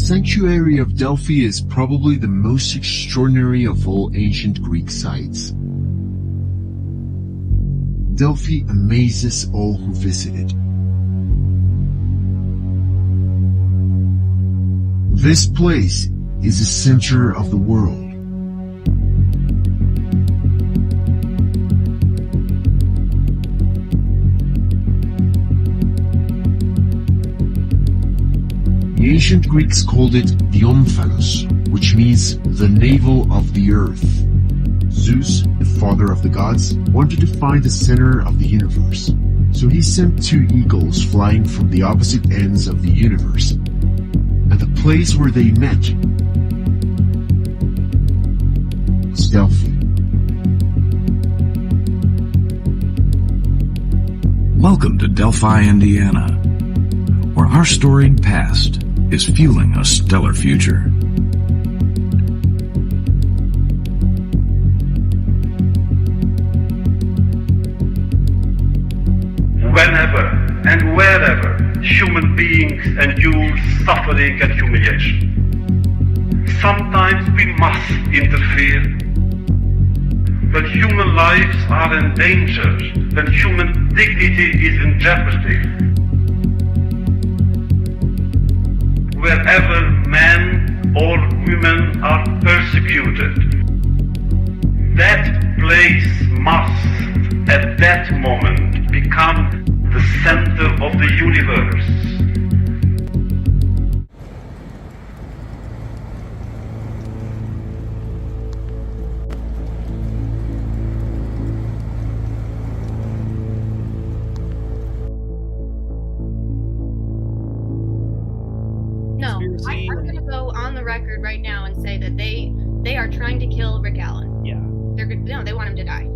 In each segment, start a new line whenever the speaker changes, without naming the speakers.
sanctuary of Delphi is probably the most extraordinary of all ancient Greek sites. Delphi amazes all who visit it. This place is the center of the world. The ancient Greeks called it the omphalos, which means the navel of the earth. Zeus, the father of the gods, wanted to find the center of the universe, so he sent two eagles flying from the opposite ends of the universe, and the place where they met was Delphi.
Welcome to Delphi, Indiana, where our storied past is fueling a stellar future.
Whenever and wherever human beings endure suffering and humiliation, sometimes we must interfere. When human lives are in danger, when human dignity is in jeopardy, wherever men or women are persecuted, that place must, at that moment, become the center of the universe.
No, I'm going to go on the record right now and say that they are trying to kill Rick Allen.
Yeah.
They want him to die.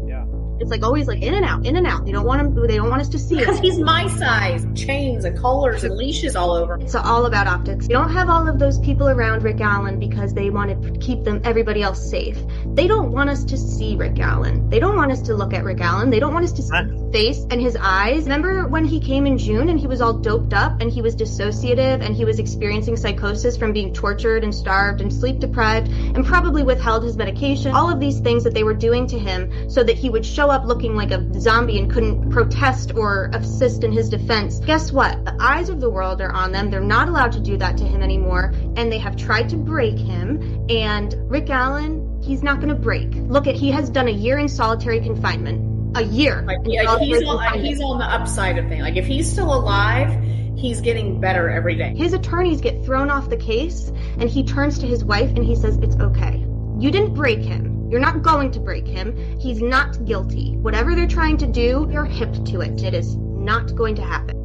Yeah.
It's like always like in and out, in and out. They don't want us to see
Because
it.
he's my size. Chains and collars and leashes all over.
It's all about optics. They don't have all of those people around Rick Allen because they want to keep everybody else safe. They don't want us to see Rick Allen. They don't want us to look at Rick Allen. They don't want us to see his face and his eyes. Remember when he came in June and he was all doped up and he was dissociative and he was experiencing psychosis from being tortured and starved and sleep deprived and probably withheld his medication. All of these things that they were doing to him so that he would show up looking like a zombie and couldn't protest or assist in his defense. Guess what? The eyes of the world are on them. They're not allowed to do that to him anymore, and they have tried to break him. And Rick Allen, he's not going to break. Look he has done a year in solitary confinement. A year.
He's on the upside of things. Like if he's still alive, he's getting better every day.
His attorneys get thrown off the case, and he turns to his wife and he says, "It's okay. You didn't break him. You're not going to break him. He's not guilty. Whatever they're trying to do, you're hip to it. It is not going to happen."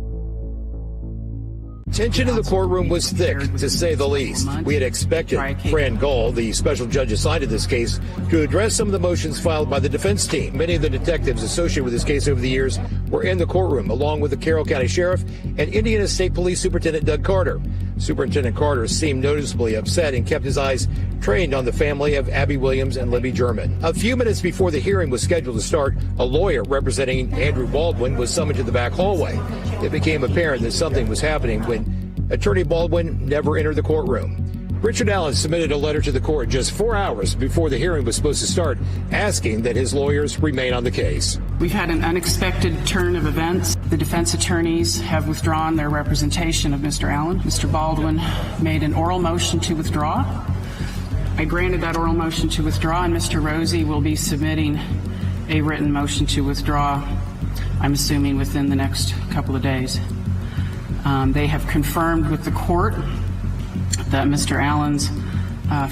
Tension in the courtroom was thick, to say the least. We had expected Fran Gull, the special judge assigned to this case, to address some of the motions filed by the defense team. Many of the detectives associated with this case over the years were in the courtroom, along with the Carroll County Sheriff and Indiana State Police Superintendent Doug Carter. Superintendent Carter seemed noticeably upset and kept his eyes trained on the family of Abby Williams and Libby German. A few minutes before the hearing was scheduled to start, a lawyer representing Andrew Baldwin was summoned to the back hallway. It became apparent that something was happening when Attorney Baldwin never entered the courtroom. Richard Allen submitted a letter to the court just 4 hours before the hearing was supposed to start, asking that his lawyers remain on the case.
We've had an unexpected turn of events. The defense attorneys have withdrawn their representation of Mr. Allen. Mr. Baldwin made an oral motion to withdraw. I granted that oral motion to withdraw, and Mr. Rosie will be submitting a written motion to withdraw, I'm assuming within the next couple of days. They have confirmed with the court that Mr. Allen's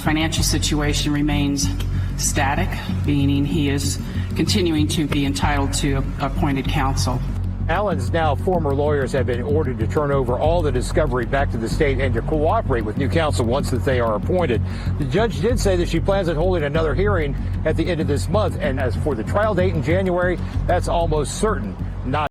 financial situation remains static, meaning he is continuing to be entitled to appointed counsel.
Allen's now former lawyers have been ordered to turn over all the discovery back to the state and to cooperate with new counsel once that they are appointed. The judge did say that she plans on holding another hearing at the end of this month, and as for the trial date in January, that's almost certain. Not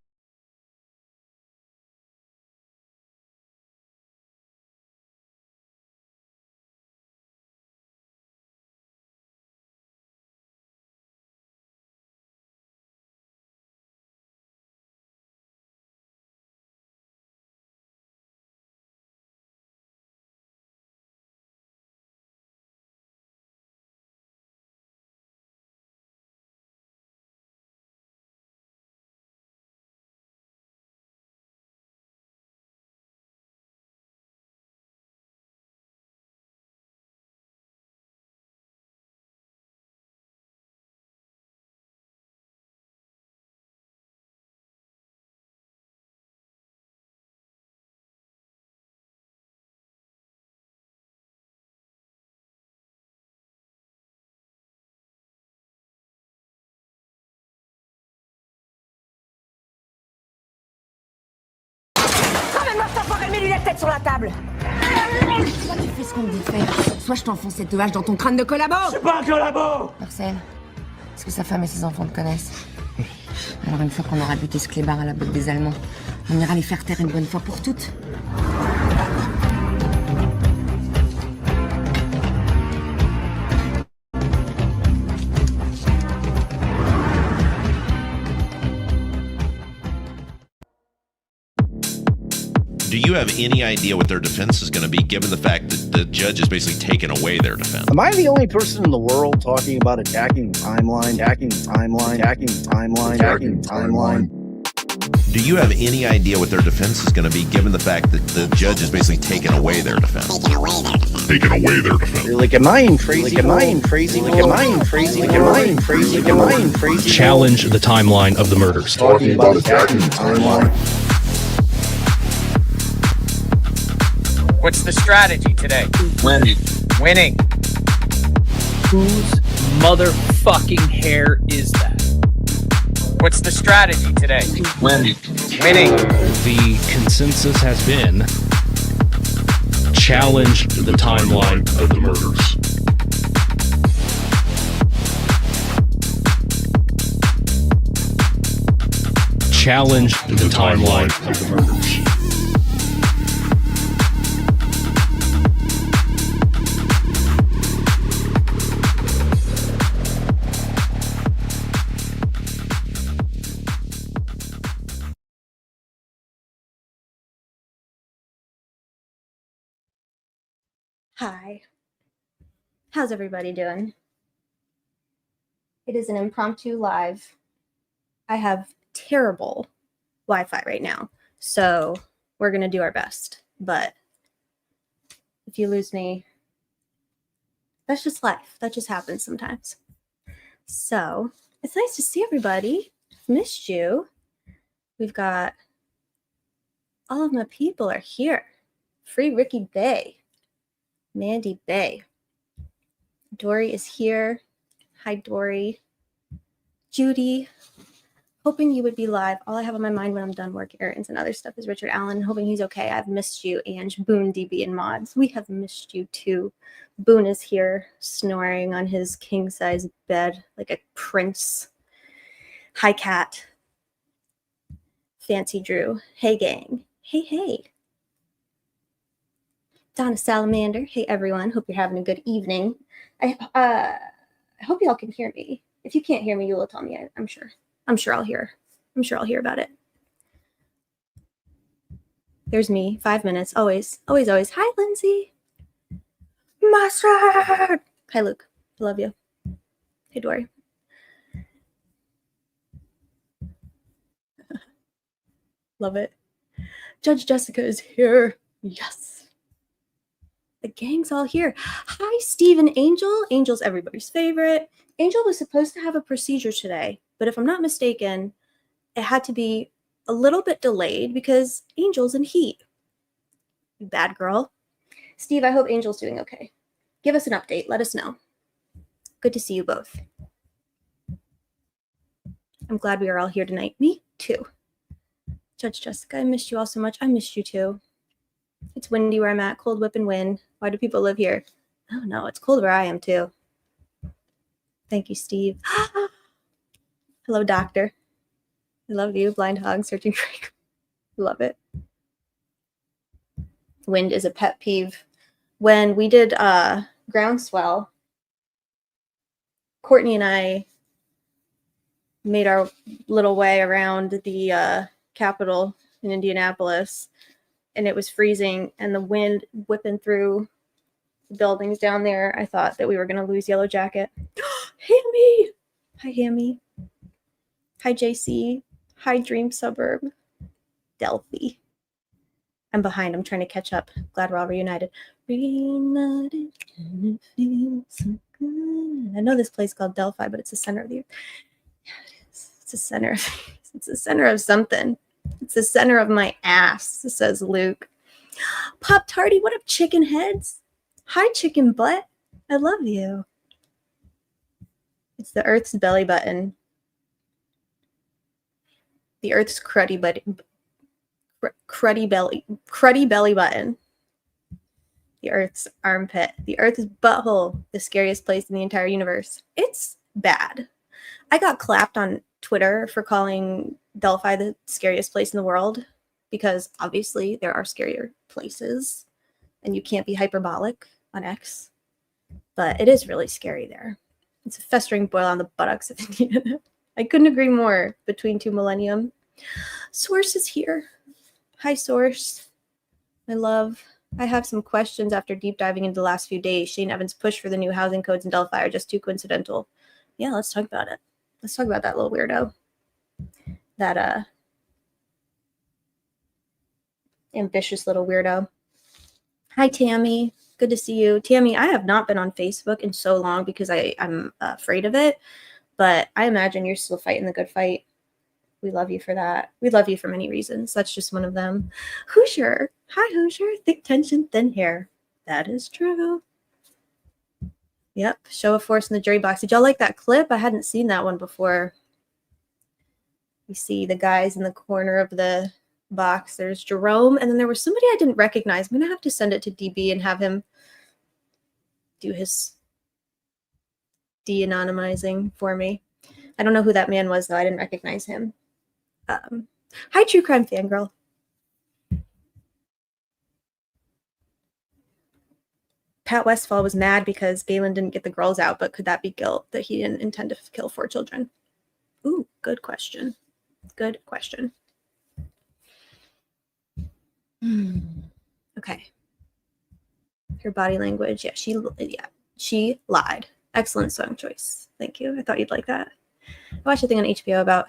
mets-lui la tête sur la table. Soit tu fais ce qu'on te dit de faire, soit je t'enfonce cette hache dans ton crâne de collabo.
C'est pas un collabo.
Marcel, est-ce que sa femme et ses enfants te connaissent? Alors une fois qu'on aura buté ce clébard à la botte des Allemands, on ira les faire taire une bonne fois pour toutes.
Do you have any idea what their defense is going to be, given the fact that the judge has basically taken away their defense?
Am I the only person in the world talking about attacking the timeline, attacking the timeline, attacking the timeline, attacking the timeline?
Do you have any idea what their defense is going to be, given the fact that the judge has basically taken away their defense?
Taken away their defense.
Like, am I in crazy? Like, am I in crazy? Like, am I in crazy? Like, am I in crazy? Like, am I in crazy?
Challenge the timeline of the murders.
Talking about attacking the timeline.
What's the strategy today?
Winning.
Winning.
Whose motherfucking hair is that?
What's the strategy today?
Winning.
Winning.
The consensus has been challenge the timeline of the murders. Challenge the timeline of the murders.
Hi. How's everybody doing? It is an impromptu live. I have terrible Wi-Fi right now, so we're going to do our best. But if you lose me, that's just life. That just happens sometimes. So it's nice to see everybody. Missed you. We've got all of my people are here. Free Ricky Bay. Mandy Bay. Dory is here. Hi, Dory. Judy. Hoping you would be live. All I have on my mind when I'm done work errands and other stuff is Richard Allen. Hoping he's okay. I've missed you, Ange, Boone, DB, and Mods. We have missed you too. Boone is here, snoring on his king-size bed like a prince. Hi, Cat. Fancy Drew. Hey, gang. Hey, hey. Donna Salamander. Hey, everyone. Hope you're having a good evening. I hope y'all can hear me. If you can't hear me, you will tell me. I'm sure. I'm sure I'll hear. I'm sure I'll hear about it. There's me. 5 minutes. Always. Always, always. Hi, Lindsay. Mustard. Hi, Luke. I love you. Hey, Dory. Love it. Judge Jessica is here. Yes. The gang's all here. Hi, Steve and Angel. Angel's everybody's favorite. Angel was supposed to have a procedure today, but if I'm not mistaken, it had to be a little bit delayed because Angel's in heat. Bad girl. Steve, I hope Angel's doing okay. Give us an update. Let us know. Good to see you both. I'm glad we are all here tonight. Me too. Judge Jessica, I missed you all so much. I missed you too. It's windy where I'm at. Cold whip and wind. Why do people live here? Oh, no, it's cold where I am, too. Thank you, Steve. Hello, doctor. I love you. Blind hog searching for... Love it. Wind is a pet peeve. When we did Groundswell, Courtney and I made our little way around the Capitol in Indianapolis, and it was freezing, and the wind whipping through the buildings down there. I thought that we were going to lose Yellow Jacket. Hammy! Hi, Hammy. Hi, JC. Hi, Dream Suburb. Delphi. I'm behind. I'm trying to catch up. Glad we're all reunited. Reunited, and it feels so good. I know this place called Delphi, but it's the center of the earth. Yeah, it is. It's the center. It's the center of something. It's the center of my ass, says Luke. Pop Tardy, what up, chicken heads? Hi, chicken butt. I love you. It's the Earth's belly button. The Earth's cruddy cruddy belly button. The Earth's armpit. The Earth's butthole. The scariest place in the entire universe. It's bad. I got clapped on Twitter for calling Delphi the scariest place in the world because obviously there are scarier places and you can't be hyperbolic on X. But it is really scary there. It's a festering boil on the buttocks of Indiana. I couldn't agree more. Between two millennium. Source is here. Hi, Source. My love. I have some questions after deep diving into the last few days. Shane Evans' push for the new housing codes in Delphi are just too coincidental. Yeah, let's talk about it. Let's talk about that little weirdo. That ambitious little weirdo. Hi, Tammy. Good to see you. Tammy, I have not been on Facebook in so long because I'm afraid of it, but I imagine you're still fighting the good fight. We love you for that. We love you for many reasons. That's just one of them. Hoosier. Hi, Hoosier. Thick tension, thin hair. That is true. Yep. Show of force in the jury box. Did y'all like that clip? I hadn't seen that one before. You see the guys in the corner of the box. There's Jerome, and then there was somebody I didn't recognize. I'm gonna have to send it to DB and have him do his de-anonymizing for me. I don't know who that man was, though. I didn't recognize him. Hi, True Crime Fangirl. Pat Westfall was mad because Galen didn't get the girls out, but could that be guilt that he didn't intend to kill 4 children? Ooh, good question. Good question. Okay. Her body language. Yeah, she lied. Excellent song choice. Thank you. I thought you'd like that. I watched a thing on HBO about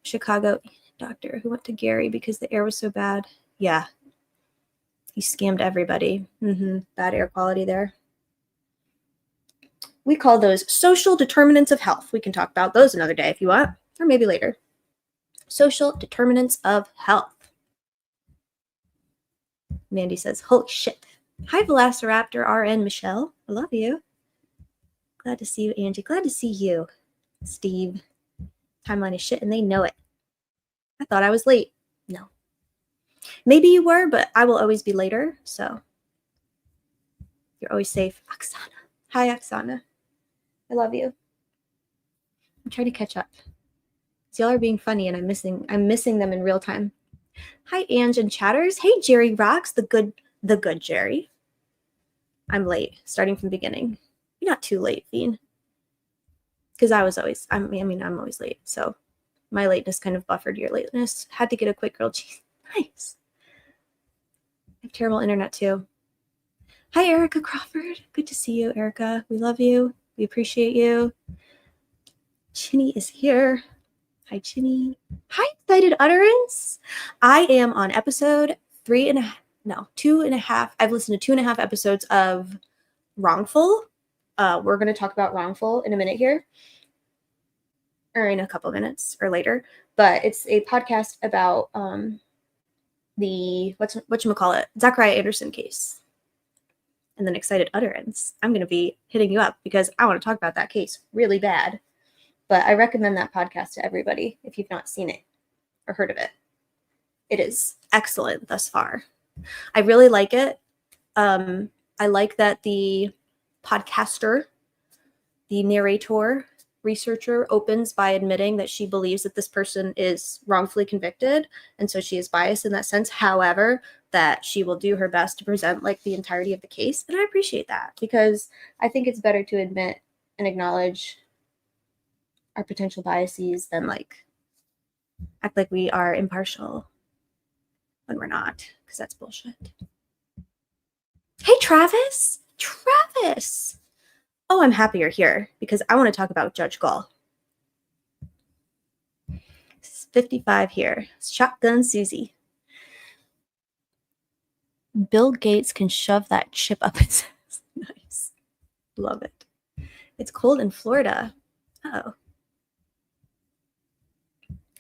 Chicago doctor who went to Gary because the air was so bad. Yeah. He scammed everybody. Bad air quality there. We call those social determinants of health. We can talk about those another day if you want, or maybe later. Social determinants of health. Mandy says, holy shit. Hi, Velociraptor RN Michelle. I love you. Glad to see you, Angie. Glad to see you, Steve. Timeline is shit and they know it. I thought I was late. No. Maybe you were, but I will always be later, so you're always safe. Oksana. Hi, Oksana. I love you. I'm trying to catch up. Y'all are being funny and I'm missing them in real time. Hi, Ange and Chatters. Hey, Jerry Rocks, the good Jerry. I'm late, starting from the beginning. You're not too late, Fiend. Because I'm always late. So my lateness kind of buffered your lateness. Had to get a quick grilled cheese. Nice. I have terrible internet too. Hi, Erica Crawford. Good to see you, Erica. We love you. We appreciate you. Chinny is here. Hi, Chinny. Hi, Excited Utterance. I am on episode 2.5. I've listened to 2.5 episodes of Wrongful. We're going to talk about Wrongful in a minute here. Or in a couple of minutes or later. But it's a podcast about the whatchamacallit, Zachariah Anderson case. And then Excited Utterance. I'm going to be hitting you up because I want to talk about that case really bad. But I recommend that podcast to everybody if you've not seen it or heard of it. It is excellent thus far. I really like it. I like that the podcaster, the narrator, researcher opens by admitting that she believes that this person is wrongfully convicted. And so she is biased in that sense. However, that she will do her best to present like the entirety of the case. And I appreciate that because I think it's better to admit and acknowledge our potential biases than like act like we are impartial when we're not, because that's bullshit. Hey, Travis. Travis. Oh, I'm happy you're here because I want to talk about Judge Gall. 55 here. Shotgun Susie. Bill Gates can shove that chip up his ass. Nice. Love it. It's cold in Florida. Uh-oh.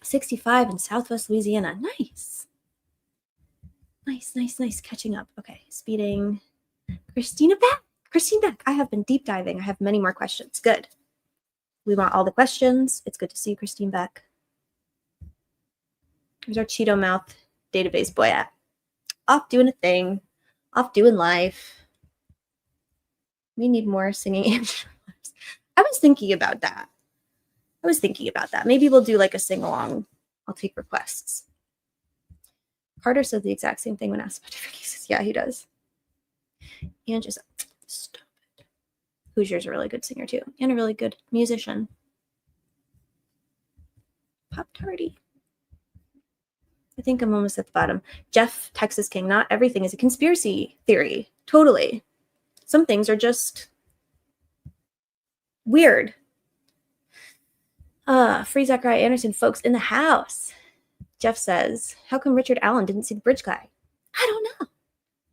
65 in Southwest Louisiana. Nice. Nice. Catching up. Okay. Speeding. Christine Beck. I have been deep diving. I have many more questions. Good. We want all the questions. It's good to see you, Christine Beck. Here's our Cheeto mouth database boy at? Off doing a thing. Off doing life. We need more singing Angela. I was thinking about that. Maybe we'll do like a sing-along. I'll take requests. Carter said the exact same thing when asked about different cases. Yeah, he does. And just stop it. Hoosier's a really good singer too, and a really good musician. Pop Tardy. I think I'm almost at the bottom. Jeff, Texas King. Not everything is a conspiracy theory. Totally. Some things are just weird. Free Zachariah Anderson, folks in the house. Jeff says, how come Richard Allen didn't see the bridge guy? I don't know.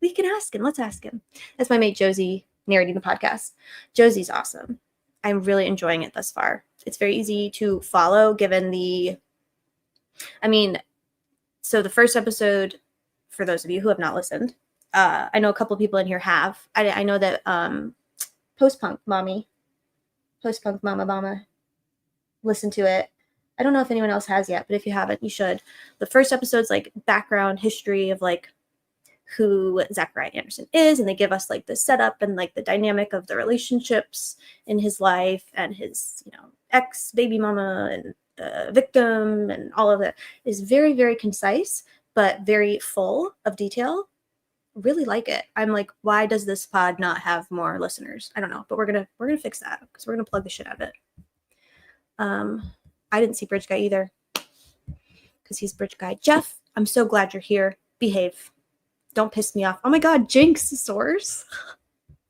We can ask him. Let's ask him. That's my mate Josie narrating the podcast. Josie's awesome. I'm really enjoying it thus far. It's very easy to follow given so the first episode, for those of you who have not listened, I know a couple people in here have. I know that Post-Punk Mama listened to it. I don't know if anyone else has yet, but if you haven't, you should. The first episode's like background history of like who Zachariah Anderson is, and they give us like the setup and like the dynamic of the relationships in his life and his, ex baby mama and victim and all of it is very, very concise, but very full of detail. Really like it. I'm like, why does this pod not have more listeners? I don't know, but we're gonna fix that because we're gonna plug the shit out of it. I didn't see Bridge Guy either because he's Bridge Guy. Jeff, I'm so glad you're here. Behave. Don't piss me off. Oh my God, Jinx source.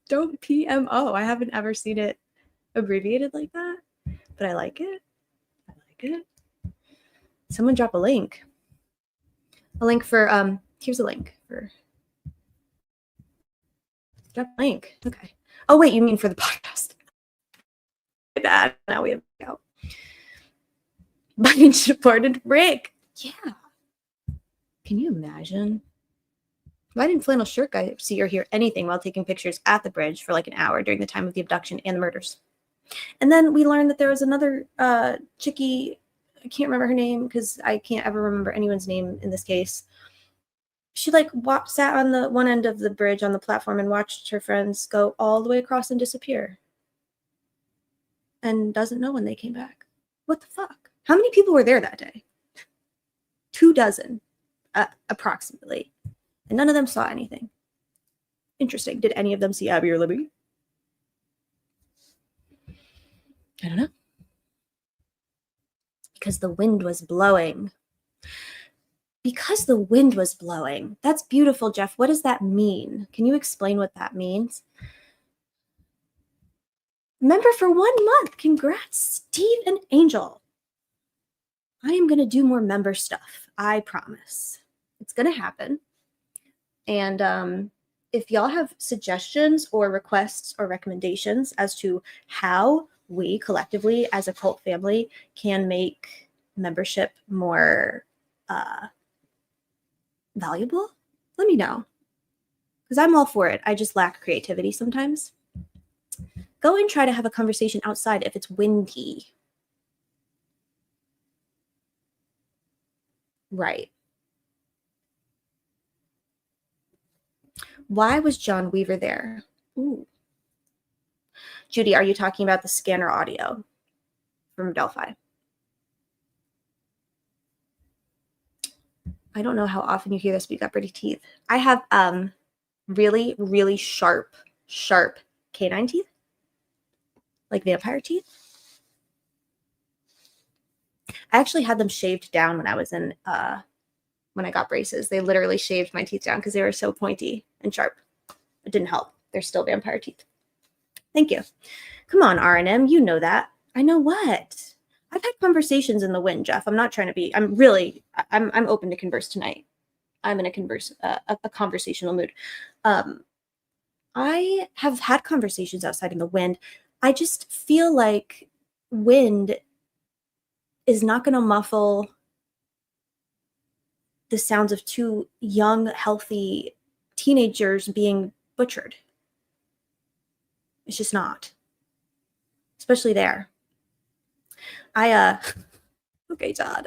Don't PMO. I haven't ever seen it abbreviated like that, but I like it. Someone drop a link. A link for, here's a link for, drop a link. Okay. Oh, wait, you mean for the podcast. That now we have to go. Biden supported Rick. Yeah. Can you imagine? Why didn't flannel shirt guy see or hear anything while taking pictures at the bridge for like an hour during the time of the abduction and the murders? And then we learned that there was another chickie. I can't remember her name because I can't ever remember anyone's name in this case. She like sat on the one end of the bridge on the platform and watched her friends go all the way across and disappear. And doesn't know when they came back. What the fuck? How many people were there that day? 24, approximately. And none of them saw anything. Interesting. Did any of them see Abby or Libby? I don't know. Because the wind was blowing. Because the wind was blowing. That's beautiful, Jeff. What does that mean? Can you explain what that means? Member for 1 month. Congrats, Steve and Angel. I am going to do more member stuff. I promise. It's going to happen. And if y'all have suggestions or requests or recommendations as to how we collectively as a cult family can make membership more valuable, let me know. Because I'm all for it. I just lack creativity sometimes. Go and try to have a conversation outside if it's windy. Right. Why was John Weaver there? Ooh. Judy, are you talking about the scanner audio from Delphi? I don't know how often you hear this, but you got pretty teeth. I have really, really sharp canine teeth. Like vampire teeth. I actually had them shaved down when I was in when I got braces. They literally shaved my teeth down because they were so pointy and sharp. It didn't help. They're still vampire teeth. Thank you. Come on, R&M. You know that. I know what. I've had conversations in the wind, Jeff. I'm not trying to be. I'm open to converse tonight. I'm in a conversational mood. I have had conversations outside in the wind. I just feel like wind is not going to muffle the sounds of two young, healthy teenagers being butchered. It's just not. Especially there. Okay, Todd.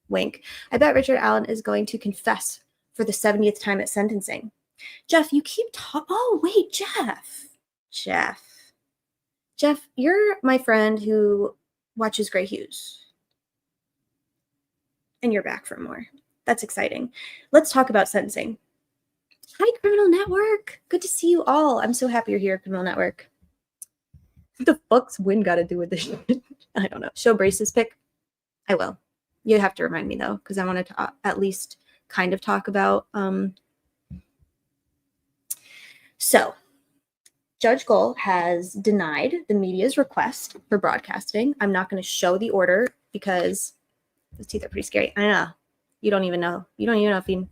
Wink. I bet Richard Allen is going to confess for the 70th time at sentencing. Jeff, you keep talking. Oh, wait, Jeff, you're my friend who watches Grey Hughes. And you're back for more. That's exciting. Let's talk about sentencing. Hi, Criminal Network. Good to see you all. I'm so happy you're here, Criminal Network. What the fuck's Win got to do with this? I don't know. Show Brace's pick? I will. You have to remind me, though, because I want to at least kind of talk about... So, Judge Gohl has denied the media's request for broadcasting. I'm not going to show the order because those teeth are pretty scary. I know. You don't even know. You don't even know if you...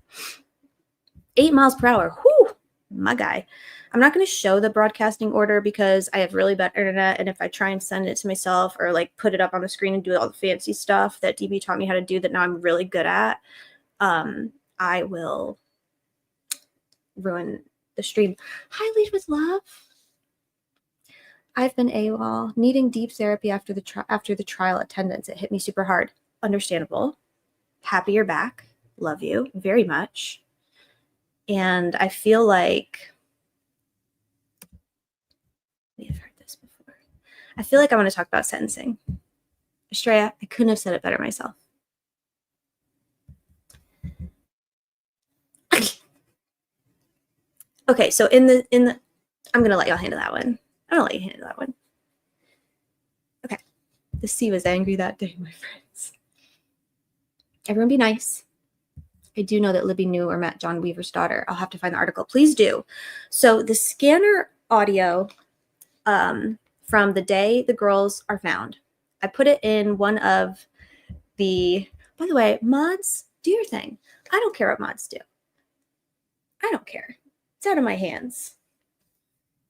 8 miles per hour. Whew, my guy. I'm not going to show the broadcasting order because I have really bad internet, and if I try and send it to myself or like put it up on the screen and do all the fancy stuff that DB taught me how to do that now I'm really good at, I will ruin the stream. Hi, Lead with Love. I've been AWOL, needing deep therapy after the trial attendance. It hit me super hard. Understandable. Happy you're back. Love you very much. And I feel like we have heard this before. I feel like I want to talk about sentencing. Estrella, I couldn't have said it better myself. Okay, so in the I'm gonna let y'all handle that one. I'm gonna let you handle that one. Okay. The sea was angry that day, my friends. Everyone be nice. I do know that Libby knew or met John Weaver's daughter. I'll have to find the article. Please do. So the scanner audio from the day the girls are found, I put it in one of the, by the way, mods, do your thing. I don't care what mods do. I don't care. It's out of my hands.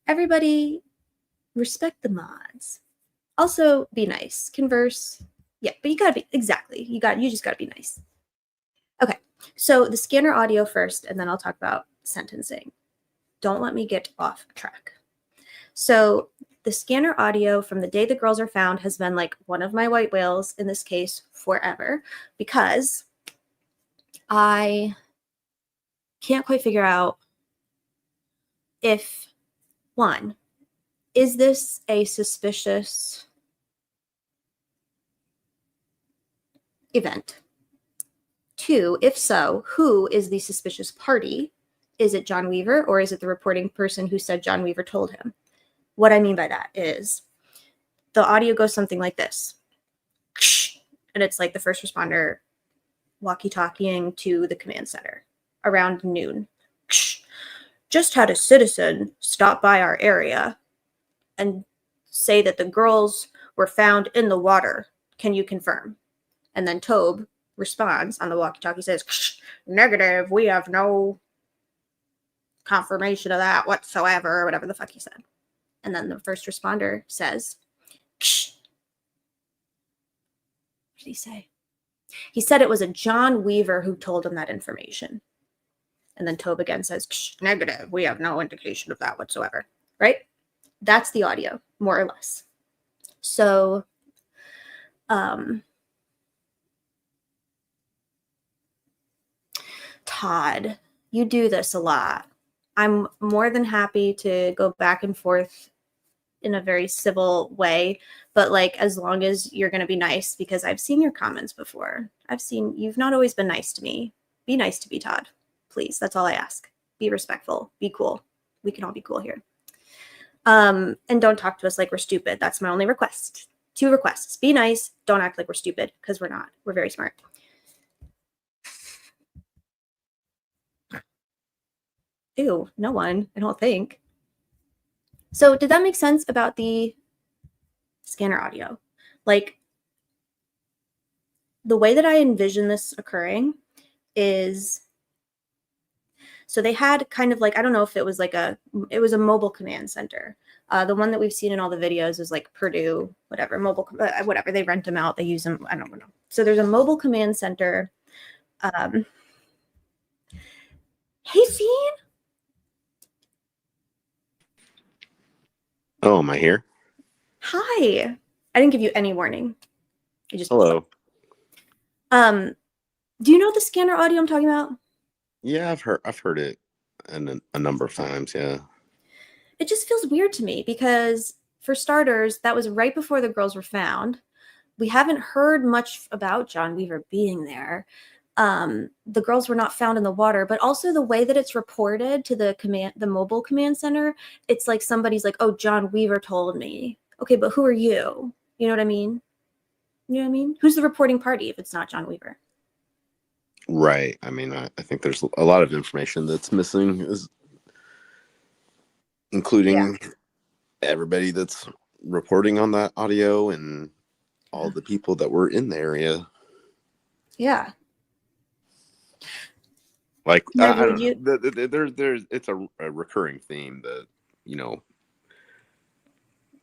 Everybody respect the mods. Also be nice. Converse. Yeah, but you gotta be, exactly. You just gotta be nice. Okay. So the scanner audio first, and then I'll talk about sentencing. Don't let me get off track. So the scanner audio from the day the girls are found has been like one of my white whales in this case forever, because I can't quite figure out if, one, is this a suspicious event? 2, if so, who is the suspicious party? Is it John Weaver, or is it the reporting person who said John Weaver told him? What I mean by that is the audio goes something like this. And it's like the first responder walkie-talkieing to the command center around noon. Just had a citizen stop by our area and say that the girls were found in the water. Can you confirm? And then Tobe responds on the walkie-talkie, says, negative, we have no confirmation of that whatsoever, or whatever the fuck he said. And then the first responder says, what did he say? He said it was a John Weaver who told him that information. And then Tobe again says, negative, we have no indication of that whatsoever, right? That's the audio, more or less. So, Todd, you do this a lot. I'm more than happy to go back and forth in a very civil way, but like as long as you're going to be nice, because I've seen your comments before. I've seen you've not always been nice to me. Be nice to me, Todd. Please. That's all I ask. Be respectful. Be cool. We can all be cool here. And don't talk to us like we're stupid. That's my only request. 2 requests. Be nice. Don't act like we're stupid, because we're not. We're very smart. Ew, no one, I don't think. So did that make sense about the scanner audio? Like, the way that I envision this occurring is, so they had kind of like, I don't know if it was like it was a mobile command center. The one that we've seen in all the videos is like Purdue, whatever, mobile, whatever, they rent them out, they use them, I don't know. So there's a mobile command center. Hey, Fiend.
Oh, am I here?
Hi. I didn't give you any warning. I just
hello. Do you know the scanner audio I'm talking about?
Yeah, I've heard it a number of times. Yeah.
It just feels weird to me because, for starters, that was right before the girls were found. We haven't heard much about John Weaver being there. The girls were not found in the water, but also the way that it's reported to the mobile command center, it's like somebody's like, "Oh, John Weaver told me." Okay, but who are you? You know what I mean? You know what I mean? Who's the reporting party if it's not John Weaver?
Right. I mean, I think there's a lot of information that's missing, including everybody that's reporting on that audio and all the people that were in the area.
Yeah.
Like, I don't know. There's it's a recurring theme that,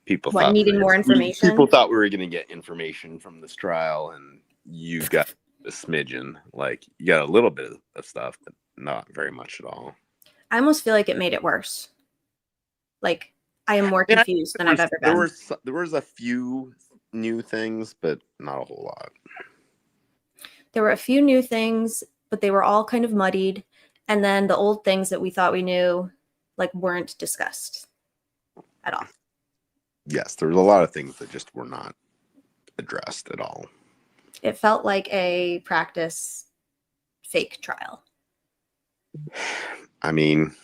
people thought
needing more information.
People thought we were going to get information from this trial, and you got a smidgen. Like, you got a little bit of stuff, but not very much at all.
I almost feel like it made it worse. Like, I am more confused than I've ever been.
There was a few new things, but not a whole lot.
There were a few new things, but they were all kind of muddied. And then the old things that we thought we knew, like, weren't discussed at all.
Yes, there was a lot of things that just were not addressed at all.
It felt like a practice fake trial.
I mean,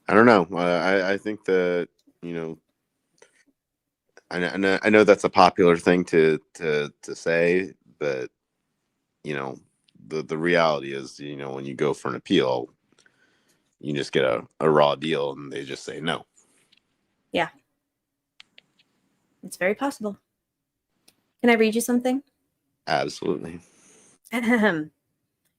I don't know. I think that, I know that's a popular thing to say, but the reality is, when you go for an appeal, you just get a raw deal and they just say no.
Yeah. It's very possible. Can I read you something?
Absolutely.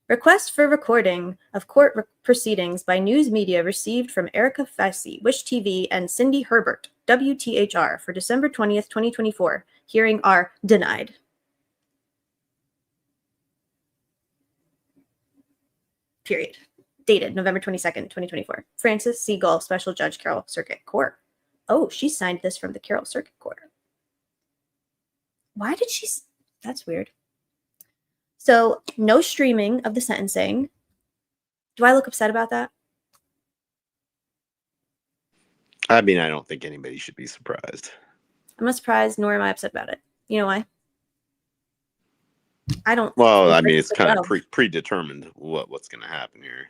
Request for recording of court proceedings by news media received from Erica Fessy, Wish TV, and Cindy Herbert, WTHR, for December 20th, 2024. Hearing are denied. Period. Dated November 22nd, 2024. Frances Siegel, Special Judge, Carroll Circuit Court. Oh, she signed this from the Carroll Circuit Court. Why did she? That's weird. So, no streaming of the sentencing. Do I look upset about that?
I mean, I don't think anybody should be surprised.
I'm not surprised, nor am I upset about it. You know why? I don't.
Well, I mean, it's kind of predetermined what's going to happen here.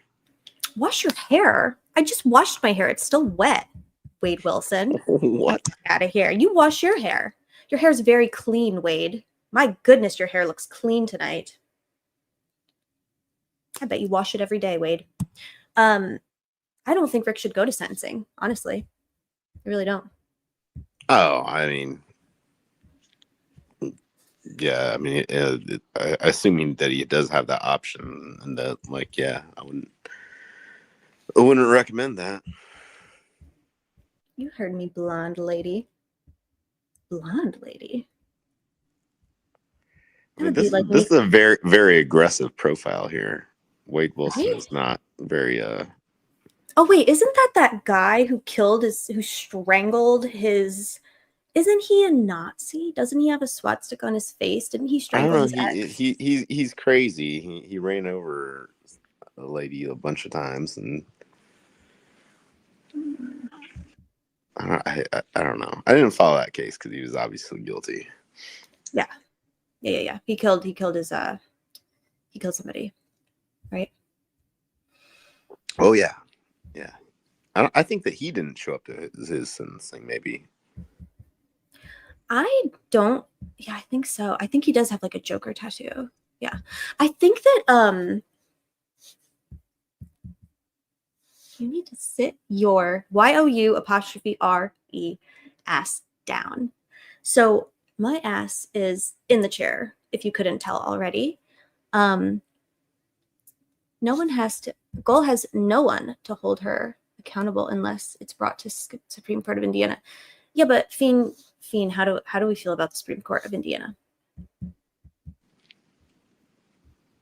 Wash your hair. I just washed my hair. It's still wet. Wade Wilson.
What?
Out of here. You wash your hair. Your hair is very clean, Wade. My goodness, your hair looks clean tonight. I bet you wash it every day, Wade. I don't think Rick should go to sentencing, honestly. I really don't.
Oh, I mean, yeah, I mean, assuming that he does have that option, and that, like, yeah, I wouldn't recommend that.
You heard me, blonde lady. Blonde lady.
I mean, this is a very, very aggressive profile here. Wade Wilson is not very.
Oh wait, isn't that guy who strangled his? Isn't he a Nazi? Doesn't he have a swastika on his face? Didn't he strangle his ex?
He's crazy. He ran over a lady a bunch of times, and I don't know. I didn't follow that case because he was obviously guilty. Yeah. He killed somebody, right? Oh yeah. I think that he didn't show up to his sentencing. Maybe. I don't. Yeah, I think so. I think he does have like a Joker tattoo. Yeah, I think that you need to sit your YOU''RE ass down. So my ass is in the chair, if you couldn't tell already. No one has to. Goal has no one to hold her accountable unless it's brought to Supreme Court of Indiana. Yeah, but Fiend, how do we feel about the Supreme Court of Indiana?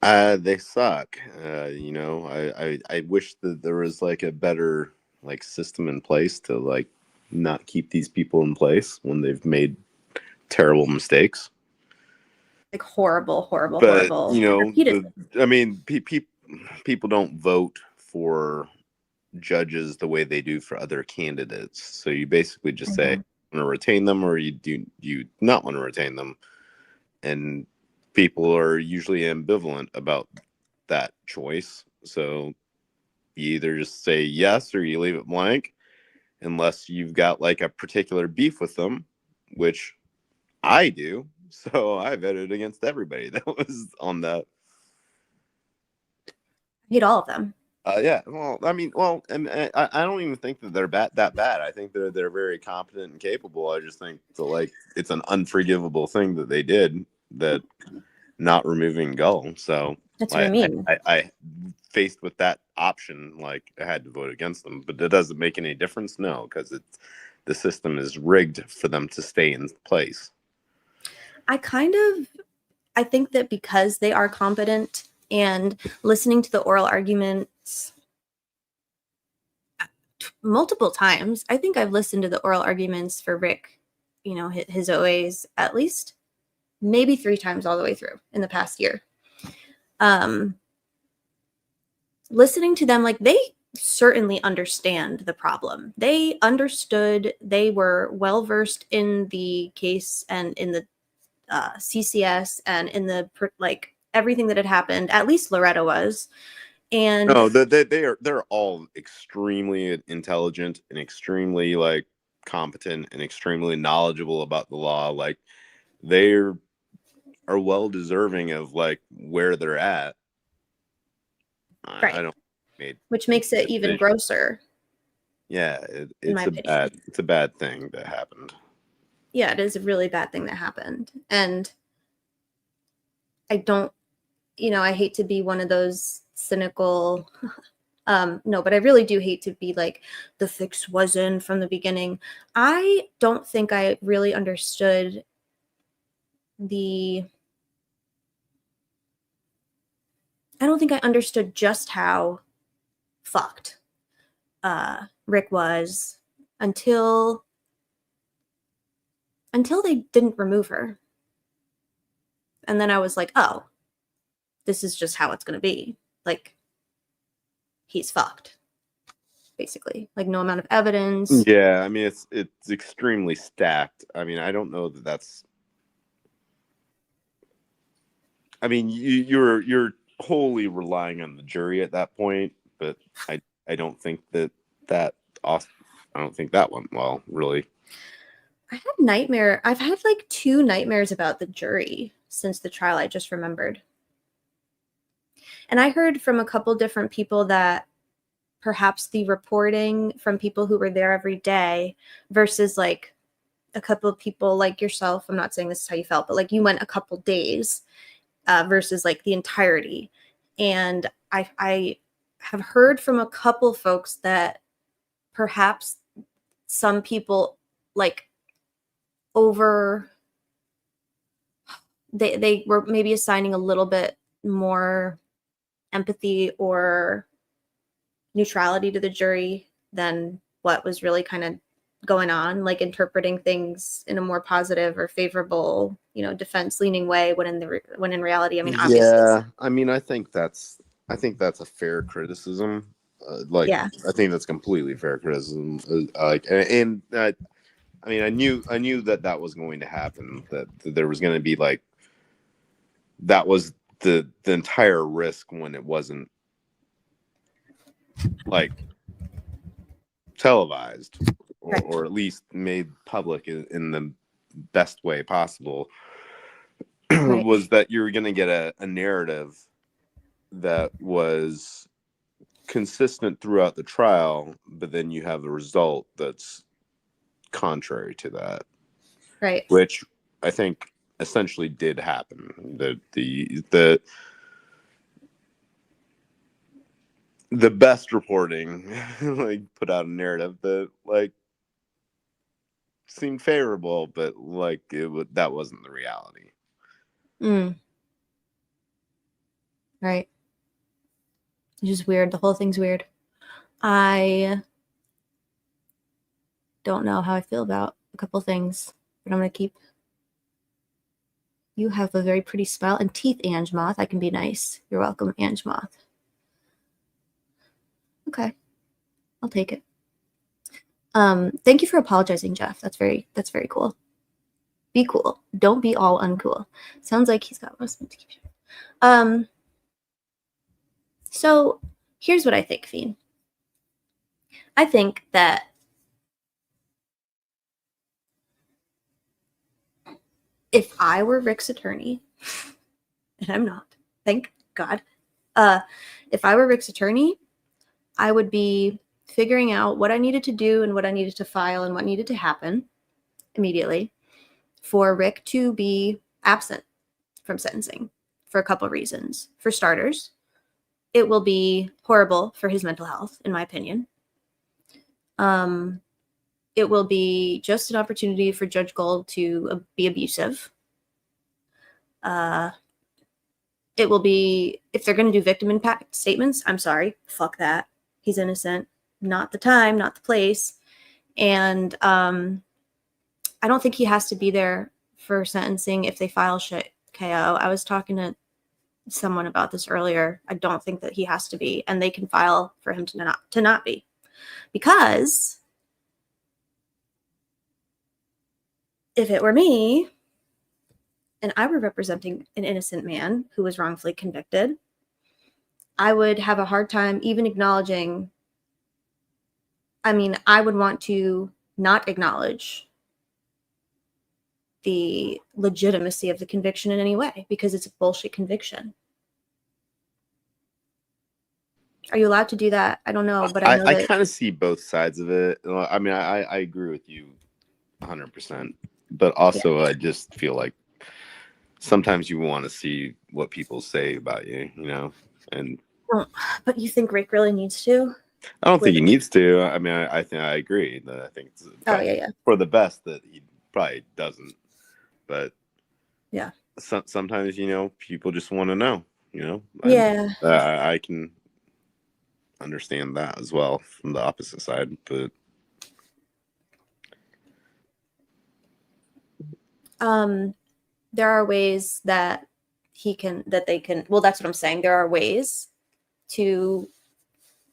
They suck. I wish that there was like a better like system in place to like not keep these people in place when they've made terrible mistakes.
like horrible,
but
horrible.
you know,
Repeatedly.
people don't vote for judges the way they do for other candidates. So you basically just say, want to retain them, or you not want to retain them, and people are usually ambivalent about that choice. So you either just say yes or you leave it blank, unless you've got like a particular beef with them, which I do. So I voted against everybody that was on that.
I hate all of them.
Yeah. Well, I mean, and I don't even think that they're that bad. I think they're very competent and capable. I just think it's an unforgivable thing that they did, that not removing Gull. So
that's what I mean.
I faced with that option, like I had to vote against them. But it doesn't make any difference, no, because the system is rigged for them to stay in place.
I think that because they are competent, and listening to the oral arguments multiple times, I think I've listened to the oral arguments for Rick, you know, his OAs at least maybe 3 times all the way through in the past year. Listening to them, like, they certainly understand the problem. They understood, they were well versed in the case and in the CCS and in the everything that had happened. At least Loretta was. And
no, they're all extremely intelligent and extremely like competent and extremely knowledgeable about the law. Like, they are well deserving of like where they're at.
Right.
I don't
which makes it even grosser.
Yeah, it's a bad thing that happened.
Yeah, it is a really bad thing that happened. And I don't, you know, I hate to be one of those cynical, no, but I really do hate to be like, the fix was in from the beginning. I don't think I really understood just how fucked Rick was until they didn't remove her. And then I was like, oh, this is just how it's going to be. Like, he's fucked, basically. Like, no amount of evidence.
Yeah, I mean, it's extremely stacked. I mean, I don't know that that's... I mean, you're wholly relying on the jury at that point, but I don't think that I don't think that went well, really.
I've had like 2 nightmares about the jury since the trial, I just remembered. And I heard from a couple different people that perhaps the reporting from people who were there every day versus like a couple of people like yourself, I'm not saying this is how you felt, but like you went a couple days versus like the entirety. And I have heard from a couple folks that perhaps some people like they were maybe assigning a little bit more empathy or neutrality to the jury than what was really kind of going on, like interpreting things in a more positive or favorable, you know, defense leaning way, when in reality, I mean, obviously.
Yeah, I mean, I think that's a fair criticism.
Yeah.
I think that's completely fair criticism. I mean, I knew that was going to happen. That there was going to be like, that was the entire risk when it wasn't like televised or at least made public in the best way possible. Right. Was that you're going to get a narrative that was consistent throughout the trial, but then you have a result that's contrary to that.
Right.
Which I think essentially did happen. The best reporting like put out a narrative that like seemed favorable, but like that wasn't the reality.
Right. It's just weird. The whole thing's weird. I don't know how I feel about a couple things, but I'm gonna keep You have a very pretty smile and teeth, Ange Moth. I can be nice. You're welcome, Ange Moth. Okay. I'll take it. Thank you for apologizing, Jeff. That's very cool. Be cool. Don't be all uncool. Sounds like he's got most to keep you. So here's what I think, Fiend. I think that if I were Rick's attorney, and I'm not, thank God, if I were Rick's attorney, I would be figuring out what I needed to do and what I needed to file and what needed to happen immediately for Rick to be absent from sentencing for a couple of reasons. For starters, it will be horrible for his mental health, in my opinion. It will be just an opportunity for Judge Gold to be abusive. It will be, if they're going to do victim impact statements, I'm sorry, fuck that. He's innocent. Not the time, not the place. And I don't think he has to be there for sentencing if they file shit KO. I was talking to someone about this earlier. I don't think that he has to be, and they can file for him to not be. Because if it were me and I were representing an innocent man who was wrongfully convicted, I would have a hard time even acknowledging. I mean, I would want to not acknowledge the legitimacy of the conviction in any way because it's a bullshit conviction. Are you allowed to do that? I don't know, but I know
I kind of see both sides of it. I mean, I agree with you 100%, but also I just feel like sometimes you want to see what people say about you, you know? And
but you think Rick really needs to?
I don't think he needs to. I mean, I think I agree that I think it's for the best that he probably doesn't. But
yeah,
sometimes, you know, people just want to know, you know?
Yeah.
I can understand that as well from the opposite side, but
there are ways that they can, well, that's what I'm saying. There are ways to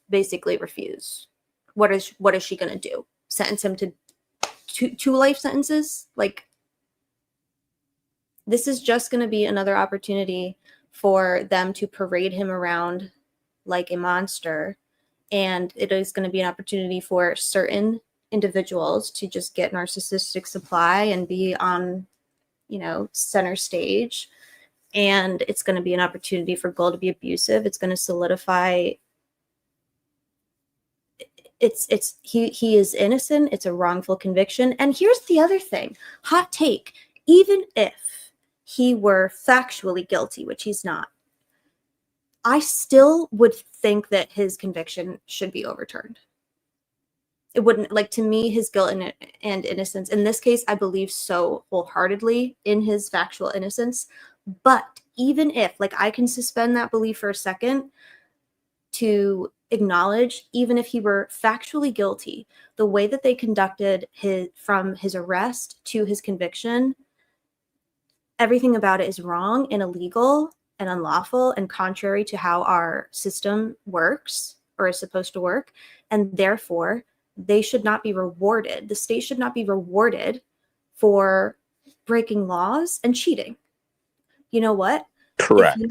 basically refuse. What is she going to do? Sentence him to two life sentences? Like, this is just going to be another opportunity for them to parade him around like a monster. And it is going to be an opportunity for certain individuals to just get narcissistic supply and be on, you know, center stage. And it's going to be an opportunity for Gold to be abusive. It's going to solidify. He is innocent. It's a wrongful conviction. And here's the other thing. Hot take. Even if he were factually guilty, which he's not, I still would think that his conviction should be overturned. It wouldn't, like, to me, his guilt and innocence, in this case, I believe so wholeheartedly in his factual innocence. But even if, like, I can suspend that belief for a second to acknowledge, even if he were factually guilty, the way that they conducted from his arrest to his conviction, everything about it is wrong and illegal and unlawful and contrary to how our system works or is supposed to work. And therefore, they should not be rewarded. The state should not be rewarded for breaking laws and cheating. You know what?
Correct.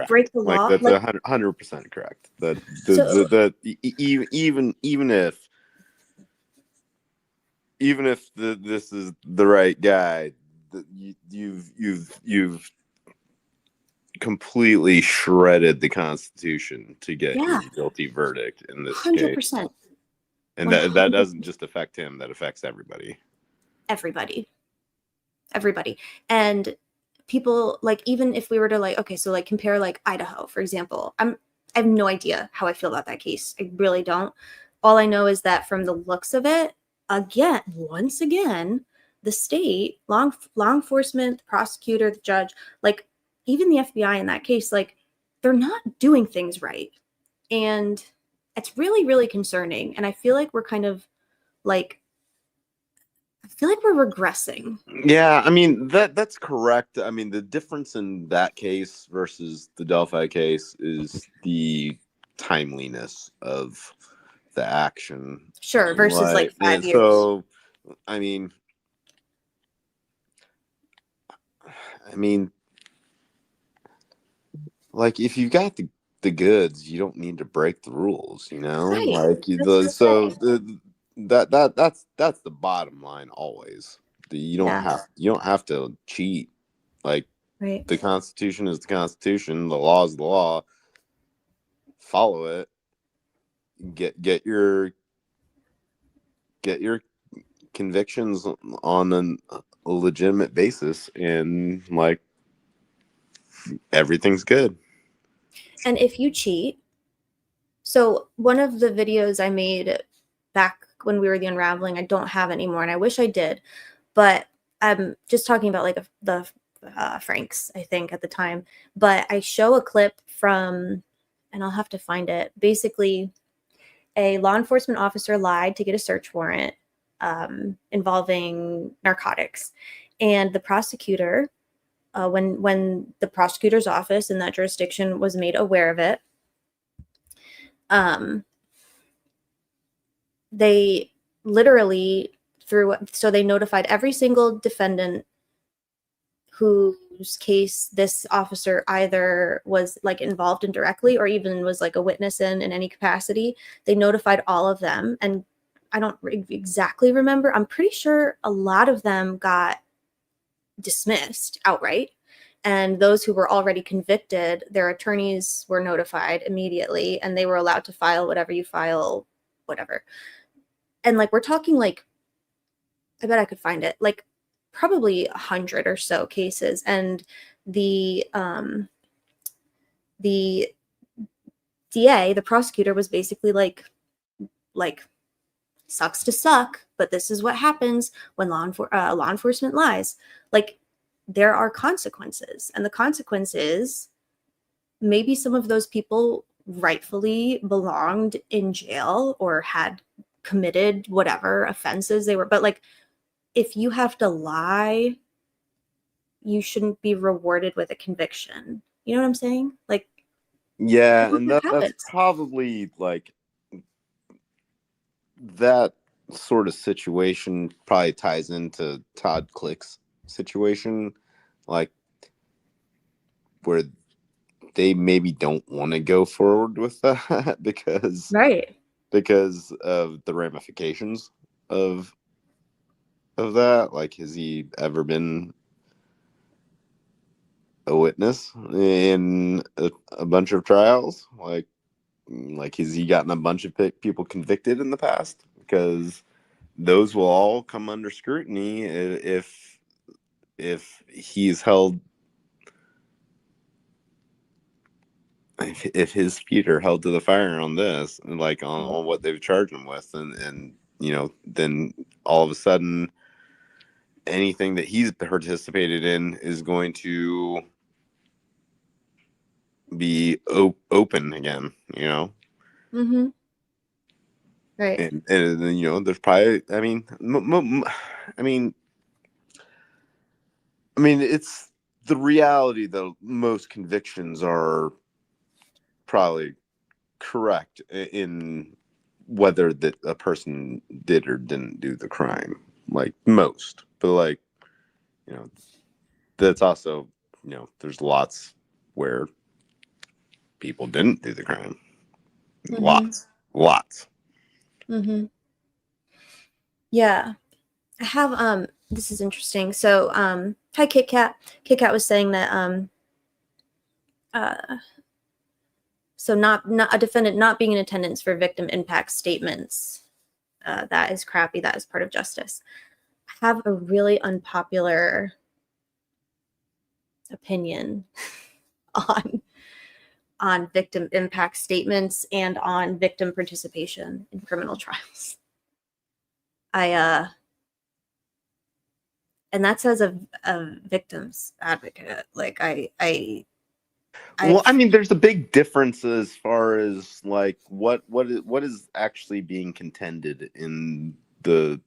Break the law.
Like, that's 100% correct. Even if this is the right guy, you've completely shredded the Constitution to get your guilty verdict in this
100%.
case. And that doesn't just affect him; that affects everybody.
Everybody. And people, like, even if we were to, like, okay, so like compare like Idaho, for example, I have no idea how I feel about that case. I really don't. All I know is that from the looks of it, once again, the state, law enforcement, the prosecutor, the judge, like even the FBI in that case, like, they're not doing things right. And it's really, really concerning. And I feel like we're kind of like I feel like we're regressing.
Yeah, I mean that's correct. I mean the difference in that case versus the Delphi case is the timeliness of the action.
Sure, versus like 5
and
years.
so I mean like if you've got the goods, you don't need to break the rules, you know?
Right.
Like that's the bottom line always. You don't have to cheat. Like
right.
The Constitution is the Constitution, the law is the law. Follow it. Get your convictions on a legitimate basis, and like everything's good.
And if you cheat, so one of the videos I made back when we were the Unraveling, I don't have anymore, and I wish I did, but I'm just talking about like the Franks, I think, at the time. But I show a clip from, and I'll have to find it. Basically, a law enforcement officer lied to get a search warrant involving narcotics, and the prosecutor, when the prosecutor's office in that jurisdiction was made aware of it, they literally they notified every single defendant whose case this officer either was like involved in directly or even was like a witness in any capacity. They notified all of them, and I don't exactly remember. I'm pretty sure a lot of them got dismissed outright, and those who were already convicted, their attorneys were notified immediately, and they were allowed to file whatever you file, whatever. And like, we're talking like, I bet I could find it, like probably 100 or so cases. And the DA, the prosecutor, was basically like sucks to suck, but this is what happens when law enforcement lies. Like, there are consequences, and the consequence is maybe some of those people rightfully belonged in jail or had committed whatever offenses they were, but like, if you have to lie, you shouldn't be rewarded with a conviction. You know what I'm saying? Like,
yeah, and that's probably like that sort of situation probably ties into Todd Click's situation, like where they maybe don't want to go forward with that because of the ramifications of that. Like, has he ever been a witness in a bunch of trials? Like has he gotten a bunch of people convicted in the past? Because those will all come under scrutiny if he's held, if his feet are held to the fire on this, and like on what they've charged him with, and you know, then all of a sudden anything that he's participated in is going to be open again, you know.
Mm-hmm. Right.
And then, you know, there's probably, I mean, it's the reality that most convictions are probably correct in whether that a person did or didn't do the crime, like most. But like, you know, that's also, you know, there's lots where people didn't do the crime.
Mm-hmm.
Lots.
Mm-hmm. Yeah. I have this is interesting. So hi Kit Kat. Kit Kat was saying that so not a defendant not being in attendance for victim impact statements, that is crappy. That is part of justice. I have a really unpopular opinion on victim impact statements and on victim participation in criminal trials. And that's as a victim's advocate. Like
well, I mean, there's a big difference as far as like what is actually being contended in the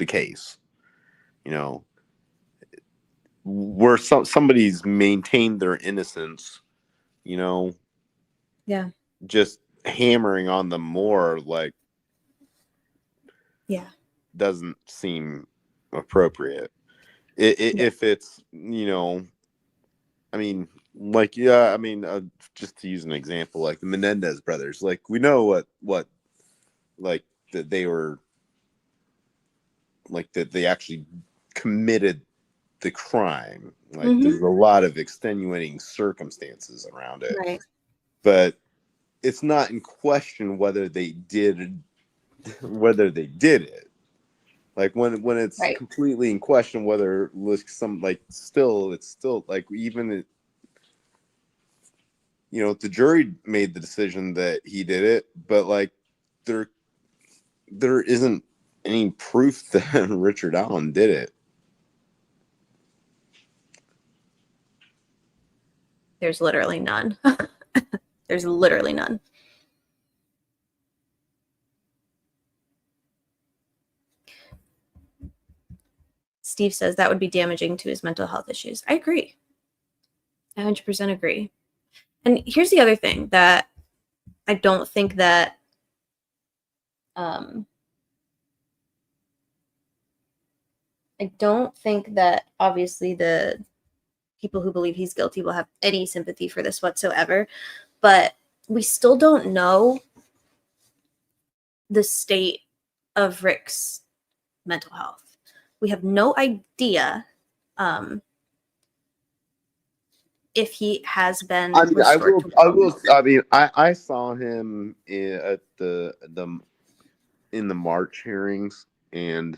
the case. Where somebody's maintained their innocence,
Yeah.
just hammering on them more, like,
Yeah.
doesn't seem appropriate. If it's, just to use an example, like the Menendez brothers, like, we know what like that they were, like, that they actually committed the crime. Like, there's a lot of extenuating circumstances around it.
Right.
But it's not in question whether they did it. Like, when it's completely in question whether it's still like, even the jury made the decision that he did it, but like there isn't any proof that Richard Allen did it.
There's literally none. There's literally none. Steve says that would be damaging to his mental health issues. I agree. I 100% agree. And here's the other thing that I don't think that obviously the people who believe he's guilty will have any sympathy for this whatsoever, but we still don't know the state of Rick's mental health. We have no idea if he has been restored to normal.
I saw him in the March hearings, and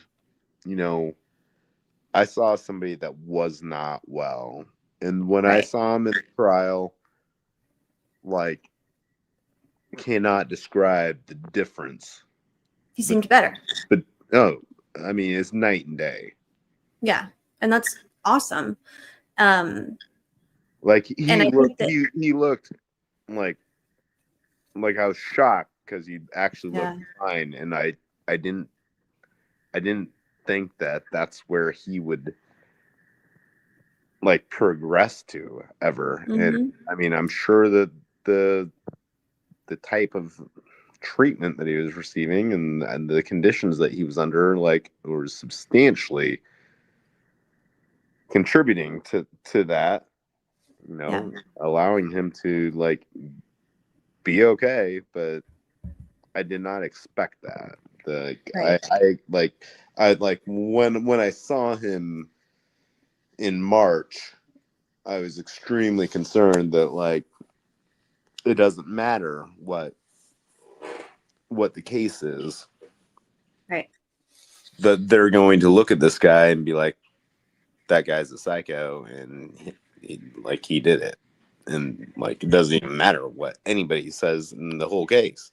I saw somebody that was not well. And when I saw him in the trial, like, cannot describe the difference.
He seemed better.
But it's night and day.
Yeah, and that's awesome.
Like, he looked like I was shocked because he actually looked fine, and I didn't think that that's where he would, like, progress to ever. And I'm sure that the type of treatment that he was receiving and the conditions that he was under, like, were substantially contributing to that, allowing him to, like, be okay. But I did not expect that. When I saw him in March, I was extremely concerned that, like, it doesn't matter what the case is,
right?
That they're going to look at this guy and be like, that guy's a psycho, and he did it, and, like, it doesn't even matter what anybody says in the whole case.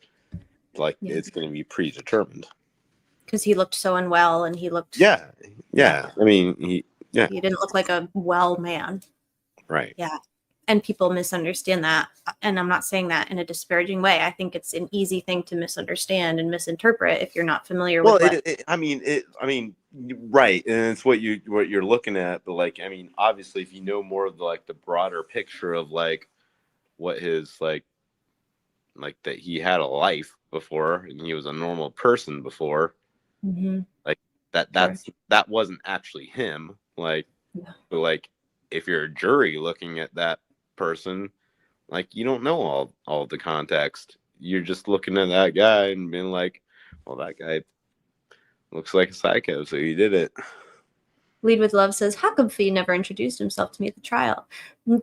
Like, it's going to be predetermined.
Because he looked so unwell, and he looked...
Yeah. He
didn't look like a well man.
Right.
Yeah. And people misunderstand that. And I'm not saying that in a disparaging way. I think it's an easy thing to misunderstand and misinterpret if you're not familiar with what...
right. And it's what you're looking at. But, like, obviously, if you know more of the broader picture of, like, what his, like that he had a life before and he was a normal person before, like, that wasn't actually him. Like, but, like, if you're a jury looking at that person, like, you don't know all the context. You're just looking at that guy and being like, well, that guy looks like a psycho, so he did it.
Lead with Love says, how come Fiend never introduced himself to me at the trial?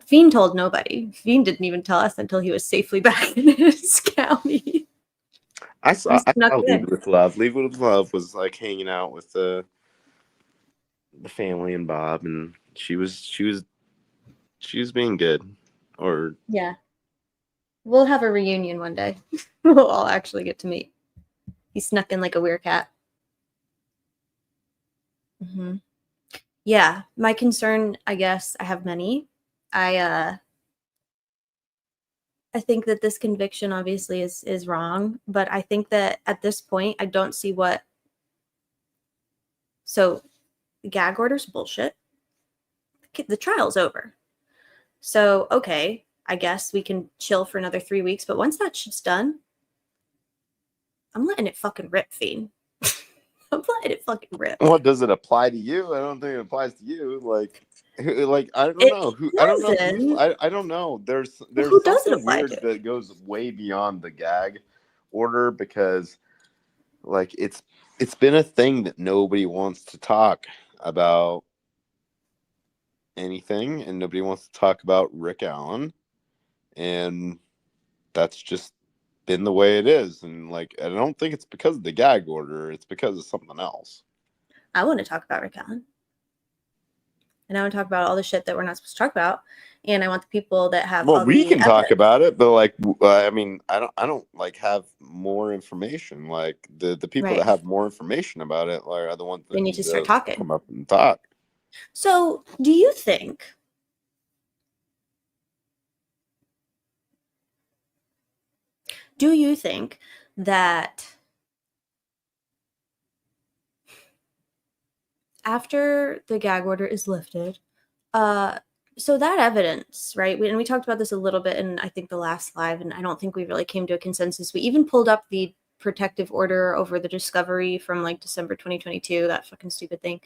Fiend told nobody. Fiend didn't even tell us until he was safely back in his county.
I saw Lead with Love. Lead with Love was, like, hanging out with the family and Bob, and she was being good. Or
yeah, we'll have a reunion one day. We'll all actually get to meet. He snuck in like a weird cat. Yeah, my concern, I guess, I have many. I think that this conviction obviously is wrong, but I think that at this point, I don't see what So the gag order's bullshit. The trial's over. So, okay, I guess we can chill for another 3 weeks. But once that shit's done, I'm letting it fucking rip, Fiend. I'm letting it fucking rip.
What, does it apply to you? I don't think it applies to you. Like I don't know who. I don't know. I don't know. There's
who does it
something
apply
weird
to?
that goes way beyond the gag order, because like it's been a thing that nobody wants to talk about anything, and nobody wants to talk about Rick Allen, and that's just been the way it is. And like, I don't think it's because of the gag order. It's because of something else.
I want to talk about Rick Allen. And I want to talk about all the shit that we're not supposed to talk about. And I want the people that have.
Well, we can talk about it, but like, I mean, I don't like have more information. Like the people that have more information about it are the ones that
they need to start talking.
Come up and talk.
So, do you think that after the gag order is lifted, so that evidence, right? And we talked about this a little bit in, I think, the last live, and I don't think we really came to a consensus. We even pulled up the protective order over the discovery from like December 2022, that fucking stupid thing.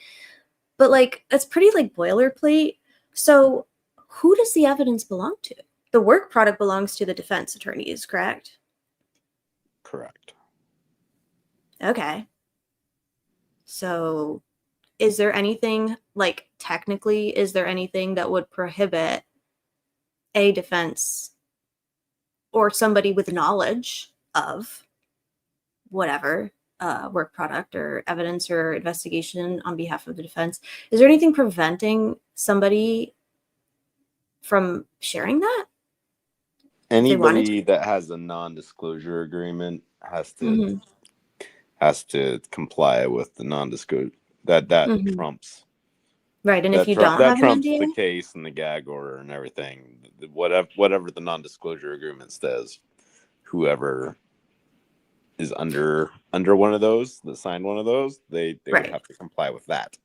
But like, that's pretty like boilerplate. So who does the evidence belong to? The work product belongs to the defense attorneys, correct?
Correct.
Okay. So is there anything, like, technically, is there anything that would prohibit a defense or somebody with knowledge of whatever work product or evidence or investigation on behalf of the defense? Is there anything preventing somebody from sharing that?
Anybody that has a non-disclosure agreement has to comply with the non-disclosure. That trumps.
Right, and if you don't have an
trumps
NDA?
the case and the gag order and everything. Whatever the non-disclosure agreement says, whoever is under one of those, that signed one of those, they would have to comply with that.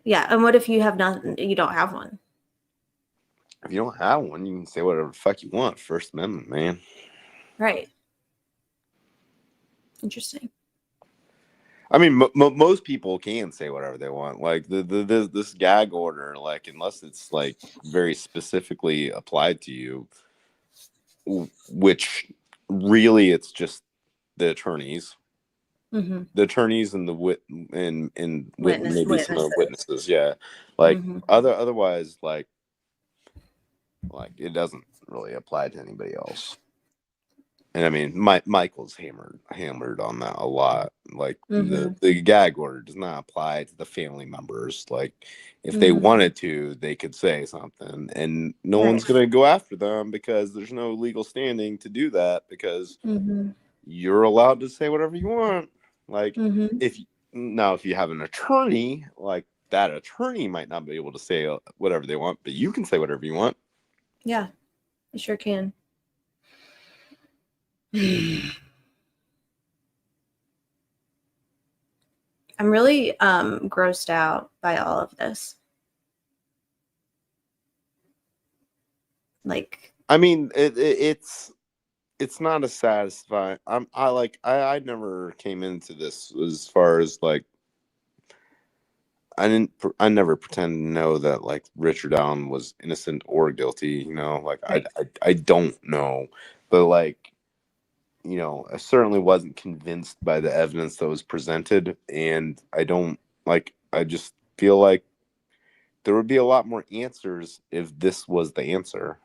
Yeah, and what if you have you don't have one?
If you don't have one, you can say whatever the fuck you want. First Amendment, man.
Right. Interesting.
I mean, most people can say whatever they want. Like this gag order, like unless it's like very specifically applied to you, which really it's just the attorneys, the attorneys and the maybe some of the witnesses. Yeah, like otherwise, like it doesn't really apply to anybody else. And I mean, Michael's hammered on that a lot. Like the gag order does not apply to the family members. Like if they wanted to, they could say something, and no one's going to go after them because there's no legal standing to do that, because you're allowed to say whatever you want. Like if you have an attorney, like that attorney might not be able to say whatever they want, but you can say whatever you want.
Yeah, you sure can. I'm really grossed out by all of this. Like,
I mean, it's not a satisfying. I never came into this as far as like I never pretend to know that like Richard Allen was innocent or guilty. You know, like I don't know, but like, you know, I certainly wasn't convinced by the evidence that was presented, and I just feel like there would be a lot more answers if this was the answer.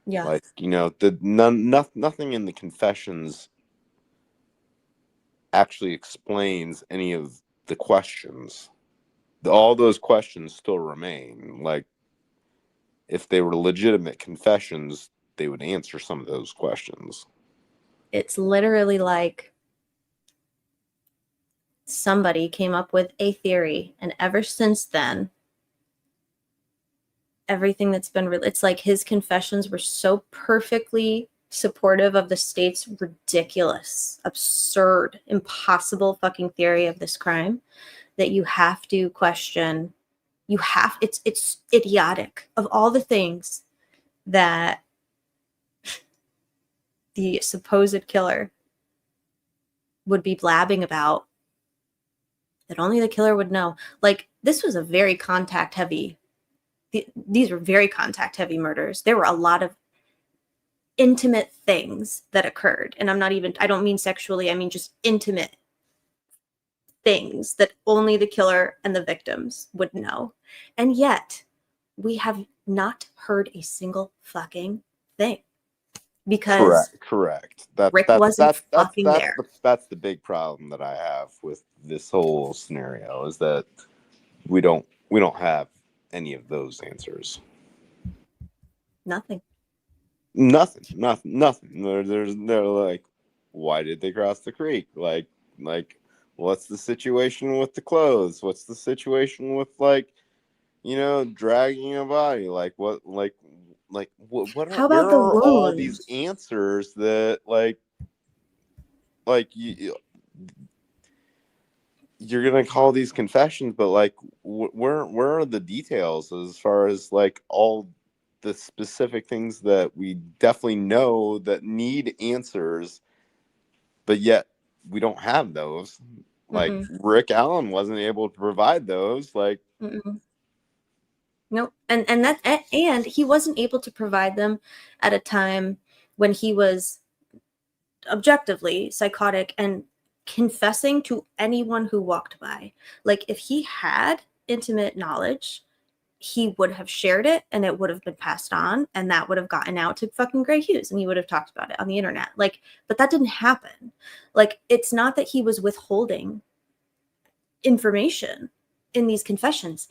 Yeah.
Like, you know, nothing in the confessions actually explains any of the questions. All those questions still remain. Like, if they were legitimate confessions, they would answer some of those questions.
It's literally like somebody came up with a theory, and ever since then, everything that's been it's like his confessions were so perfectly supportive of the state's ridiculous, absurd, impossible fucking theory of this crime that you have to question. It's idiotic. Of all the things that the supposed killer would be blabbing about, that only the killer would know. Like, this was a very contact heavy, these were very contact heavy murders. There were a lot of intimate things that occurred. And I don't mean sexually, I mean just intimate things that only the killer and the victims would know. And yet, we have not heard a single fucking thing. Because
correct.
Rick wasn't fucking there.
That's the big problem that I have with this whole scenario, is that we don't have any of those answers.
Nothing.
They're like, why did they cross the creek? Like, what's the situation with the clothes? What's the situation with, like, dragging a body? Like, what
How about the wounds?
All these answers that you're gonna call these confessions, but like, where are the details as far as like all the specific things that we definitely know that need answers, but yet we don't have those. Like, Rick Allen wasn't able to provide those. Like,
nope. And he wasn't able to provide them at a time when he was objectively psychotic and confessing to anyone who walked by. Like, if he had intimate knowledge, he would have shared it and it would have been passed on, and that would have gotten out to fucking Gray Hughes and he would have talked about it on the internet. Like, but that didn't happen. Like, it's not that he was withholding information in these confessions.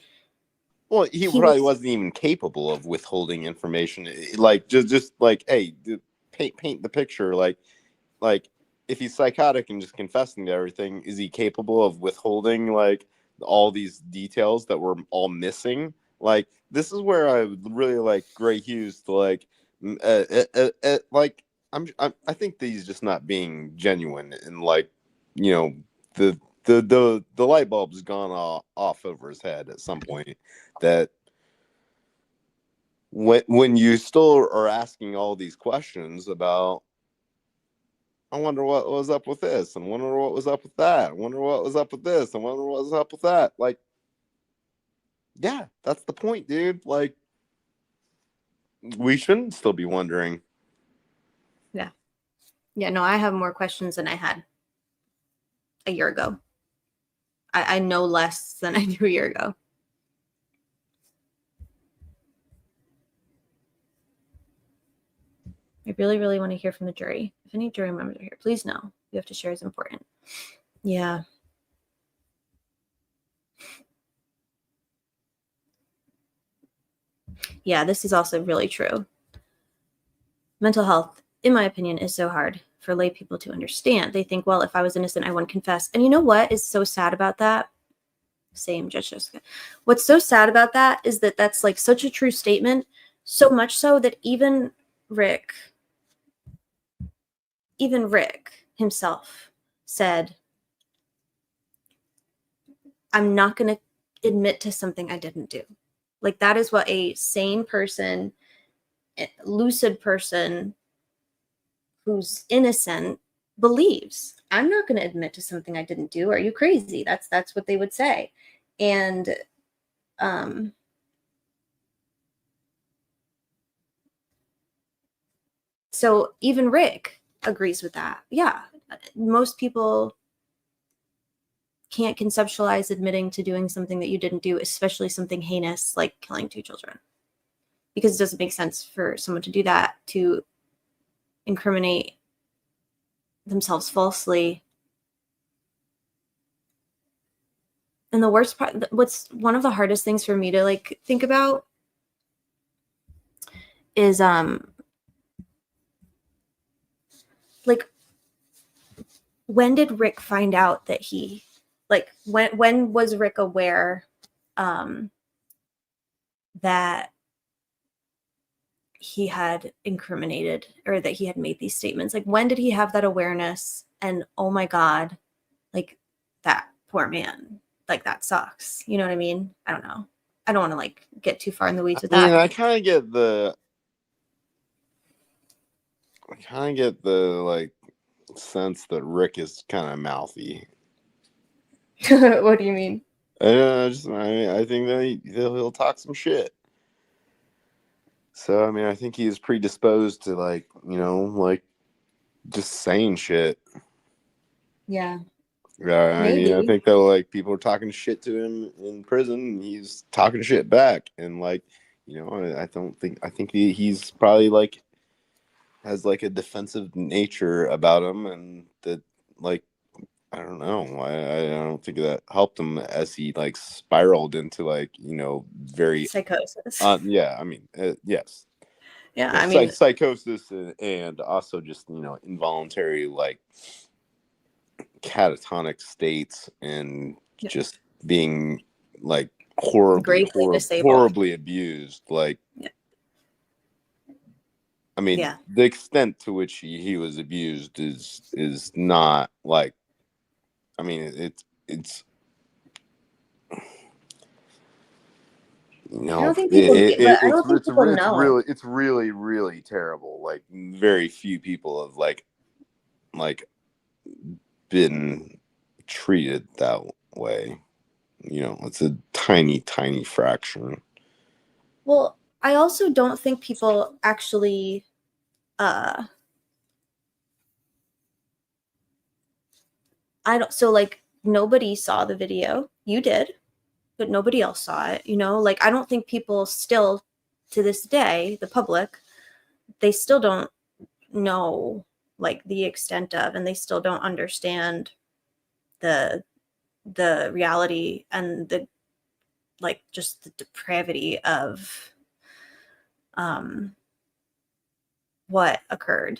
Well, he probably wasn't even capable of withholding information. Like, just like, hey, paint the picture. Like if he's psychotic and just confessing to everything, is he capable of withholding like all these details that were all missing? Like, this is where I would really like Gray Hughes to like, like, I think that he's just not being genuine, and like, the light bulb's gone off over his head at some point. That when you still are asking all these questions about, I wonder what was up with this, and wonder what was up with that, I wonder what was up with this, and wonder what was up with that. Like, yeah, that's the point, dude. Like, we shouldn't still be wondering.
Yeah, no, I have more questions than I had a year ago. I know less than I knew a year ago. I really, really want to hear from the jury. If any jury members are here, please know. You have to share is important. Yeah. Yeah, this is also really true. Mental health, in my opinion, is so hard for lay people to understand. They think, well, if I was innocent, I wouldn't confess. And you know what is so sad about that? Same, Judge Jessica. What's so sad about that is that that's like such a true statement, so much so that even Rick himself said, I'm not going to admit to something I didn't do. Like, that is what a sane person, a lucid person who's innocent believes. I'm not going to admit to something I didn't do. Are you crazy? That's what they would say. And so even Rick agrees with that. Yeah, most people can't conceptualize admitting to doing something that you didn't do, especially something heinous like killing 2 children, because it doesn't make sense for someone to do that, to incriminate themselves falsely. And the worst part, what's one of the hardest things for me to like think about is like, when did Rick find out that he, like, when was Rick aware that he had incriminated, or that he had made these statements? Like, when did he have that awareness? And oh my God, like, that poor man, like that sucks. You know what I mean? I don't know. I don't want to like get too far in the weeds with
I mean,
that.
I kind of get the like sense that Rick is kind of mouthy.
What do you mean?
I think that he'll talk some shit. So I mean, I think he's predisposed to like, you know, like just saying shit.
Yeah.
I mean, I
Maybe.
think that like people are talking shit to him in prison, and he's talking shit back, and like, you know, I think he's probably like has like a defensive nature about him, and that like I don't know, I don't think that helped him as he like spiraled into like, you know, very
psychosis.
Yeah, I mean, yes.
Yeah,
Yeah,
I mean
psychosis and also just, you know, involuntary like catatonic states and just being like horribly abused. Like, I mean, the extent to which he was abused is not like, I mean, it's you know,
I don't think people
it's really terrible. Like, very few people have like been treated that way. You know, it's a tiny fraction.
Well, I also don't think people actually so like nobody saw the video. You did, but nobody else saw it, you know? Like I don't think people still to this day, the public, they still don't know like the extent of, and they still don't understand the reality and the like just the depravity of what occurred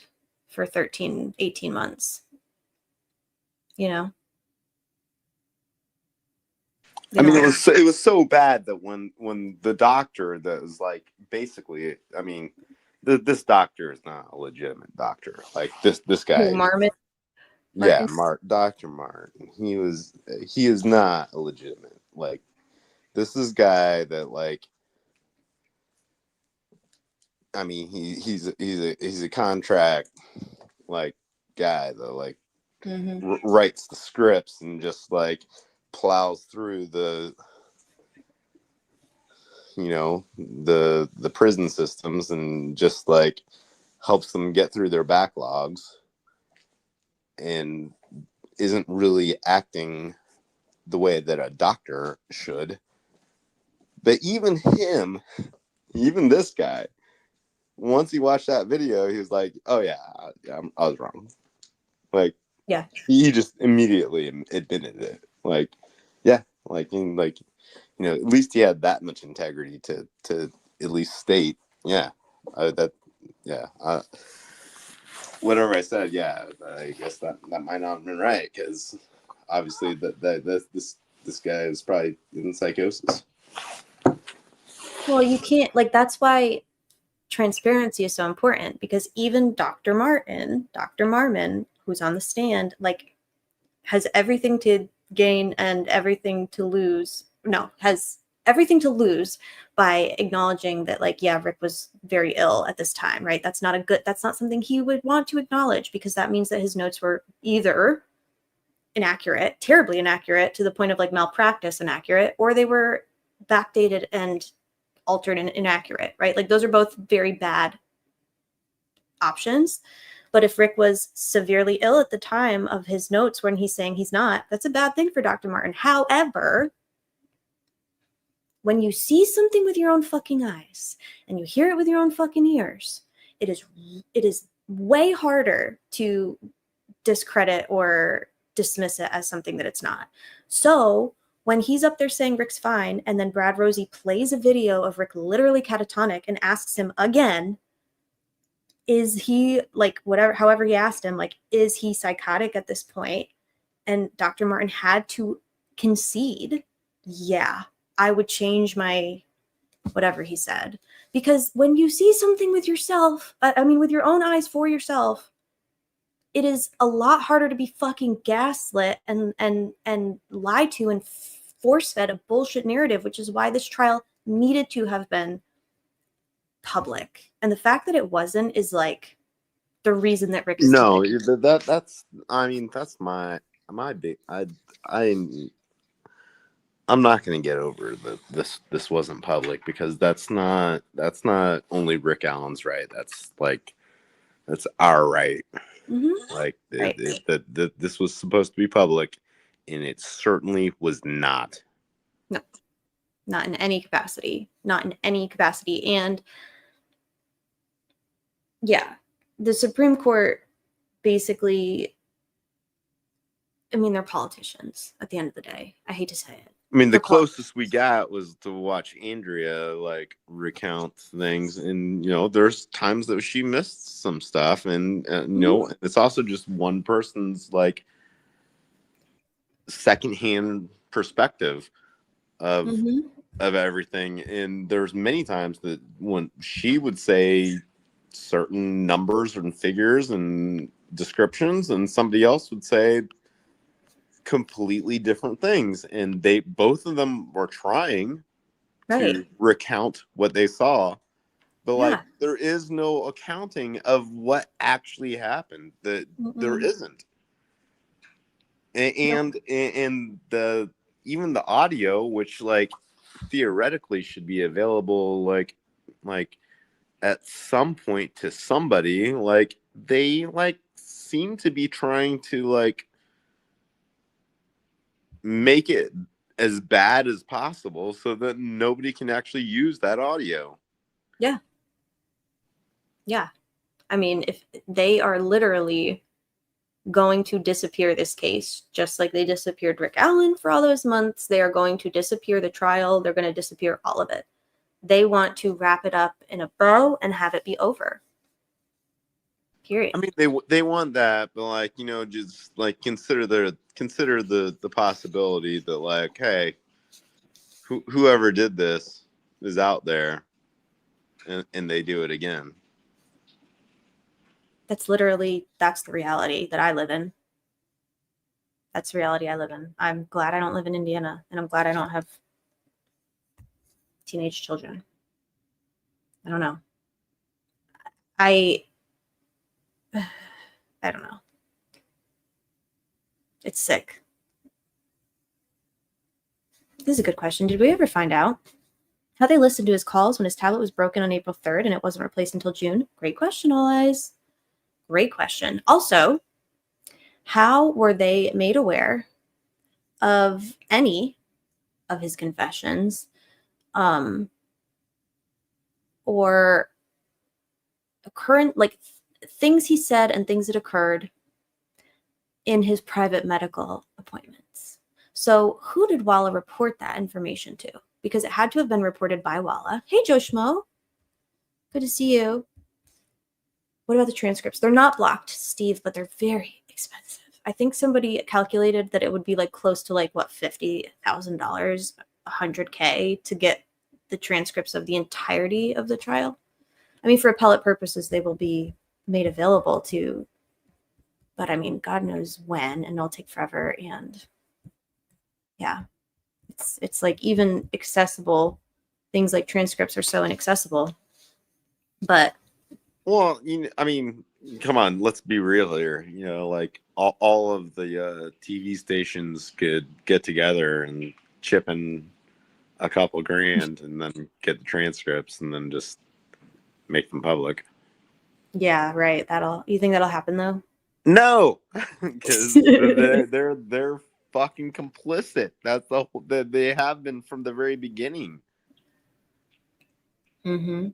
for 18 months, you know?
I mean, it was so bad that when the doctor that was like, basically, I mean, this doctor is not a legitimate doctor. Like this guy,
Martin?
Yeah, Dr. Martin. He is not a legitimate. Like, this is guy that like, I mean, he's a contract like guy that like writes the scripts and just like plows through the, you know, the prison systems and just like helps them get through their backlogs and isn't really acting the way that a doctor should. But even this guy, once he watched that video, he was like, oh yeah, I was wrong. Like,
yeah,
he just immediately admitted it. Like, yeah, like, in, like, you know, at least he had that much integrity to at least state, yeah, whatever I said, yeah, I guess that might not have been right, because obviously this guy is probably in psychosis.
Well, you can't, like, that's why transparency is so important, because even Dr. Marmon, who's on the stand, like, has everything to gain and everything to lose. No, has everything to lose by acknowledging that, like, yeah, Rick was very ill at this time, right? That's not something he would want to acknowledge, because that means that his notes were either inaccurate, terribly inaccurate to the point of like malpractice inaccurate, or they were backdated and altered and inaccurate, right? Like, those are both very bad options. But if Rick was severely ill at the time of his notes when he's saying he's not, that's a bad thing for Dr. Martin. However, when you see something with your own fucking eyes and you hear it with your own fucking ears, it is way harder to discredit or dismiss it as something that it's not. So when he's up there saying Rick's fine, and then Brad Rosie plays a video of Rick literally catatonic and asks him again, is he, like, whatever, however he asked him, like, is he psychotic at this point? And Dr. Martin had to concede, yeah, I would change my whatever he said. Because when you see something with yourself, with your own eyes for yourself, it is a lot harder to be fucking gaslit and lied to and force-fed a bullshit narrative, which is why this trial needed to have been public. And the fact that it wasn't is like the reason that Rick is
No,
still
that's my big I'm not going to get over that this wasn't public, because that's not only Rick Allen's right. That's our right. Like
Right.
this was supposed to be public, and it certainly was not.
No, not in any capacity. Not in any capacity. And yeah, the Supreme Court basically, I mean, they're politicians at the end of the day. I hate to say it.
I mean, the
They're
closest we got was to watch Andrea like recount things, and there's times that she missed some stuff, and it's also just one person's like secondhand perspective of everything. And there's many times that when she would say certain numbers and figures and descriptions, and somebody else would say completely different things, and they both of them were trying to recount what they saw, but like there is no accounting of what actually happened. That there isn't. And the even the audio, which like theoretically should be available like at some point to somebody, like they like seem to be trying to like make it as bad as possible so that nobody can actually use that audio.
Yeah. I mean, if they are literally going to disappear this case, just like they disappeared Rick Allen for all those months, they are going to disappear the trial. They're going to disappear all of it. They want to wrap it up in a bow and have it be over. Period.
I mean, they want that, but like, just like consider the possibility that like, hey, whoever did this is out there, and they do it again.
That's the reality that I live in. That's the reality I live in. I'm glad I don't live in Indiana, and I'm glad I don't have teenage children. I don't know. I don't know. It's sick. This is a good question. Did we ever find out how they listened to his calls when his tablet was broken on April 3rd and it wasn't replaced until June? Great question, All Eyes. Great question. Also, how were they made aware of any of his confessions or current, like, things he said and things that occurred in his private medical appointments? So who did Walla report that information to? Because it had to have been reported by Walla. Hey, Joe Schmo. Good to see you. What about the transcripts? They're not blocked, Steve, but they're very expensive. I think somebody calculated that it would be like close to like, what, $50,000, $100K to get the transcripts of the entirety of the trial. I mean, for appellate purposes, they will be made available to, but I mean, God knows when, and it'll take forever. And yeah, it's like even accessible things like transcripts are so inaccessible. But
well, I mean, come on, let's be real here. Like all of the TV stations could get together and chip in a couple grand and then get the transcripts and then just make them public.
Yeah, right. You think that'll happen though?
No, because they're fucking complicit. That's that they have been from the very beginning.
Mm-hmm.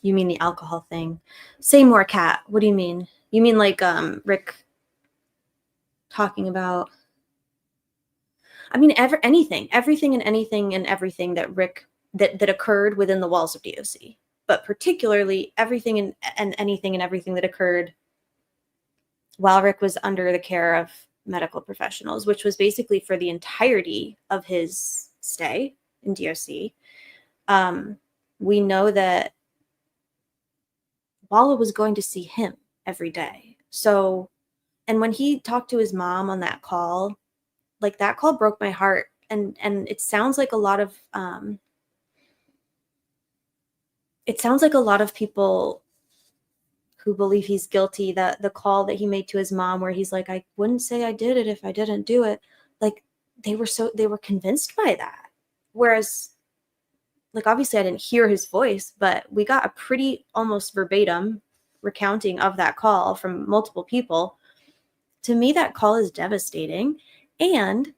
You mean the alcohol thing? Say more, Kat. What do you mean? You mean like Rick talking about? I mean everything and anything and everything that Rick that occurred within the walls of DOC, but particularly everything and anything and everything that occurred while Rick was under the care of medical professionals, which was basically for the entirety of his stay in DOC. We know that Walla was going to see him every day. So, and when he talked to his mom on that call, like that call broke my heart. and it sounds like a lot of people who believe he's guilty, that the call that he made to his mom where he's like, I wouldn't say I did it if I didn't do it. Like they were convinced by that. Whereas like, obviously I didn't hear his voice, but we got a pretty almost verbatim recounting of that call from multiple people. To me, that call is devastating. And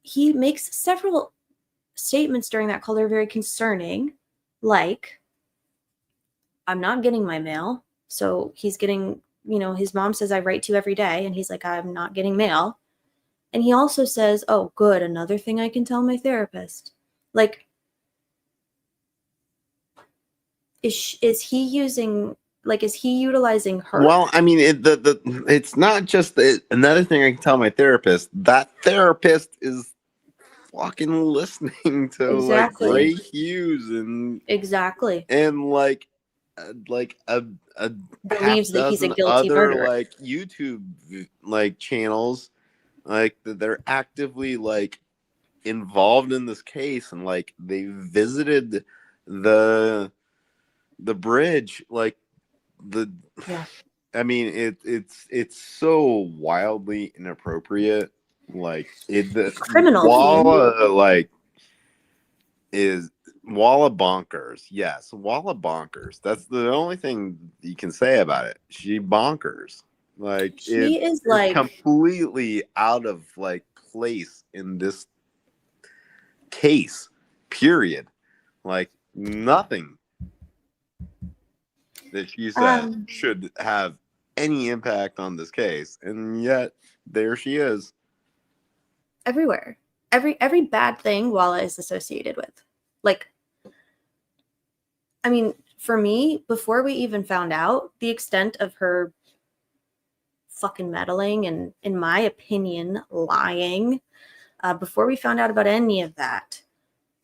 he makes several statements during that call that are very concerning, like, I'm not getting my mail. So he's getting, his mom says, I write to you every day. And he's like, I'm not getting mail. And he also says, oh, good. Another thing I can tell my therapist. Like, is he utilizing her?
Well, I mean, it's not just another thing I can tell my therapist. That therapist is fucking listening to like Ray Hughes and like a
believes that he's a guilty
other
murderer.
like YouTube like channels like that they're actively like involved in this case, and like they visited the bridge, like I mean it's so wildly inappropriate, like the
criminal
Walla like is Walla bonkers. Yes, Walla bonkers. That's the only thing you can say about it. She bonkers. Like
she is like
completely out of like place in this case. Period. Like nothing that she said should have any impact on this case, and yet there she is.
Everywhere. Every bad thing Walla is associated with. Like, I mean, for me, before we even found out the extent of her fucking meddling and, in my opinion, lying, before we found out about any of that,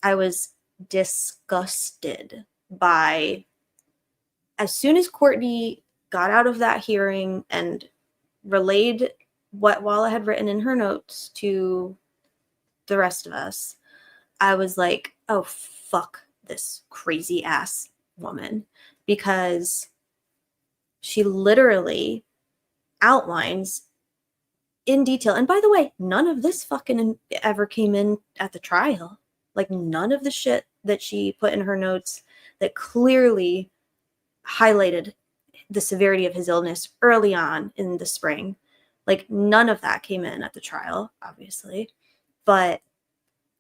I was disgusted by, as soon as Courtney got out of that hearing and relayed what Walla had written in her notes to the rest of us, I was like, oh, fuck this crazy ass woman, because she literally outlines in detail. And by the way, none of this fucking ever came in at the trial. Like, none of the shit that she put in her notes that clearly highlighted the severity of his illness early on in the spring. Like, none of that came in at the trial, obviously. But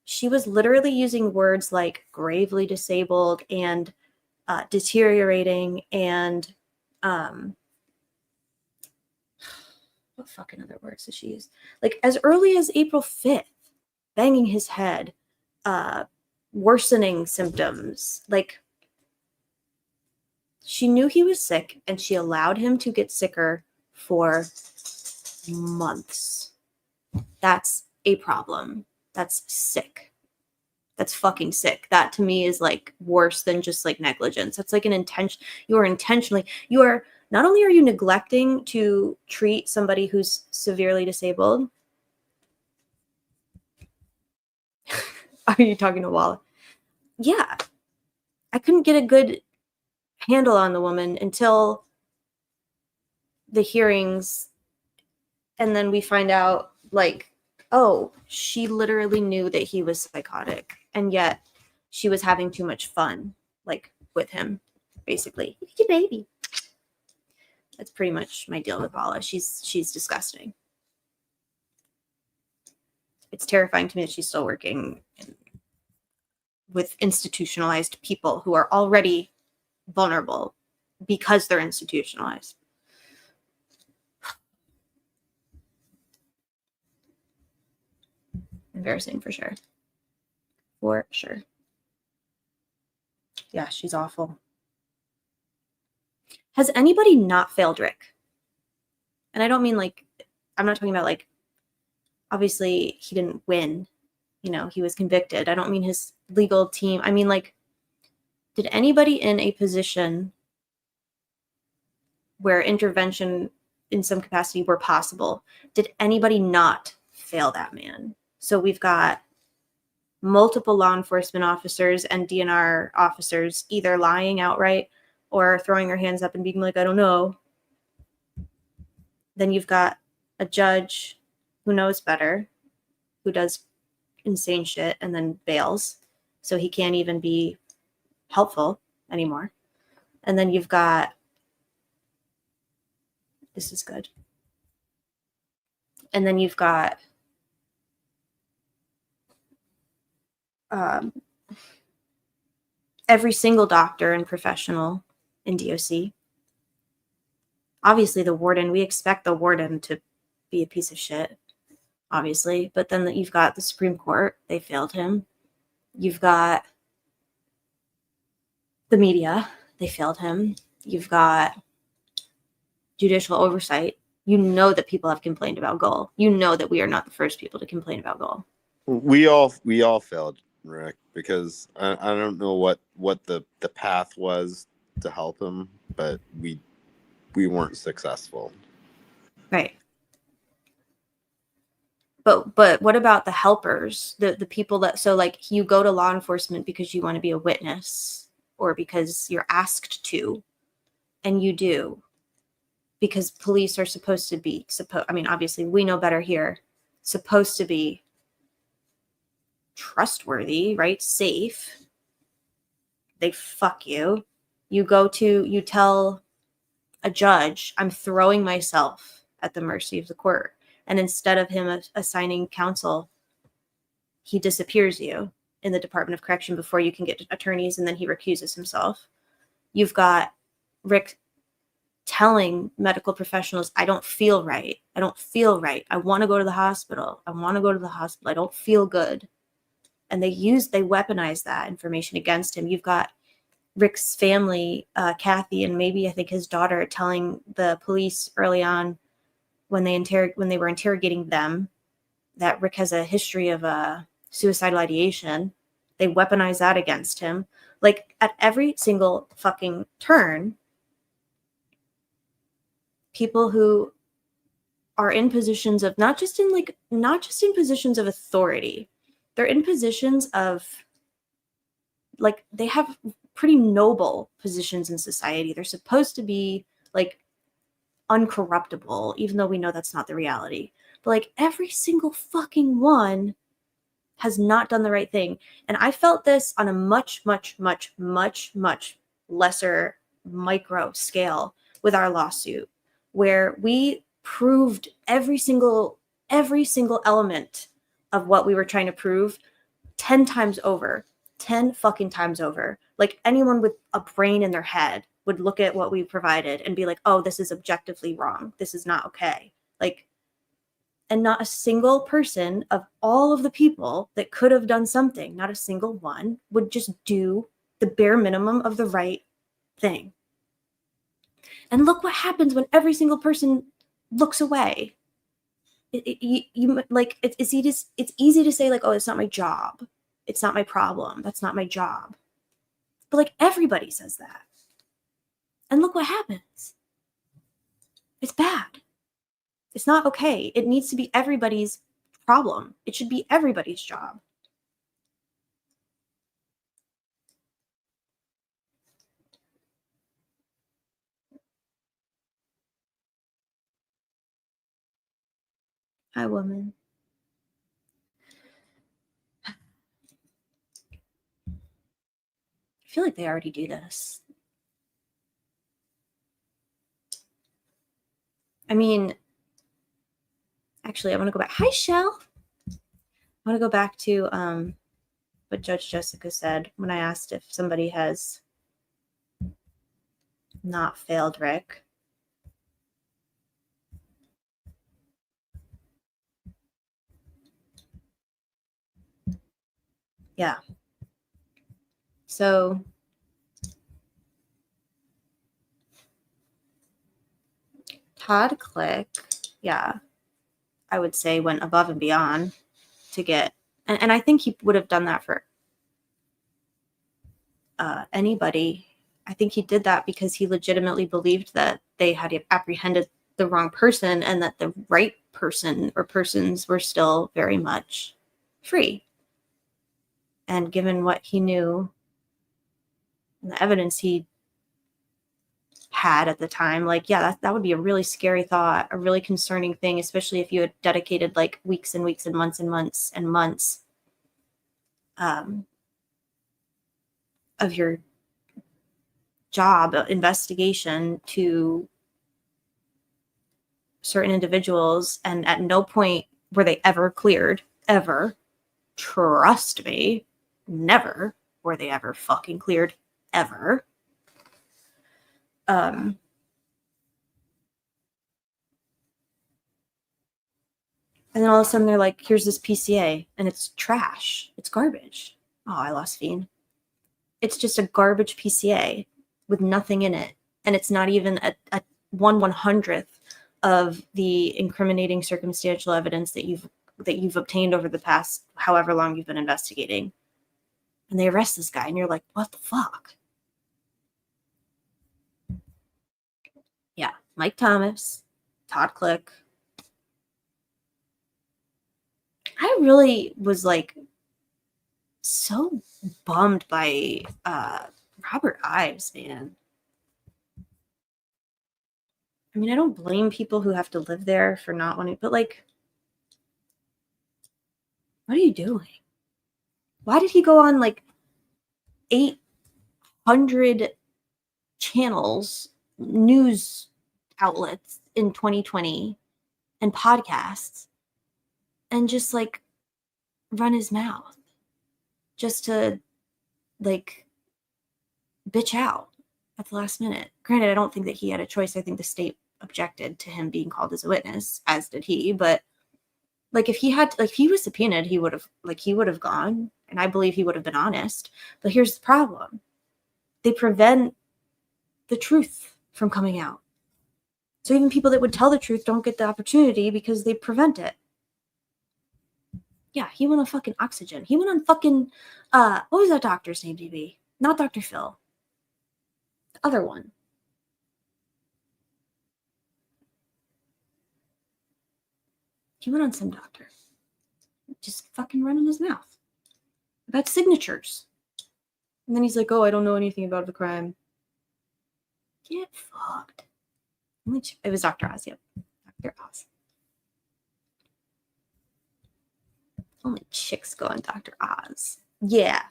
she was literally using words like gravely disabled and deteriorating and what fucking other words did she use? Like, as early as April 5th, banging his head, worsening symptoms. Like, she knew he was sick and she allowed him to get sicker for months. That's a problem. That's sick. That's fucking sick. That to me is like worse than just like negligence. That's like an intention. Not only are you neglecting to treat somebody who's severely disabled. Are you talking to Walla? Yeah. I couldn't get a good handle on the woman until the hearings. And then we find out, like, oh, she literally knew that he was psychotic. And yet she was having too much fun, like, with him, basically. Look at your baby. That's pretty much my deal with Walla. She's disgusting. It's terrifying to me that she's still working with institutionalized people who are already vulnerable because they're institutionalized. Embarrassing for sure. For sure. Yeah, she's awful. Has anybody not failed Rick? And I don't mean like, I'm not talking about like, obviously he didn't win, he was convicted. I don't mean his legal team. I mean, like, did anybody in a position where intervention in some capacity were possible, did anybody not fail that man? So we've got multiple law enforcement officers and DNR officers either lying outright or throwing their hands up and being like, I don't know. Then you've got a judge who knows better, who does insane shit and then bails. So he can't even be helpful anymore. And then you've got, this is good. And then you've got every single doctor and professional in DOC. Obviously, the warden, we expect the warden to be a piece of shit, obviously. But then you've got the Supreme Court. They failed him. You've got the media. They failed him. You've got judicial oversight. You know that people have complained about Gull. You know that we are not the first people to complain about Gull.
We all failed, Rick, because I don't know what the path was to help him, but we weren't successful.
Right. But what about the helpers, the people that, so like you go to law enforcement because you want to be a witness or because you're asked to, and you do, because police are supposed to be, I mean, obviously we know better here, supposed to be trustworthy, right? Safe. They fuck you. You tell a judge, I'm throwing myself at the mercy of the court. And instead of him assigning counsel, he disappears you in the Department of Correction before you can get attorneys, and then he recuses himself. You've got Rick telling medical professionals, I don't feel right. I don't feel right. I want to go to the hospital. I want to go to the hospital. I don't feel good. And they weaponize that information against him. You've got Rick's family, Kathy, and maybe I think his daughter, telling the police early on when they were interrogating them that Rick has a history of suicidal ideation. They weaponize that against him. Like at every single fucking turn, people who are in positions of not just in positions of authority, they're in positions of, like, they have pretty noble positions in society. They're supposed to be like uncorruptible, even though we know that's not the reality. But like every single fucking one has not done the right thing. And I felt this on a much, much, much, much, much lesser micro scale with our lawsuit, where we proved every single element of what we were trying to prove 10 times over. 10 fucking times over. Like anyone with a brain in their head would look at what we provided and be like, oh, this is objectively wrong. This is not okay. Like, and not a single person of all of the people that could have done something, not a single one would just do the bare minimum of the right thing. And look what happens when every single person looks away. It's easy to say like, oh, it's not my job. It's not my problem. That's not my job. But like everybody says that. And look what happens. It's bad. It's not okay. It needs to be everybody's problem. It should be everybody's job. Hi, woman. I feel like they already do this. I mean, actually, I want to go back. Hi, Shell. I want to go back to what Judge Jessica said when I asked if somebody has not failed Rick. Yeah. So Todd Click, yeah, I would say went above and beyond to get, and I think he would have done that for anybody. I think he did that because he legitimately believed that they had apprehended the wrong person and that the right person or persons were still very much free. And given what he knew and the evidence he had at the time, like, yeah, that would be a really scary thought, a really concerning thing, especially if you had dedicated like weeks and weeks and months and months and months of your job investigation to certain individuals, and at no point were they ever cleared, ever. Trust me, never were they ever fucking cleared, ever. And then all of a sudden they're like, here's this PCA, and it's trash. It's garbage. Oh, I lost Fiend. It's just a garbage PCA with nothing in it. And it's not even a 1/100th of the incriminating circumstantial evidence that you've obtained over the past however long you've been investigating. And they arrest this guy, and you're like, what the fuck? Yeah, Mike Thomas, Todd Click. I really was like so bummed by Robert Ives, man. I mean, I don't blame people who have to live there for not wanting, but like, what are you doing? Why did he go on like 800 channels, news outlets in 2020 and podcasts and just like run his mouth just to like bitch out at the last minute? Granted, I don't think that he had a choice. I think the state objected to him being called as a witness, as did he. But like, if he had, like, if he was subpoenaed, he would have gone, and I believe he would have been honest. But here's the problem: they prevent the truth from coming out. So even people that would tell the truth don't get the opportunity because they prevent it. Yeah, he went on fucking oxygen. He went on fucking what was that doctor's name, DB? Not Dr. Phil. The other one. He went on some doctor. Just fucking running his mouth about signatures. And then he's like, oh, I don't know anything about the crime. Get fucked. It was Dr. Oz, yep. Dr. Oz. Only chicks go on Dr. Oz. Yeah.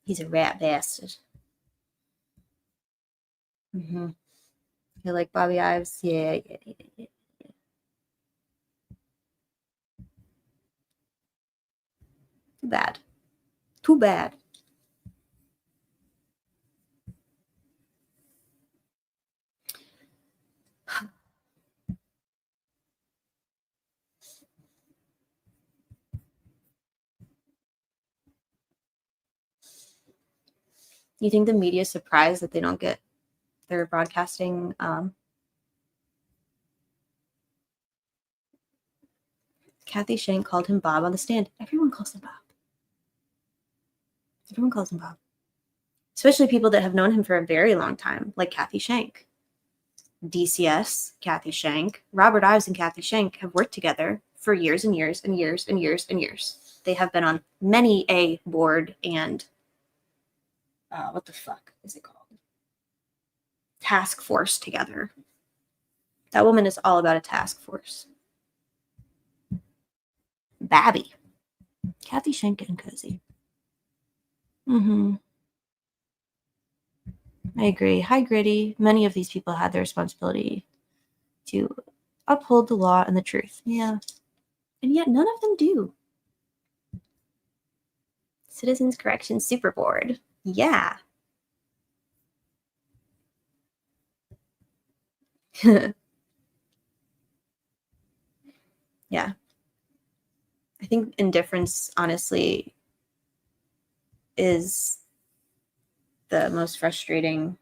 He's a rat bastard. Mm-hmm. You like Bobby Ives? Yeah. Too bad. Too bad. You think the media is surprised that they don't get their broadcasting? Kathy Shank called him Bob on the stand. Everyone calls him Bob. Everyone calls him Bob. Especially people that have known him for a very long time, like Kathy Shank. DCS, Kathy Shank, Robert Ives and Kathy Shank have worked together for years and years and years and years and years. They have been on many a board and what the fuck is it called? Task force together. That woman is all about a task force. Babby. Kathy Shank and Cozy. Mm-hmm. I agree. Hi, Gritty. Many of these people had the responsibility to uphold the law and the truth. Yeah. And yet none of them do. Citizens Correction Super Board. Yeah. Yeah. I think indifference, honestly, is the most frustrating.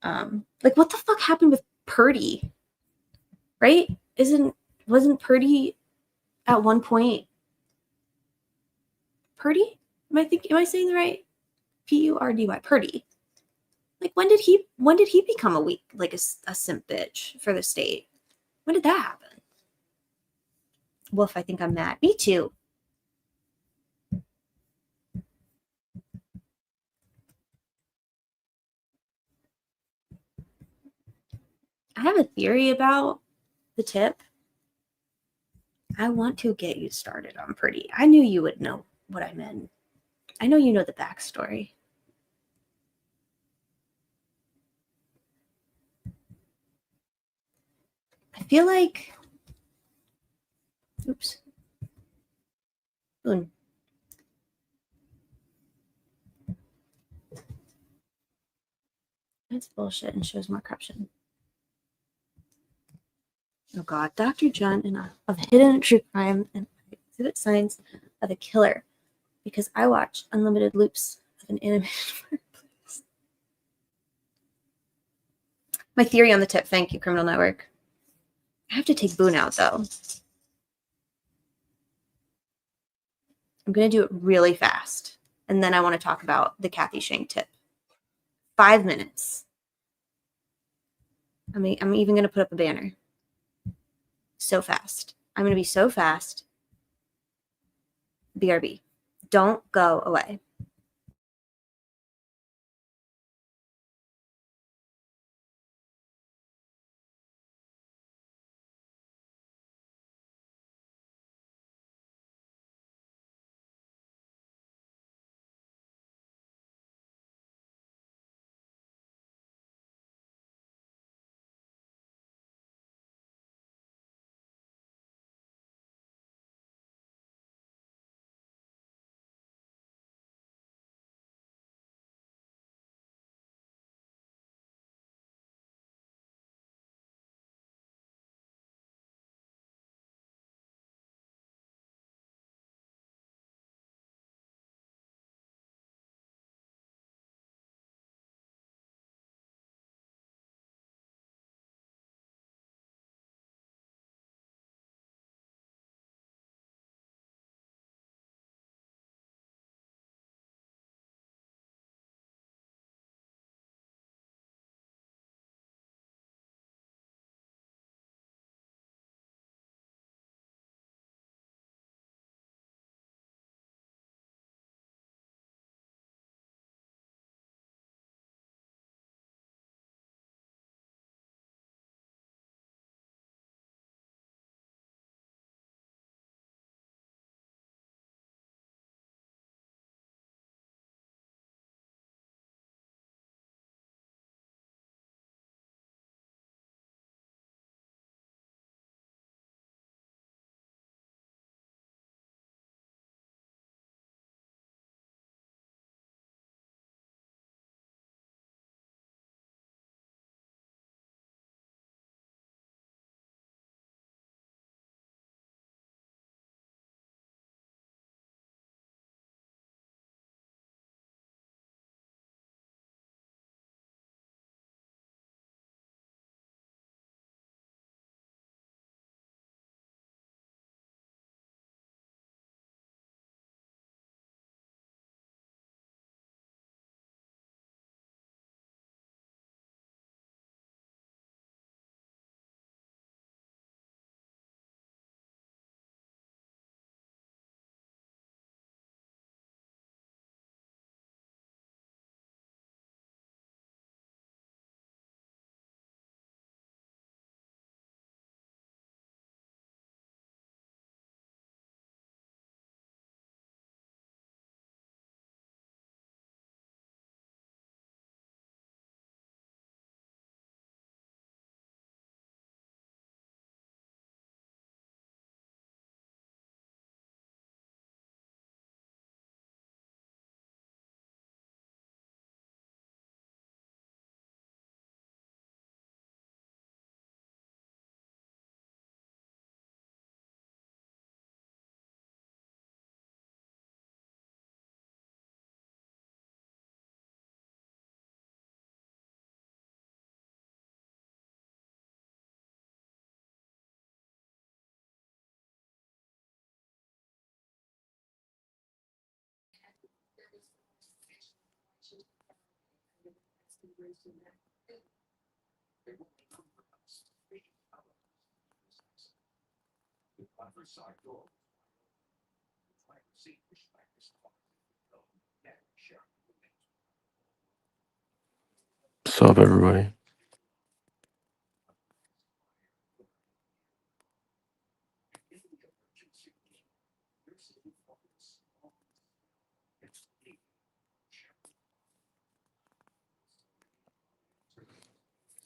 Like, what the fuck happened with Purdy? Right? Wasn't Purdy at one point Purdy? Am I saying the right? Purdy. Purdy. Like, when did he become a simp bitch for the state? When did that happen? Wolf, I think I'm mad. Me too. I have a theory about the tip. I want to get you started on Pretty. I knew you would know what I meant. I know you know the backstory. I feel like... Oops. Boom. That's bullshit and shows more corruption. Oh God, Dr. John and of Hidden True Crime and Exhibit Signs of a Killer, because I watch unlimited loops of an animated fireplace. My theory on the tip. Thank you, Criminal Network. I have to take Boone out though. I'm gonna do it really fast, and then I want to talk about the Kathy Shank tip. 5 minutes. I'm even gonna put up a banner. So fast. I'm going to be so fast. BRB. Don't go away.
What's up, everybody?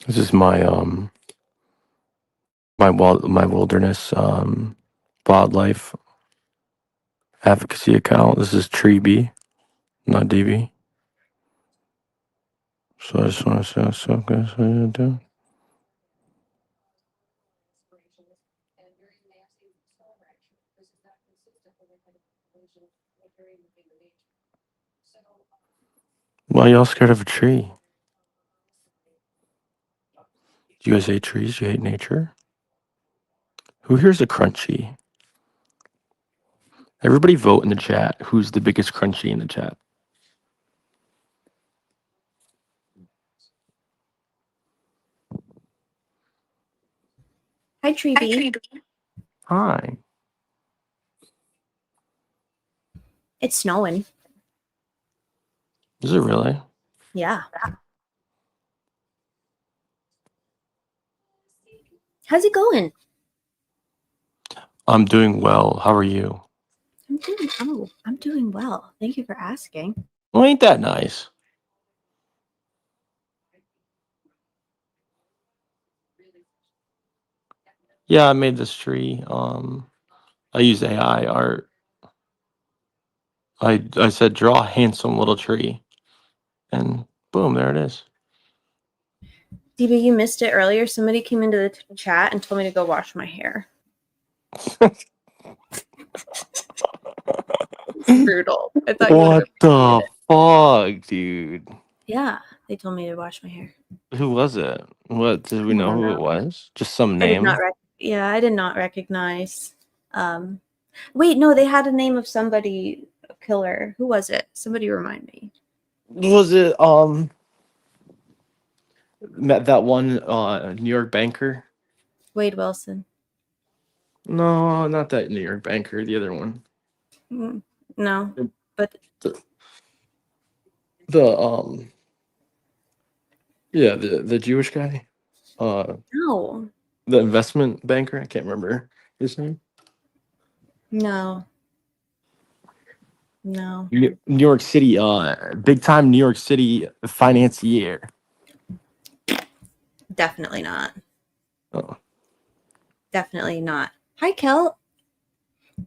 This is my my wilderness wildlife advocacy account. This is Tree B, not DB. So I just want to say what's up, guys. How you doing? Why y'all scared of a tree? Do you guys hate trees? Do you hate nature? Who here's a crunchy? Everybody vote in the chat. Who's the biggest crunchy in the chat?
Hi, Tree B.
Hi.
It's snowing.
Is it really?
Yeah. How's it going?
I'm doing well. How are you?
I'm doing well. Thank you for asking.
Well, ain't that nice? Yeah, I made this tree. I used AI art. I said draw a handsome little tree, and boom, there it is.
DB, you missed it earlier. Somebody came into the chat and told me to go wash my hair. It's brutal. I thought you would
What the
appreciate it.
fuck, dude?
Yeah, they told me to wash my hair.
Who was it? What did we
I
know
don't
who
know.
it was? Just some
I did
name.
not I did not recognize. Wait, no, they had a name of somebody, a killer. Who was it? Somebody remind me.
Was it that one New York banker?
Wade Wilson.
No, not that New York banker. The other one.
No, but
The yeah, the Jewish guy.
no,
The investment banker. I can't remember his name.
no.
New York City, big time New York City financier.
Definitely not.
Oh.
Definitely not. Hi, Kel.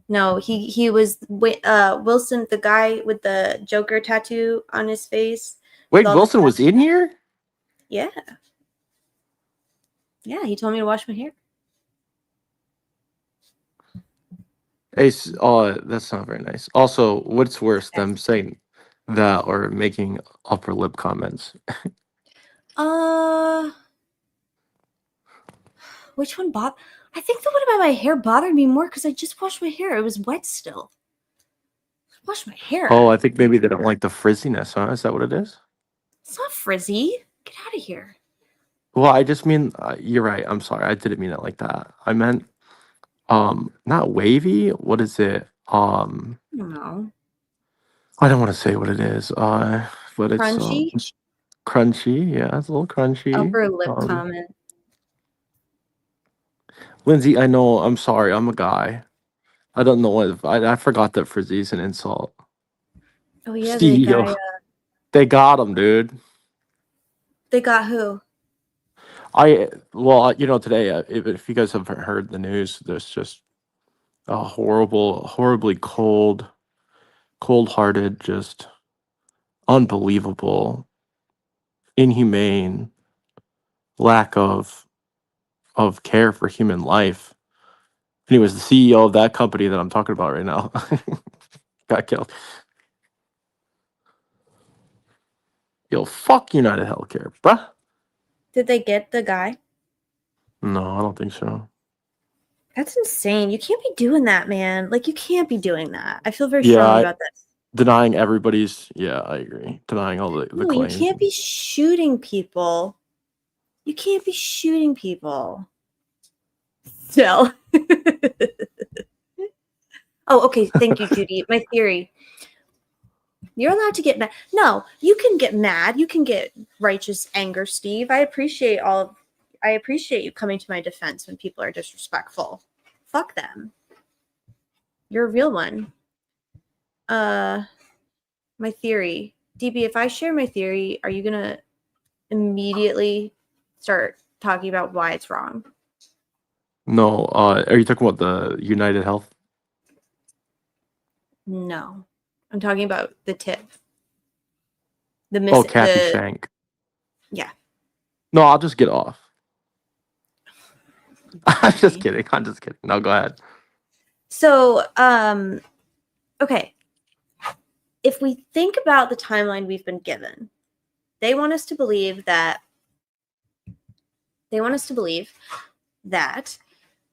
No, he was Wilson, the guy with the Joker tattoo on his face.
Wade Wilson was in here?
Yeah. Yeah, he told me to wash my hair.
Hey, that's not very nice. Also, what's worse, them saying that or making upper lip comments?
Which one I think the one about my hair bothered me more because I just washed my hair. It was wet still. Wash my hair.
Oh, I think maybe they don't like the frizziness, huh? Is that what it is?
It's not frizzy. Get out of here.
Well, I just mean, you're right. I'm sorry. I didn't mean it like that. I meant, not wavy. What is it?
I don't know.
I don't want to say what it is. But
Crunchy?
it's crunchy. Yeah, it's a little crunchy.
Upper lip comment.
Lindsay, I know. I'm sorry. I'm a guy. I don't know if I forgot that frizzy is an insult.
Oh yeah, the guy.
They got him, dude.
They got who?
Today, if you guys have heard the news, there's just a horribly cold-hearted, just unbelievable, inhumane lack of care for human life. And he was the CEO of that company that I'm talking about right now. Got killed. Yo, fuck United Healthcare, bruh.
Did they get the guy?
No, I don't think so.
That's insane. You can't be doing that, man. Like, you can't be doing that. I feel very strongly about this.
Denying everybody's. Yeah, I agree. Denying all the claims.
You can't be shooting people. You can't be shooting people. So, Oh, okay. Thank you, Judy. My theory. You're allowed to get mad. No, you can get mad. You can get righteous anger, Steve. I appreciate you coming to my defense when people are disrespectful. Fuck them. You're a real one. My theory. DB, if I share my theory, are you gonna immediately start talking about why it's wrong?
No, are you talking about the United Health?
No. I'm talking about the tip.
Kathy Shank.
Yeah.
No, I'll just get off. I'm just kidding. No, go ahead.
So, okay. If we think about the timeline we've been given, they want us to believe that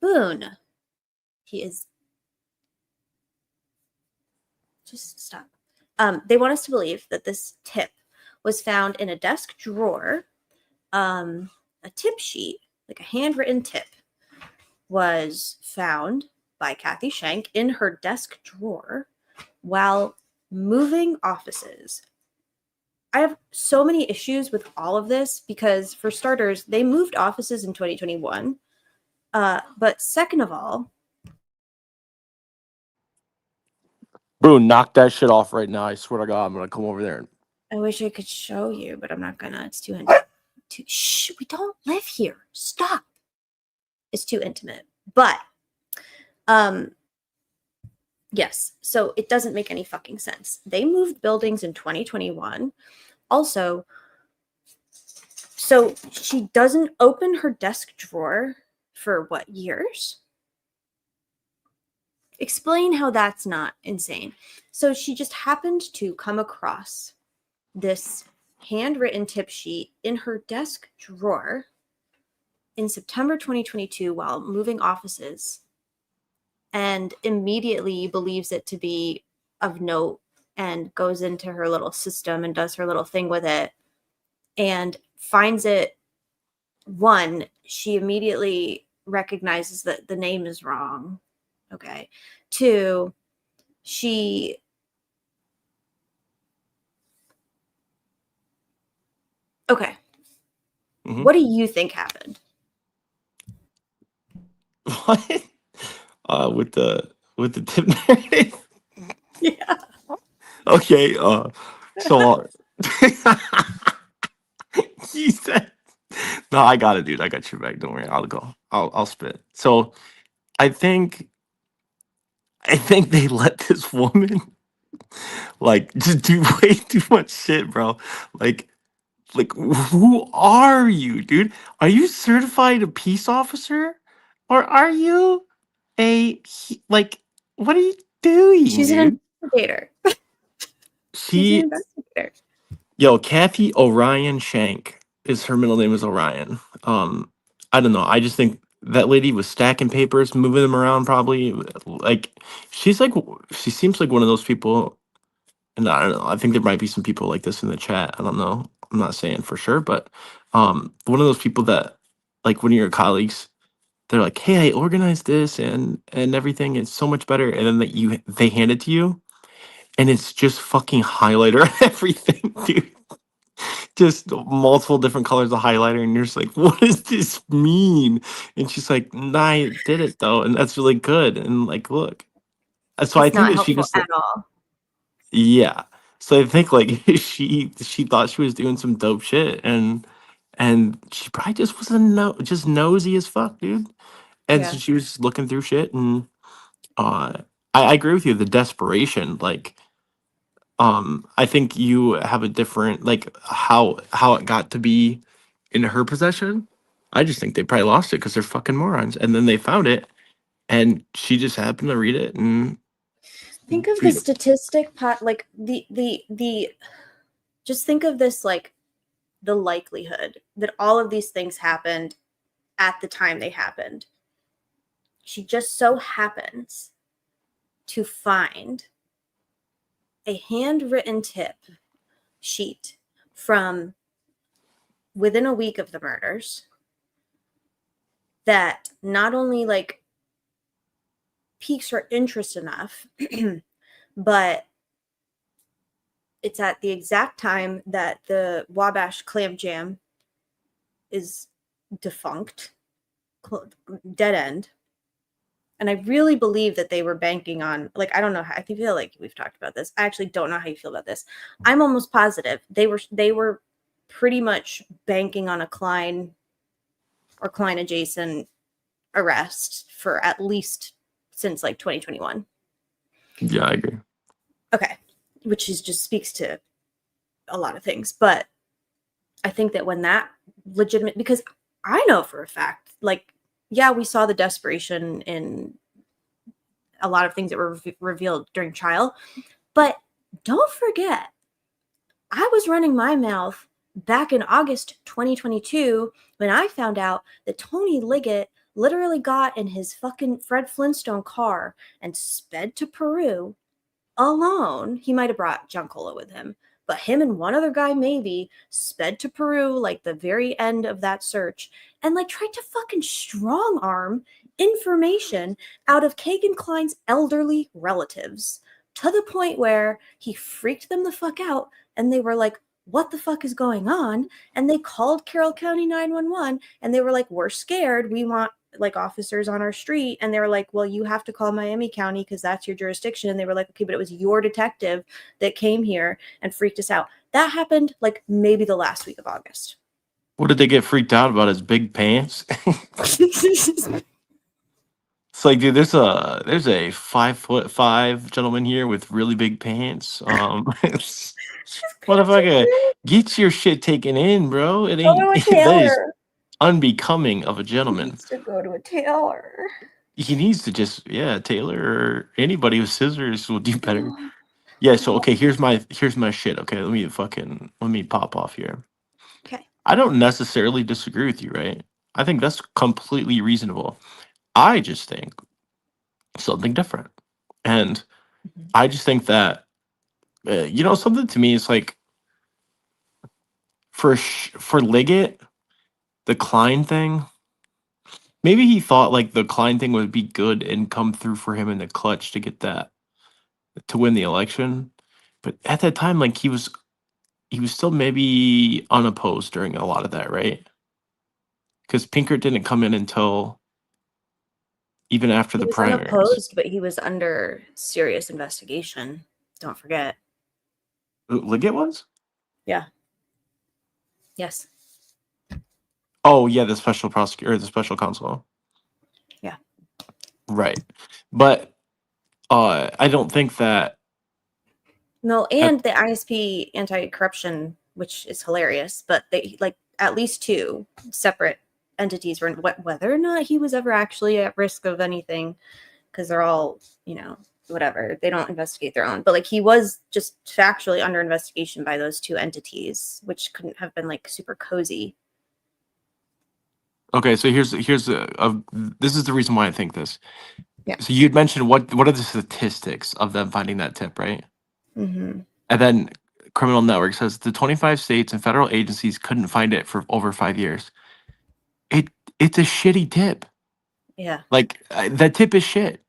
Boone, he is. Just stop. They want us to believe that this tip was found in a desk drawer. A tip sheet, like a handwritten tip, was found by Kathy Shank in her desk drawer while moving offices. I have so many issues with all of this because, for starters, they moved offices in 2021. But second of all,
Bro, knock that shit off right now. I swear to God, I'm gonna come over there.
I wish I could show you, but I'm not gonna. It's too shh, we don't live here. Stop. It's too intimate. But yes, so it doesn't make any fucking sense. They moved buildings in 2021. Also, so she doesn't open her desk drawer for what, years? Explain how that's not insane. So she just happened to come across this handwritten tip sheet in her desk drawer in September 2022 while moving offices, and immediately believes it to be of note and goes into her little system and does her little thing with it and finds it. One, she immediately recognizes that the name is wrong. Okay. Two, she okay.
Mm-hmm.
What do you think happened?
What? With the tip narrative?
Yeah.
Okay, so he said, no, I got it, dude. I got your back. Don't worry. I'll go. I'll spit. So I think they let this woman like just do way too much shit, bro. Like who are you, dude? Are you certified a peace officer? Or are you like what are you doing,
She's
dude?
an investigator. She's an investigator.
Yo, Kathy Orion Shank is her middle name is Orion. I don't know. I just think that lady was stacking papers, moving them around probably. Like she seems like one of those people, and I don't know. I think there might be some people like this in the chat. I don't know. I'm not saying for sure, but one of those people that like one of your colleagues, they're like, "Hey, I organized this and everything. It's so much better." And then they hand it to you, and it's just fucking highlighter everything, dude. Just multiple different colors of highlighter, and you're just like, what does this mean? And she's like, nah, I did it though, and that's really good. And like, look. So I
It's
think
not
that she
helpful
just
at all.
yeah. So I think like she thought she was doing some dope shit, and she probably just was just nosy as fuck, dude. And so
Yeah.
she was just looking through shit, and I agree with you. The desperation, like, I think you have a different like how it got to be in her possession. I just think they probably lost it because they're fucking morons, and then they found it, and she just happened to read it and
Think of the statistic like the just think of this like the likelihood that all of these things happened at the time they happened. She just so happens to find a handwritten tip sheet from within a week of the murders that not only like piques her interest enough. But it's at the exact time that the Wabash Clam Jam is defunct, dead end. And I really believe that they were banking on, like, I don't know how, I feel like we've talked about this. I actually don't know how you feel about this. I'm almost positive they were pretty much banking on a Klein or Klein adjacent arrest for at least since like 2021.
Yeah, I agree.
Okay. Which is just speaks to a lot of things. But I think that when that legitimate, because I know for a fact, like, yeah, we saw the desperation in a lot of things that were revealed during trial, but don't forget, I was running my mouth back in August 2022 when I found out that Tony Liggett literally got in his fucking Fred Flintstone car and sped to Peru alone. He might have brought Giancola with him, but him and one other guy maybe sped to Peru like the very end of that search and like tried to fucking strong arm information out of Kagan Klein's elderly relatives to the point where he freaked them the fuck out and they were like, what the fuck is going on? And they called Carroll County 911 and they were like, we're scared. We want like officers on our street. And they were like, well, you have to call Miami County because that's your jurisdiction. And they were like, okay, but it was your detective that came here and freaked us out. That happened like maybe the last week of August.
What did they get freaked out about? His big pants? It's like, dude, there's a 5'5" gentleman here with really big pants. Motherfucker, get your shit taken in, bro. It ain't that is unbecoming of a gentleman.
He needs to go to a tailor.
He needs to just, yeah, tailor or anybody with scissors will do better. Yeah, so okay, here's my shit. Okay, let me pop off here.
Okay.
I don't necessarily disagree with you, right? I think that's completely reasonable. I just think something different. And I just think that, something to me is like, for Liggett, the Klein thing, maybe he thought like the Klein thing would be good and come through for him in the clutch to get that, to win the election. But at that time, like he was still maybe unopposed during a lot of that, right? Because Pinkert didn't come in until even after the primaries.
Unopposed, but he was under serious investigation. Don't forget.
Liggett was?
Yeah. Yes.
Oh yeah, the special prosecutor, the special counsel.
Yeah.
Right. But I don't think that.
No, and the ISP anti-corruption, which is hilarious, but they like at least two separate entities were whether or not he was ever actually at risk of anything, because they're all, whatever. They don't investigate their own. But like he was just factually under investigation by those two entities, which couldn't have been like super cozy.
Okay, so here's this is the reason why I think this.
Yeah.
So you'd mentioned what are the statistics of them finding that tip, right?
Mm-hmm.
And then Criminal Network says the 25 states and federal agencies couldn't find it for over 5 years. It's a shitty tip.
Yeah.
Like that tip is shit.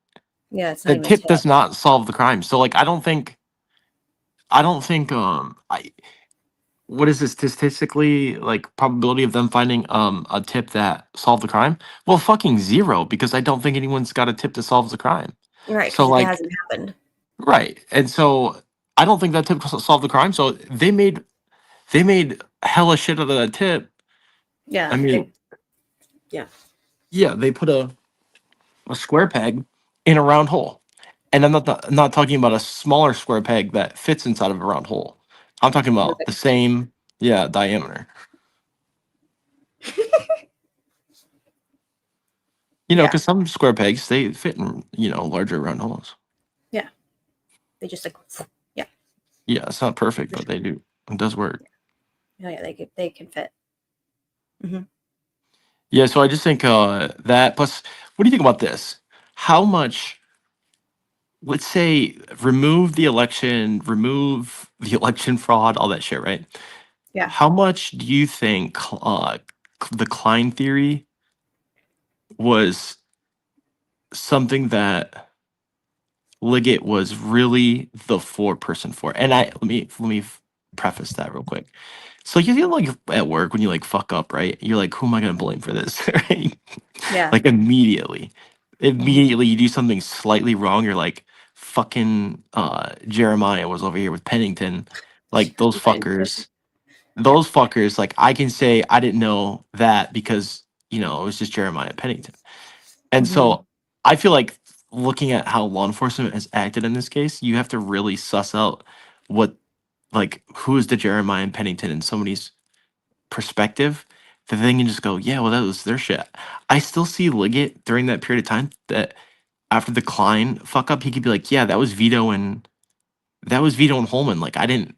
Yeah, it's not
the tip does not solve the crime. So like I don't think what is this statistically like probability of them finding a tip that solved the crime? Well, fucking zero, because I don't think anyone's got a tip that solves the crime.
Right.
So like
it hasn't happened.
Right. And so I don't think that tip solved the crime. So they made hella shit out of that tip.
Yeah.
I mean,
yeah,
they put a square peg in a round hole. And I'm not talking about a smaller square peg that fits inside of a round hole. I'm talking about the same, diameter. Because some square pegs, they fit in, larger round holes.
Yeah. They just like, yeah.
Yeah, it's not perfect, but they do. It does work.
Oh, yeah, they can fit. Mm-hmm.
Yeah, so I just think that, plus, what do you think about this? How much, let's say, remove the election fraud, all that shit, right?
Yeah.
How much do you think the Klein theory was something that Liggett was really the foreperson for it. And let me preface that real quick. So you feel like at work when you like fuck up, right? You're like, who am I gonna blame for this? Right?
Yeah.
Like immediately. Immediately you do something slightly wrong, you're like, fucking Jeremiah was over here with Pennington. Like those fuckers, like I can say I didn't know that because, it was just Jeremiah Pennington. And so I feel like looking at how law enforcement has acted in this case, you have to really suss out what, like, who is the Jeremiah and Pennington in somebody's perspective. That they can just go, yeah, well, that was their shit. I still see Liggett during that period of time that after the Klein fuck up, he could be like, yeah, that was Vito and Holman. Like, I didn't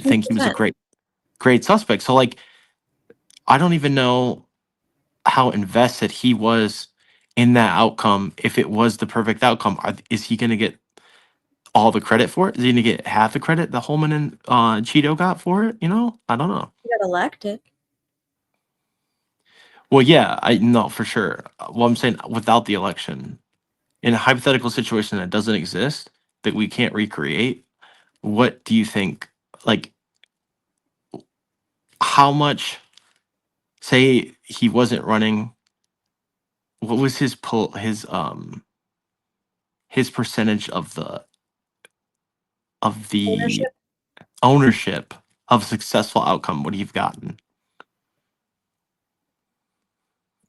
think he was a
100%.
great suspect. So like, I don't even know how invested he was in that outcome. If it was the perfect outcome, is he going to get all the credit for it? Is he going to get half the credit that Holman and Cheeto got for it? I don't know.
He got elected.
Well, yeah, I know for sure. Well, I'm saying without the election, in a hypothetical situation that doesn't exist, that we can't recreate, what do you think? Like, how much? Say he wasn't running. What was his pull? His percentage of the ownership of a successful outcome would he have gotten?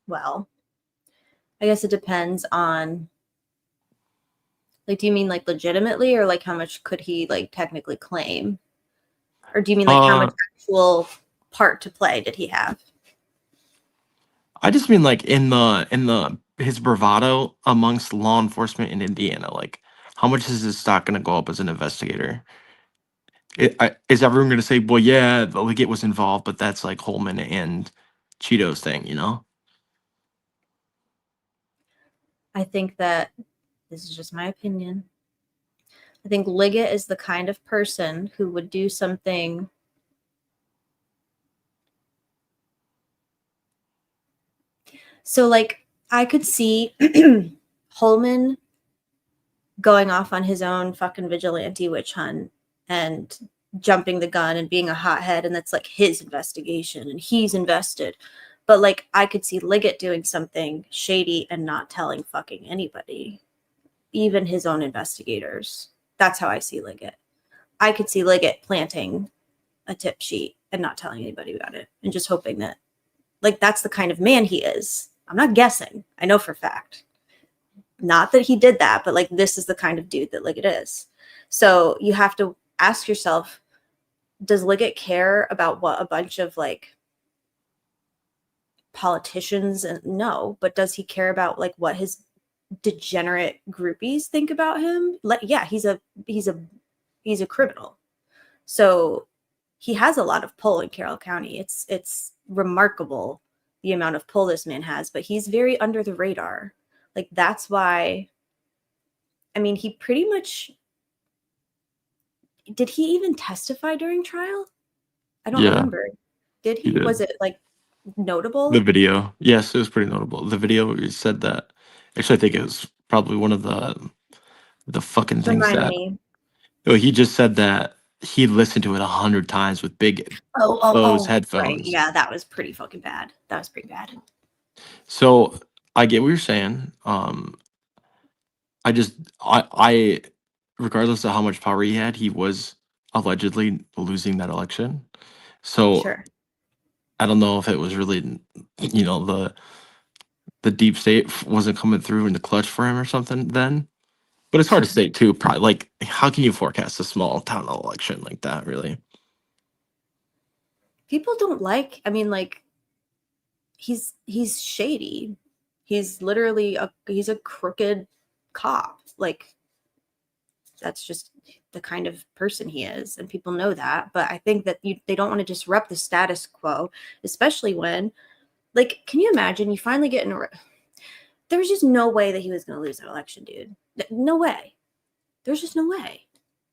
Well, I guess it depends on, like, do you mean like legitimately, or like how much could he like technically claim? Or do you mean like how much actual part to play did he have?
I just mean like in the his bravado amongst law enforcement in Indiana. Like, how much is his stock going to go up as an investigator? Is everyone going to say, well, yeah, the Liggett was involved, but that's like Holman and Cheeto's thing?
I think that this is just my opinion. I think Liggett is the kind of person who would do something so like I could see Holman going off on his own fucking vigilante witch hunt and jumping the gun and being a hothead, and that's like his investigation and he's invested. But like I could see Liggett doing something shady and not telling fucking anybody, even his own investigators. That's how I see Liggett. I could see Liggett planting a tip sheet and not telling anybody about it and just hoping that, like, that's the kind of man he is. I'm not guessing. I know for a fact. Not that he did that, but like this is the kind of dude that Liggett is. So you have to ask yourself, does Liggett care about what a bunch of like politicians and no, but does he care about like what his degenerate groupies think about him? Like, yeah, he's a criminal. So he has a lot of pull in Carroll County. It's remarkable the amount of pull this man has, but he's very under the radar. Like, that's why, I mean, he pretty much, did he even testify during trial? I don't remember. Did he? Was it like notable?
The video. Yes, it was pretty notable. The video said that. Actually, I think it was probably one of the fucking things
Remind
that.
me.
Oh, he just said that he listened to it 100 times with big Bose headphones.
Right. Yeah, that was pretty fucking bad. That was pretty bad.
So I get what you're saying. I regardless of how much power he had, he was allegedly losing that election. So
Sure.
I don't know if it was really, the deep state wasn't coming through in the clutch for him or something then. But it's hard to say too. Probably, like, how can you forecast a small town election like that? Really,
People don't like. I mean, like, he's shady. He's literally he's a crooked cop. Like, that's just the kind of person he is, and people know that. But I think that they don't want to disrupt the status quo, especially when, like, can you imagine you finally get in a. There was just no way that he was going to lose that election, dude. No way. There's just no way.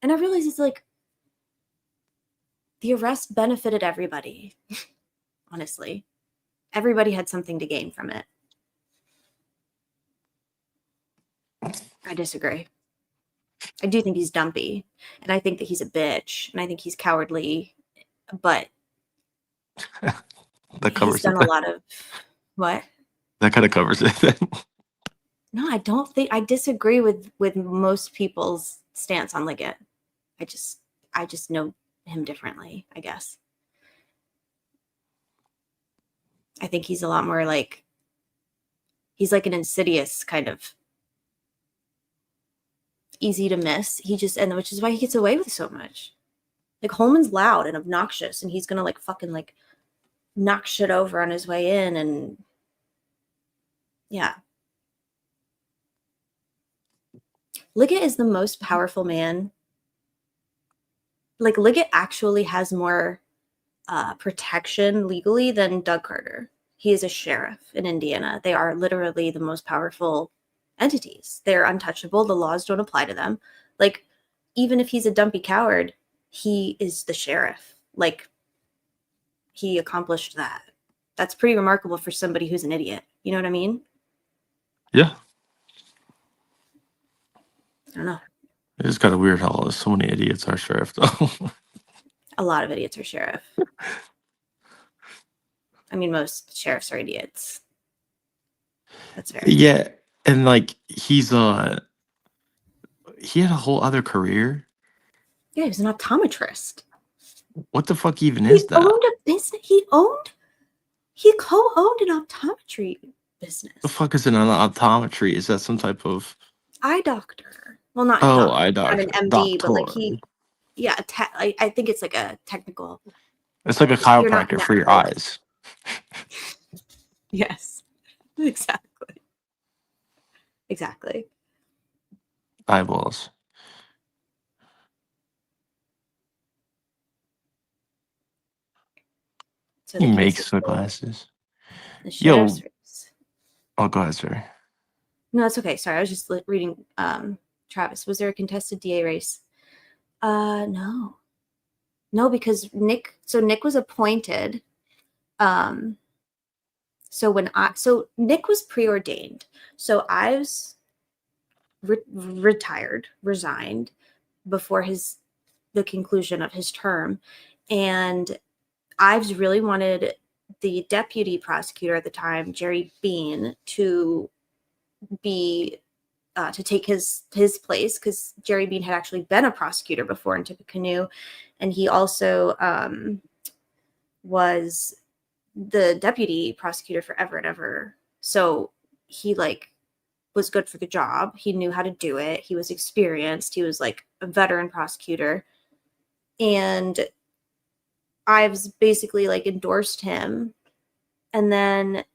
And I realize it's like the arrest benefited everybody. Honestly, everybody had something to gain from it. I disagree. I do think he's dumpy, and I think that he's a bitch, and I think he's cowardly, but
That covers
he's done
it.
a lot of what?
That kind of covers it. Then.
No, I don't think I disagree with most people's stance on Liggett. I just know him differently, I guess. I think he's a lot more like he's like an insidious kind of easy to miss. And which is why he gets away with so much. Like Holman's loud and obnoxious, and he's gonna like fucking like knock shit over on his way in, and yeah. Liggett is the most powerful man. Like Liggett actually has more protection legally than Doug Carter. He is a sheriff in Indiana. They are literally the most powerful entities. They're untouchable. The laws don't apply to them. Like, even if he's a dumpy coward, he is the sheriff. Like, he accomplished that. That's pretty remarkable for somebody who's an idiot. You know what I mean?
Yeah.
I don't know.
It's kind of weird how so many idiots are sheriff, though.
A lot of idiots are sheriff. I mean, most sheriffs are idiots. That's fair.
Yeah, and like he had a whole other career.
Yeah, he was an optometrist.
What the fuck even is that?
He owned a business. He co-owned an optometry business.
The fuck is an optometry? Is that some type of
eye doctor? Well, not
eye doctor,
not an MD, but like I think it's like a technical.
It's like a chiropractor for your eyes.
Yes, exactly.
Eyeballs.
So
he makes the glasses.
Yo.
Oh, go ahead, sorry.
No, it's okay. Sorry, I was just reading. Travis, was there a contested DA race? No, because Nick was appointed. So Nick was preordained. So Ives resigned before the conclusion of his term, and Ives really wanted the deputy prosecutor at the time, Jerry Bean, to be to take his place, because Jerry Bean had actually been a prosecutor before in Tippecanoe, and he also was the deputy prosecutor forever and ever. So he was good for the job. He knew how to do it. He was experienced. He was like a veteran prosecutor, and Ives basically endorsed him. And then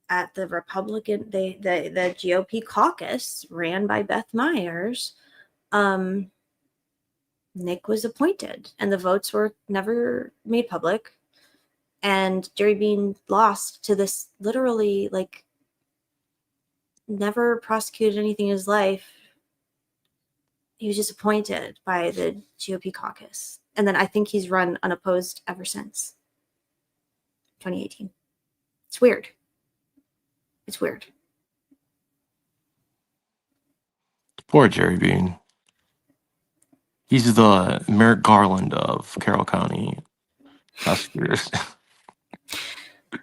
at the Republican, the GOP caucus ran by Beth Myers, Nick was appointed, and the votes were never made public. And Jerry Bean lost to this literally never prosecuted anything in his life. He was just appointed by the GOP caucus. And then I think he's run unopposed ever since 2018. It's weird. It's weird.
Poor Jerry Bean. He's the Merrick Garland of Carroll County prosecutors.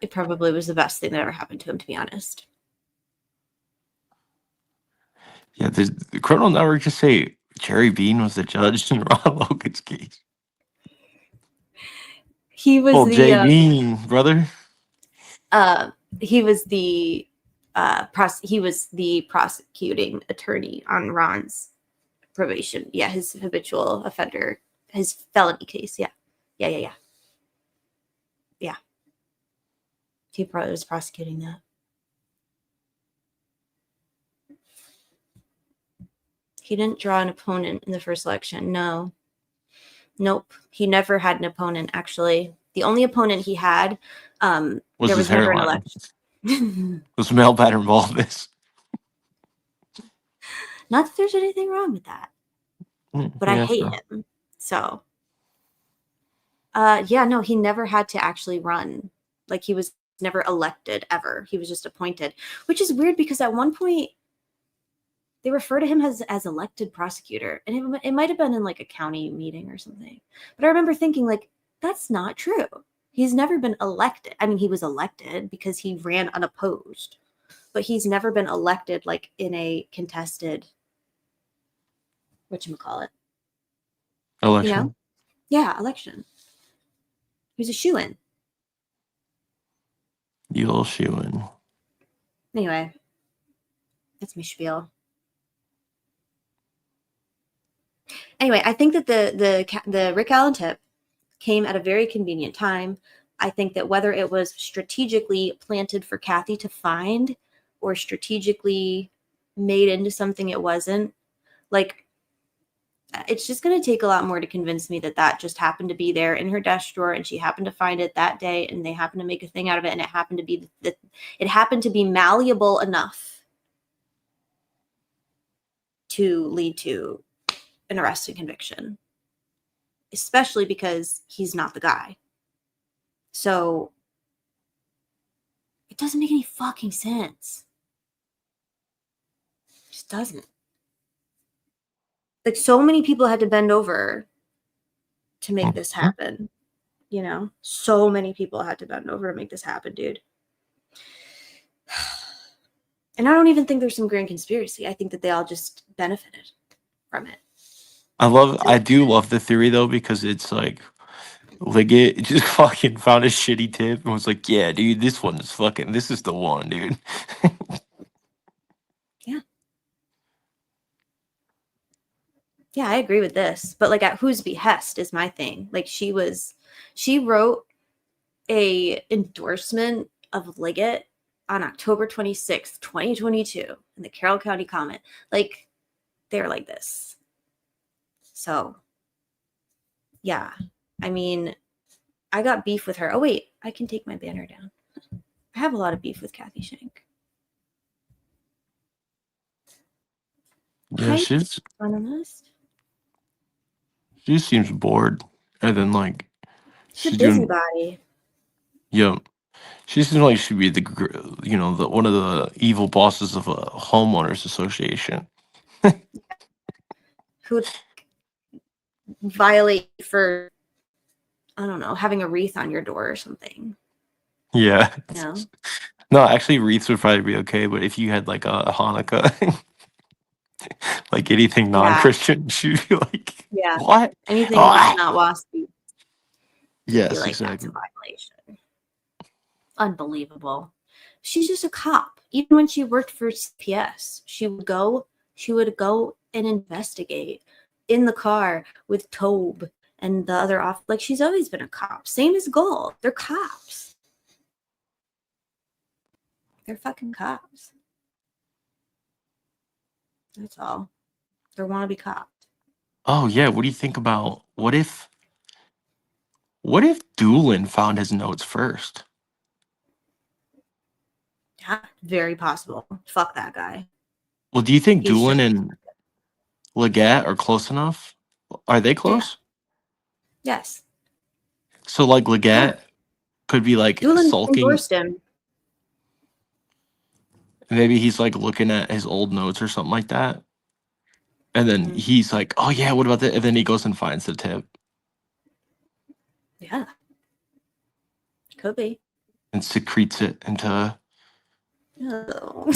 It probably was the best thing that ever happened to him, to be honest.
Yeah, the criminal network just say Jerry Bean was the judge in Ron Logan's case.
He was
Jay Bean, brother.
He was the prosecuting attorney on Ron's probation. Yeah, his habitual offender, his felony case. Yeah. He probably was prosecuting that. He didn't draw an opponent in the first election. No. Nope. He never had an opponent, actually. The only opponent he had, there was never an election.
Was male pattern baldness.
Not that there's anything wrong with that. But I hate him. So, no, he never had to actually run. He was never elected ever. He was just appointed, which is weird because at one point They refer to him as elected prosecutor, and it might have been in like a county meeting or something. But I remember thinking, like, that's not true. He's never been elected. I mean, he was elected because he ran unopposed, but he's never been elected like in a contested, whatchamacallit,
Election.
you know? Yeah, election. He was a shoo-in.
You little shoo-in.
Anyway, that's my spiel. Anyway, I think that the Rick Allen tip came at a very convenient time. I think that whether it was strategically planted for Kathy to find or strategically made into something it wasn't, like, it's just going to take a lot more to convince me that just happened to be there in her desk drawer and she happened to find it that day and they happened to make a thing out of it and it happened to be malleable enough to lead to an arrest and conviction, especially because he's not the guy. So it doesn't make any fucking sense. It just doesn't. Like, so many people had to bend over to make this happen. You know, so many people had to bend over to make this happen, dude. And I don't even think there's some grand conspiracy. I think that they all just benefited from it.
I do love the theory though, because it's like Liggett just fucking found a shitty tip and was like, yeah, dude, this is the one, dude.
Yeah, I agree with this. But like, at whose behest is my thing. Like, she wrote a endorsement of Liggett on October 26th, 2022 in the Carroll County Comment. Like, they're like this. So, yeah. I mean, I got beef with her. Oh, wait. I can take my banner down. I have a lot of beef with Kathy Shank.
Yeah, she seems bored. And then, like,
she's a busybody.
Yeah. She seems like she'd be one of the evil bosses of a homeowners association.
Who would violate for, I don't know, having a wreath on your door or something.
Yeah.
No.
No, actually, wreaths would probably be okay, but if you had like a Hanukkah, like anything non-Christian, she'd be like,
yeah,
what?
Anything that's not WASPy.
Yes,
like,
exactly.
That's a violation. Unbelievable. She's just a cop. Even when she worked for CPS, she would go and investigate in the car with Tobe and the other off. Like, she's always been a cop. Same as Gold. They're cops. They're fucking cops. That's all. They're wannabe cops.
Oh yeah, what do you think about what if Doolin found his notes first?
Yeah, very possible. Fuck that guy.
Well, do you think Doolin and Leggett are close enough? Are they close?
Yeah. Yes.
So like Leggett could be like
Doolin
sulking.
endorsed him.
Maybe he's like looking at his old notes or something like that. And then he's like, oh yeah, what about that? And then he goes and finds the tip.
Yeah. Could be.
And secretes it into
Oh.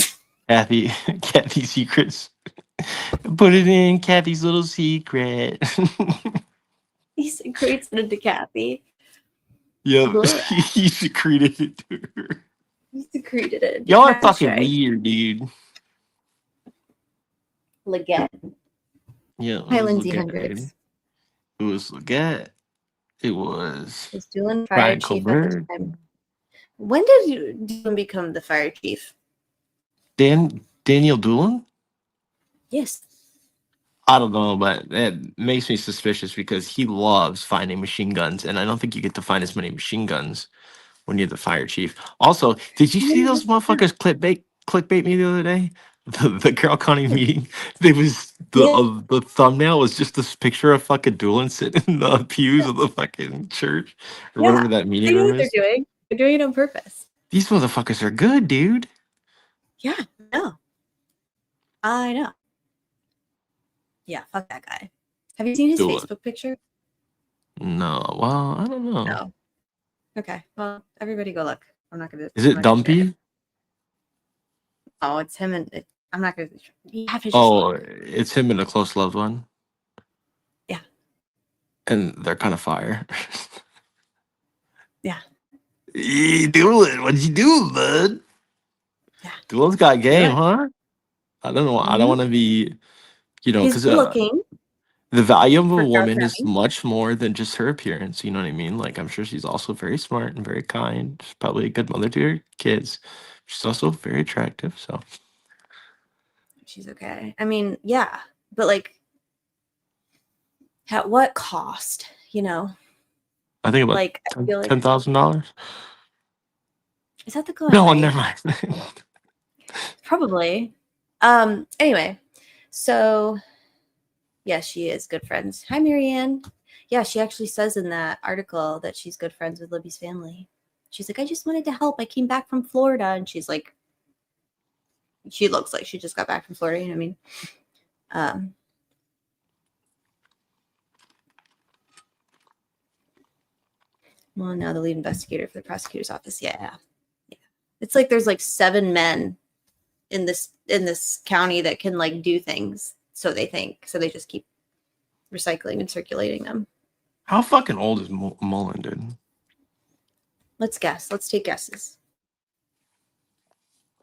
Kathy secrets. Put it in Kathy's little secret.
He secretes it into Kathy.
Yep. He secreted it to her.
He secreted it.
Y'all are fucking weird, dude.
Leggett.
Yeah.
Hi, Lindsay Hendricks.
It was Leggett. It was
Doolin fire chief at the time. When did Doolin become the fire chief?
Daniel Doolin?
Yes.
I don't know, but it makes me suspicious because he loves finding machine guns, and I don't think you get to find as many machine guns when you're the fire chief. Also, did you see those motherfuckers clickbait me the other day? The Carroll County meeting. There was the thumbnail was just this picture of fucking Doolin sitting in the pews of the fucking church or whatever that meeting room is.
They're doing. They're doing it on purpose.
These motherfuckers are good, dude.
Yeah, I know. Yeah, fuck that guy. Have you seen his
Do it.
Facebook picture?
No. Well, I don't know.
No. Okay. Well, everybody go look. I'm not gonna.
Is
I'm
it
not gonna share
Dumpy?
Oh, it's him and I'm not gonna. You have to just
Oh,
look.
it's him and a close loved one.
Yeah.
And they're kind of fire.
Yeah.
Doolin, what you do, bud?
Yeah.
Doolin's got game,
it.
huh? I don't know. I don't want to be,
He's
because
good looking.
the value of a
For
woman is
County.
much more than just her appearance. You know what I mean? Like, I'm sure she's also very smart and very kind. She's probably a good mother to her kids. She's also very attractive. So
She's okay. I mean, yeah, but like, at what cost? You know,
I think about
like I feel like
$10,000.
is that the going
No,
rate?
never mind.
Probably. Anyway, so yeah, she is good friends. Hi, Marianne. Yeah, she actually says in that article that she's good friends with Libby's family. She's like, I just wanted to help. I came back from Florida, and she's like, she looks like she just got back from Florida. You know what I mean? Well, now the lead investigator for the prosecutor's office. Yeah. It's like there's like 7 men in this county that can like do things. So they think. So they just keep recycling and circulating them.
How fucking old is Mullen, dude?
Let's guess. Let's take guesses.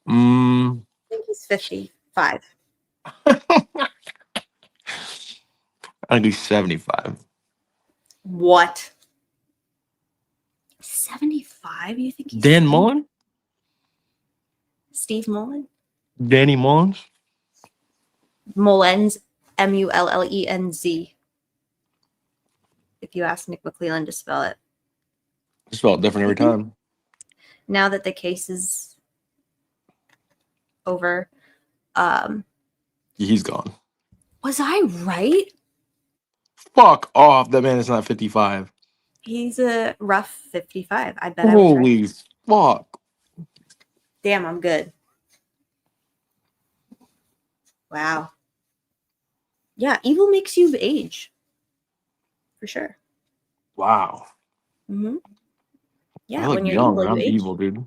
I
think he's 55.
I do 75.
What? 75? You think he's
Dan Mullen?
Steve Mullen?
Danny Mullins?
Mullens, Mullenz. If you ask Nick McClellan to spell it.
Spell it different every time.
Now that the case is over,
He's gone.
was I right?
Fuck off. That man is not 55.
He's a rough 55. I bet I was right.
Holy fuck.
Damn, I'm good. Wow. Yeah, evil makes you age. For sure.
Wow.
Mm-hmm. Yeah,
I look
when you're
young.
evil,
I'm
you age.
evil, dude.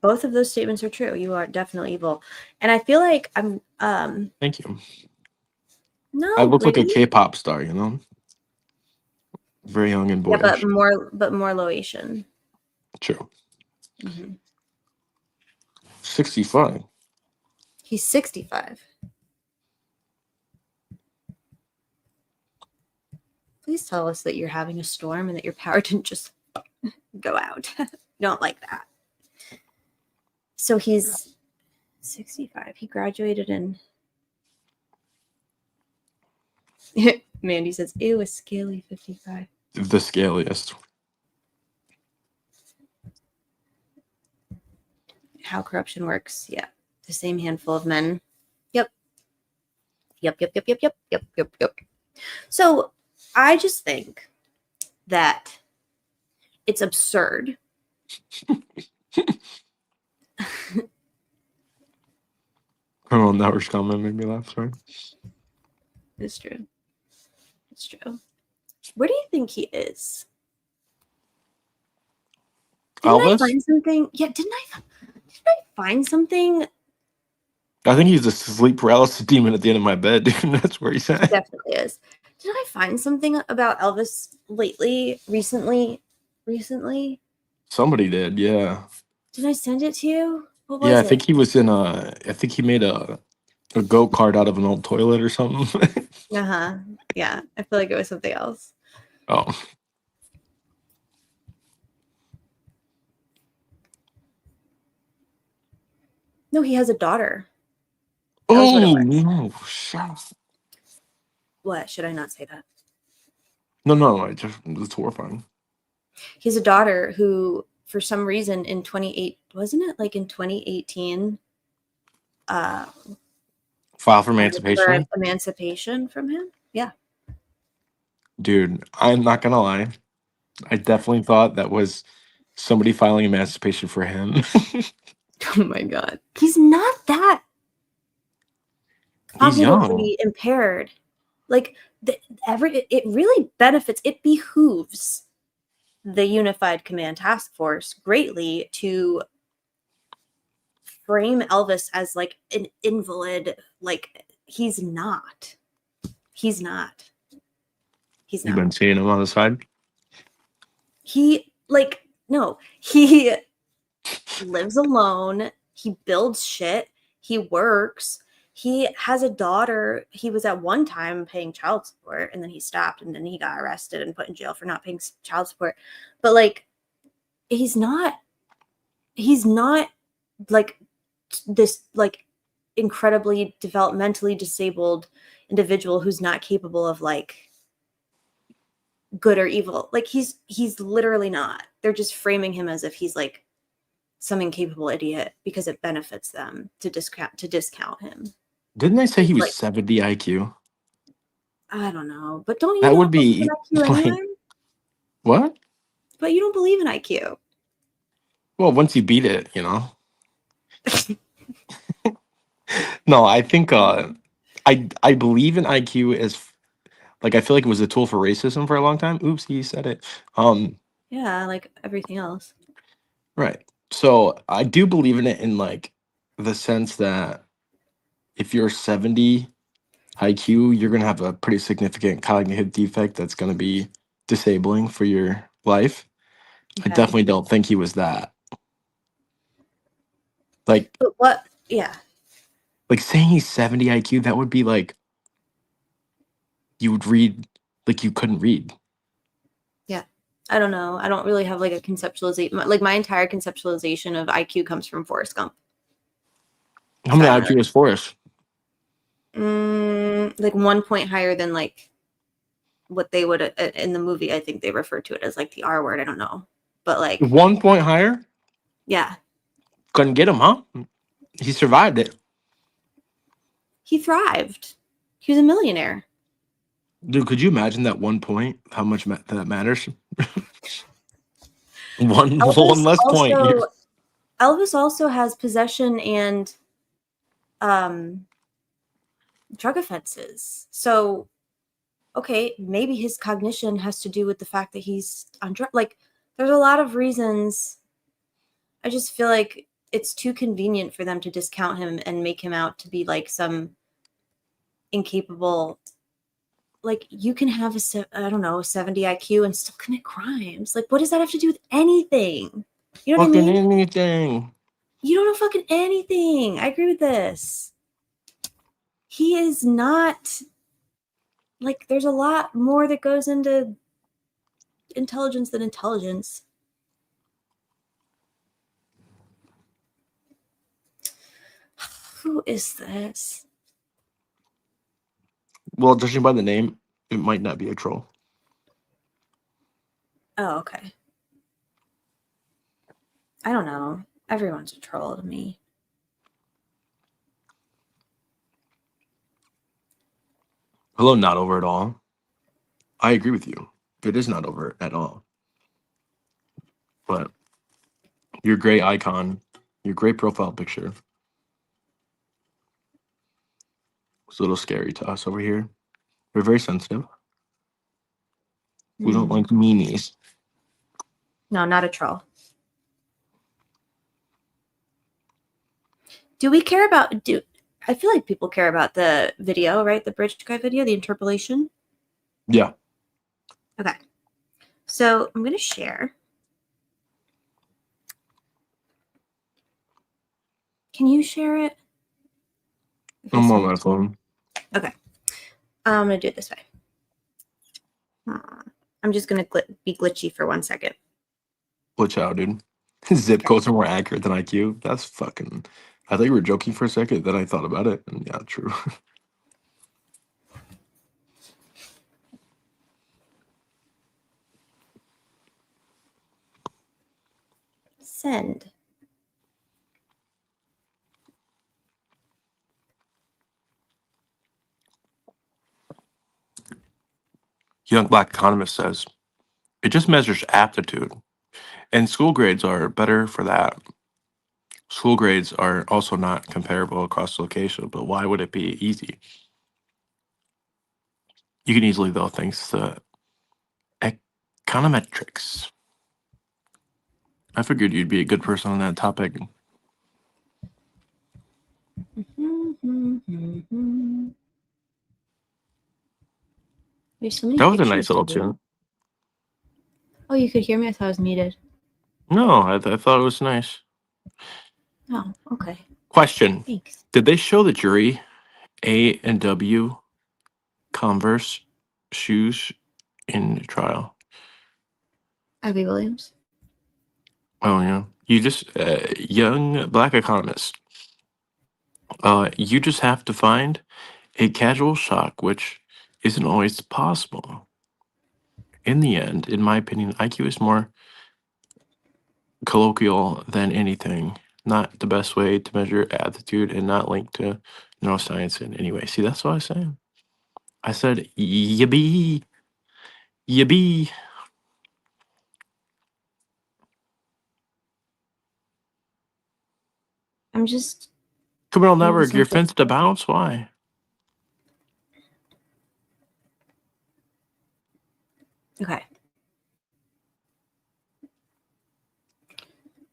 Both of those statements are true. You are definitely evil. And I feel like I'm
Thank you.
no,
I look like a
really?
K-pop star, you know? Very young and boyish.
Yeah, but more low Asian.
True.
Mm-hmm.
65.
He's 65. Please tell us that you're having a storm and that your power didn't just go out. Don't like that. So he's 65. He graduated in. Mandy says, ew, a scaly 55.
The scaliest.
How corruption works. Yeah. The same handful of men. Yep. So I just think that it's absurd.
Colonel Network's comment made me laugh, sorry.
It's true. It's true. Where do you think he is? Didn't I find something? Yeah, didn't I find something?
I think he's the sleep paralysis demon at the end of my bed, dude. That's where he's at.
He definitely is. Did I find something about Elvis recently?
Somebody did, yeah.
Did I send it to you? What was
Yeah, I
it?
think he was in I think he made a go-kart out of an old toilet or something.
Uh-huh. Yeah, I feel like it was something else.
Oh.
No, he has a daughter.
Oh, no. Shut up.
What? Should I not say that?
No, it's horrifying.
He has a daughter who, for some reason, in 2018,
File for emancipation?
for emancipation from him? Yeah.
Dude, I'm not gonna lie. I definitely thought that was somebody filing emancipation for him.
Oh my god. He's not that.
He's young.
cognitively impaired. Like it really benefits, it behooves the Unified Command Task Force greatly to frame Elvis as like an invalid. Like he's not. He's not. He's
You've
not.
been seeing him on the side?
He lives alone. He builds shit. He works. He has a daughter. He was at one time paying child support, and then he stopped, and then he got arrested and put in jail for not paying child support. But like, he's not like this like incredibly developmentally disabled individual who's not capable of like good or evil. Like he's literally not. They're just framing him as if he's like some incapable idiot because it benefits them to discount him.
Didn't they say he was
like
70 IQ?
I don't know, but don't you?
That
not
would be
believe in IQ
like
anyway?
what?
But you don't believe in IQ.
Well, once you beat it, you know. No, I think I believe in IQ as like I feel like it was a tool for racism for a long time. Oops, he said it.
Yeah, like everything else.
Right. So I do believe in it in like the sense that if you're 70 IQ, you're gonna have a pretty significant cognitive defect that's gonna be disabling for your life. I
Okay.
definitely don't think he was that. Like,
But what? Yeah.
like saying he's 70 IQ, that would be like you would read like you couldn't read.
Yeah. I don't know. I don't really have like a conceptualization. Like my entire conceptualization of IQ comes from Forrest Gump.
How many IQ is Forrest?
Like 1 point higher than like what they would in the movie. I think they refer to it as like the R word. I don't know, but like
1 point higher?
Yeah.
Couldn't get him, huh? He survived it.
He thrived. He was a millionaire.
Dude, could you imagine that 1 point? How much that matters? one less point.
Elvis also has possession and drug offenses. So, okay, maybe his cognition has to do with the fact that he's on drug. Like, there's a lot of reasons. I just feel like it's too convenient for them to discount him and make him out to be like some incapable. Like, you can have a 70 IQ and still commit crimes. Like, what does that have to do with anything? You know what I mean?
Anything.
You don't know fucking anything. I agree with this. He is not like, there's a lot more that goes into intelligence than intelligence. Who is this?
Well, judging by the name, it might not be a troll.
Oh, okay. I don't know. Everyone's a troll to me.
Hello, not over at all. I agree with you. It is not over at all. But your great icon, your great profile picture, it's a little scary to us over here. We're very sensitive. We don't like meanies.
No, not a troll. Do we care about I feel like people care about the video, right? The bridge guy video, the interpolation.
Yeah.
Okay. So I'm going to share. Can you share it?
I'm on my phone.
Okay. I'm going to do it this way. I'm just going to be glitchy for 1 second.
Glitch out, dude. Zip codes are more accurate than IQ. That's fucking... I thought you were joking for a second, then I thought about it, and yeah, true.
Send.
Young Black Economist says, it just measures aptitude, and school grades are better for that. School grades are also not comparable across location, but why would it be easy? You can easily, though, thanks to econometrics. I figured you'd be a good person on that topic.
There's so many
That was a
pictures
nice little
to do.
tune.
Oh, you could hear me? I thought I was muted.
No, I thought it was nice.
Oh, okay.
Question.
Thanks.
Did they show the jury A and W Converse shoes in trial?
Abby Williams.
Oh, yeah. You just, young black economist. You just have to find a casual shock, which isn't always possible. In the end, in my opinion, IQ is more colloquial than anything. Not the best way to measure aptitude and not linked to neuroscience in any way. See, that's what I was saying. I said, yippee. Yippee.
I'm just.
Criminal
thinking
Network, your
something.
fence to bounce? Why?
Okay.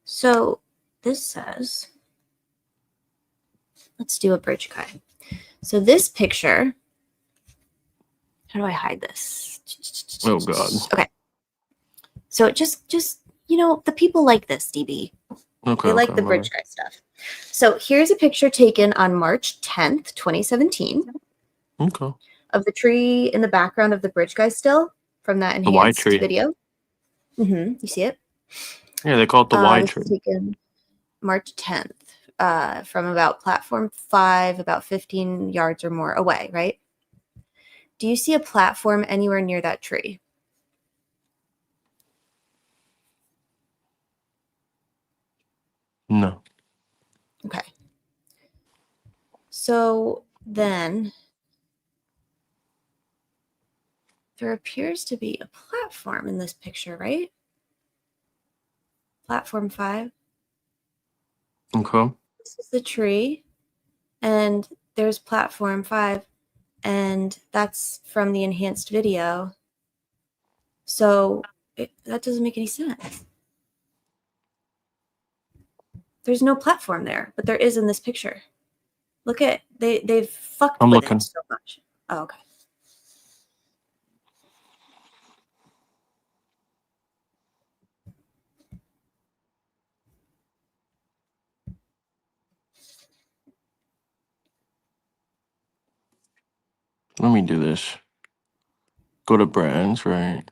So this says, let's do a bridge cut. So this picture, how do I hide this?
Oh, God.
Okay. So just the people like this, DB.
Okay.
They like the bridge guy stuff. So here's a picture taken on March 10th, 2017.
Okay.
Of the tree in the background of the bridge guy still from that
The Y
enhanced
tree.
video. You see it?
Yeah, they call it the Y
This
tree.
is taken March 10th from about platform 5, about 15 yards or more away, right? Do you see a platform anywhere near that tree?
No.
Okay. So then there appears to be a platform in this picture, right? Platform 5.
Okay.
This is the tree, and there's platform 5, and that's from the enhanced video. So that doesn't make any sense. There's no platform there, but there is in this picture. Look at they've fucked
I'm
with
looking.
it so much. Oh, okay.
Let me do this. Go to brands, right?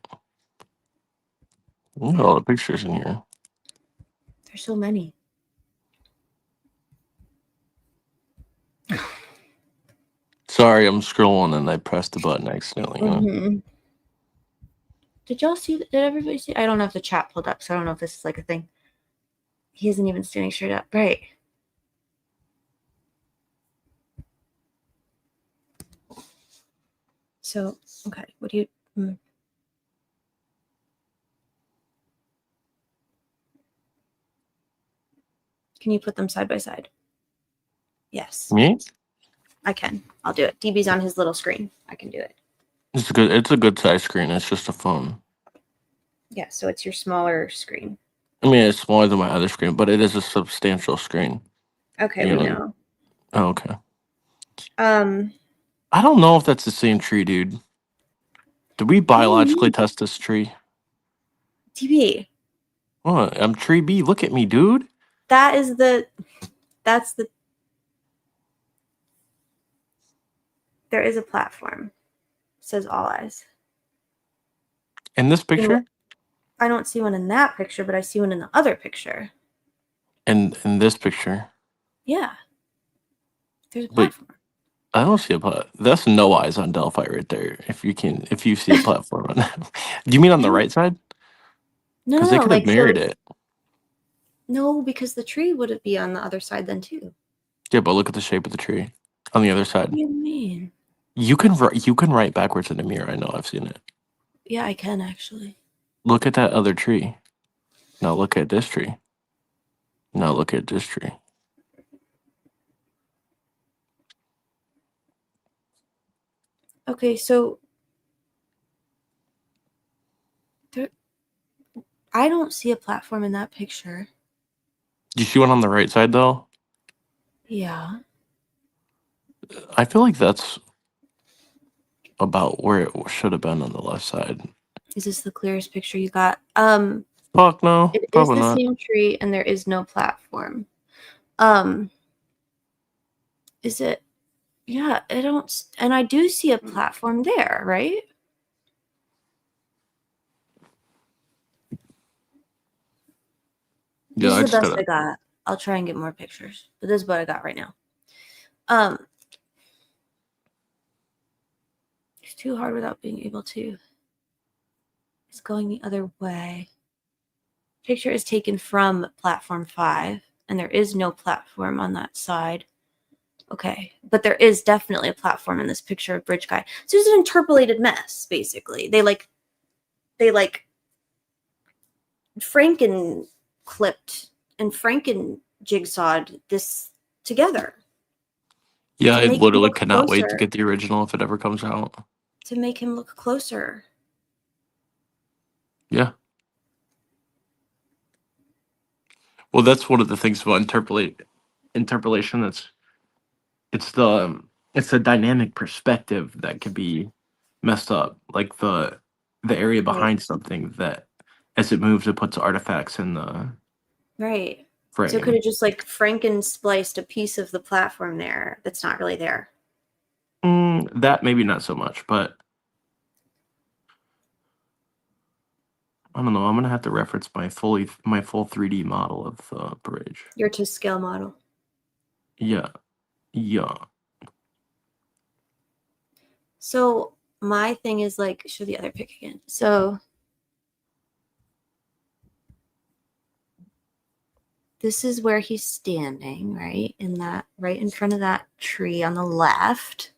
Look at all the pictures in here.
There's so many.
Sorry, I'm scrolling and I pressed the button accidentally.
Did y'all see? Did everybody see? I don't have the chat pulled up, so I don't know if this is like a thing. He isn't even standing straight up. Right. So, okay. What do you... Can you put them side by side? Yes.
Me?
I can. I'll do it. DB's on his little screen. I can do it.
It's a good size screen. It's just a phone.
Yeah, so it's your smaller screen.
I mean, it's smaller than my other screen, but it is a substantial screen.
Okay, we know.
Oh, okay.
I
don't know if that's the same tree, dude. Did we biologically test this tree?
DB.
What? I'm tree B. Look at me, dude.
That's the there is a platform. It says all eyes.
In this picture?
I don't see one in that picture, but I see one in the other picture.
In this picture?
Yeah. There's a
Wait,
platform.
I don't see a platform. That's no eyes on Delphi right there. If you see a platform on that. Do you mean on the right side?
No,
Because they could have mirrored it.
No, because the tree would be on the other side then too.
Yeah, but look at the shape of the tree on the other side.
What do you mean?
You can write backwards in a mirror. I know. I've seen it.
Yeah, I can actually.
Look at that other tree. Now look at this tree. Now look at this tree.
Okay, so I don't see a platform in that picture.
Do you see one on the right side though?
Yeah.
I feel like that's about where it should have been on the left side.
Is this the clearest picture you got?
Fuck no.
It is
Probably
the
not.
same tree and there is no platform. Is it? Yeah, I don't, and I do see a platform there, right?
Yeah,
This
I
is the
just
best
gotta.
I got. I'll try and get more pictures, but this is what I got right now. It's too hard without being able to. It's going the other way. Picture is taken from platform 5, and there is no platform on that side. Okay, but there is definitely a platform in this picture of Bridge Guy. So it's an interpolated mess, basically. They Franken clipped and Franken jigsawed this together.
Yeah,
to
I
make him
literally
look
cannot wait to
closer.
get the original if it ever comes out.
To make him look closer.
Yeah. Well, that's one of the things about interpolation. It's the dynamic perspective that can be messed up, like the area behind something that as it moves, it puts artifacts in the
Right.
frame.
So it could have just like Franken spliced a piece of the platform there that's not really there.
That maybe not so much, but I don't know. I'm gonna have to reference my full 3D model of the bridge.
Your to scale model.
Yeah.
So my thing is like, show the other pic again. So this is where he's standing, right? Right in front of that tree on the left.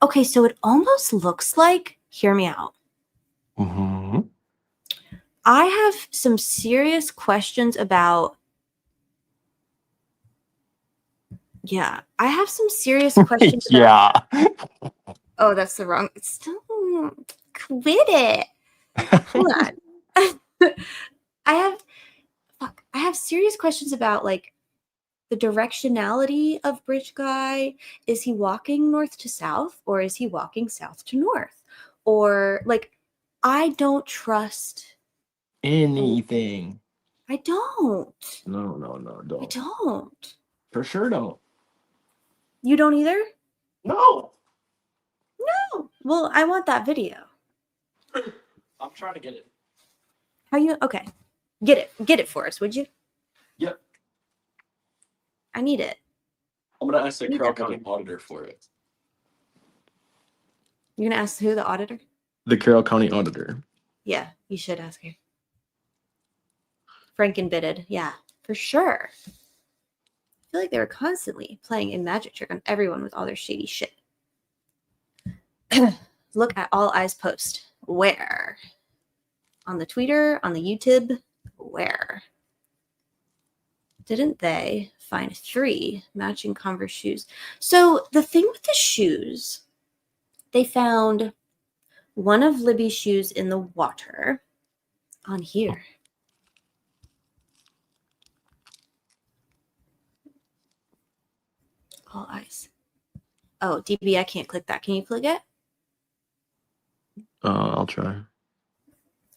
Okay, so it almost looks like, hear me out.
Mm-hmm.
I have some serious questions about. Yeah, I have some serious questions.
Yeah.
Oh, that's the wrong. Still, quit it. Hold on. I have serious questions about like the directionality of Bridge Guy. Is he walking north to south, or is he walking south to north? Or like, I don't trust
anything.
I don't.
No, don't.
I don't.
For sure don't.
You don't either?
No.
No. Well, I want that video.
I'm trying to get it.
How you? Okay. Get it for us, would you?
Yep.
I need it.
I'm gonna ask the Carroll County auditor for it.
You're gonna ask who? The auditor?
The Carroll County auditor.
Yeah, you should ask her. Frankenbitted. Yeah, for sure. I feel like they were constantly playing a magic trick on everyone with all their shady shit. Look at All Eyes post. Where? On the Twitter, on the YouTube, where? Didn't they find 3 matching Converse shoes? So the thing with the shoes, they found one of Libby's shoes in the water on here. All Eyes. Oh, DB, I can't click that. Can you click it?
I'll try.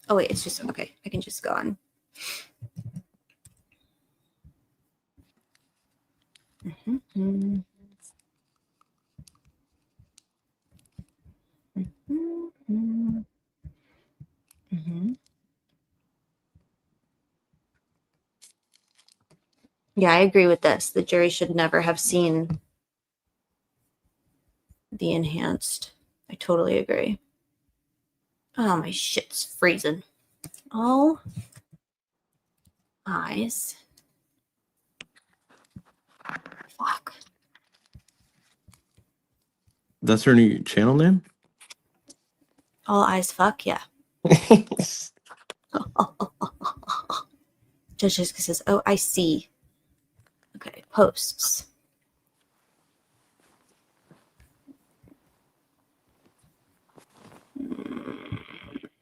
Oh, wait, it's just, okay. I can just go on. Mm-hmm. Mm-hmm. Mm-hmm. Yeah, I agree with this. The jury should never have seen the enhanced. I totally agree. Oh, my shit's freezing. All Eyes. Fuck.
That's her new channel name?
All Eyes fuck, yeah. Judge Jessica says, "Oh, I see." Okay, posts.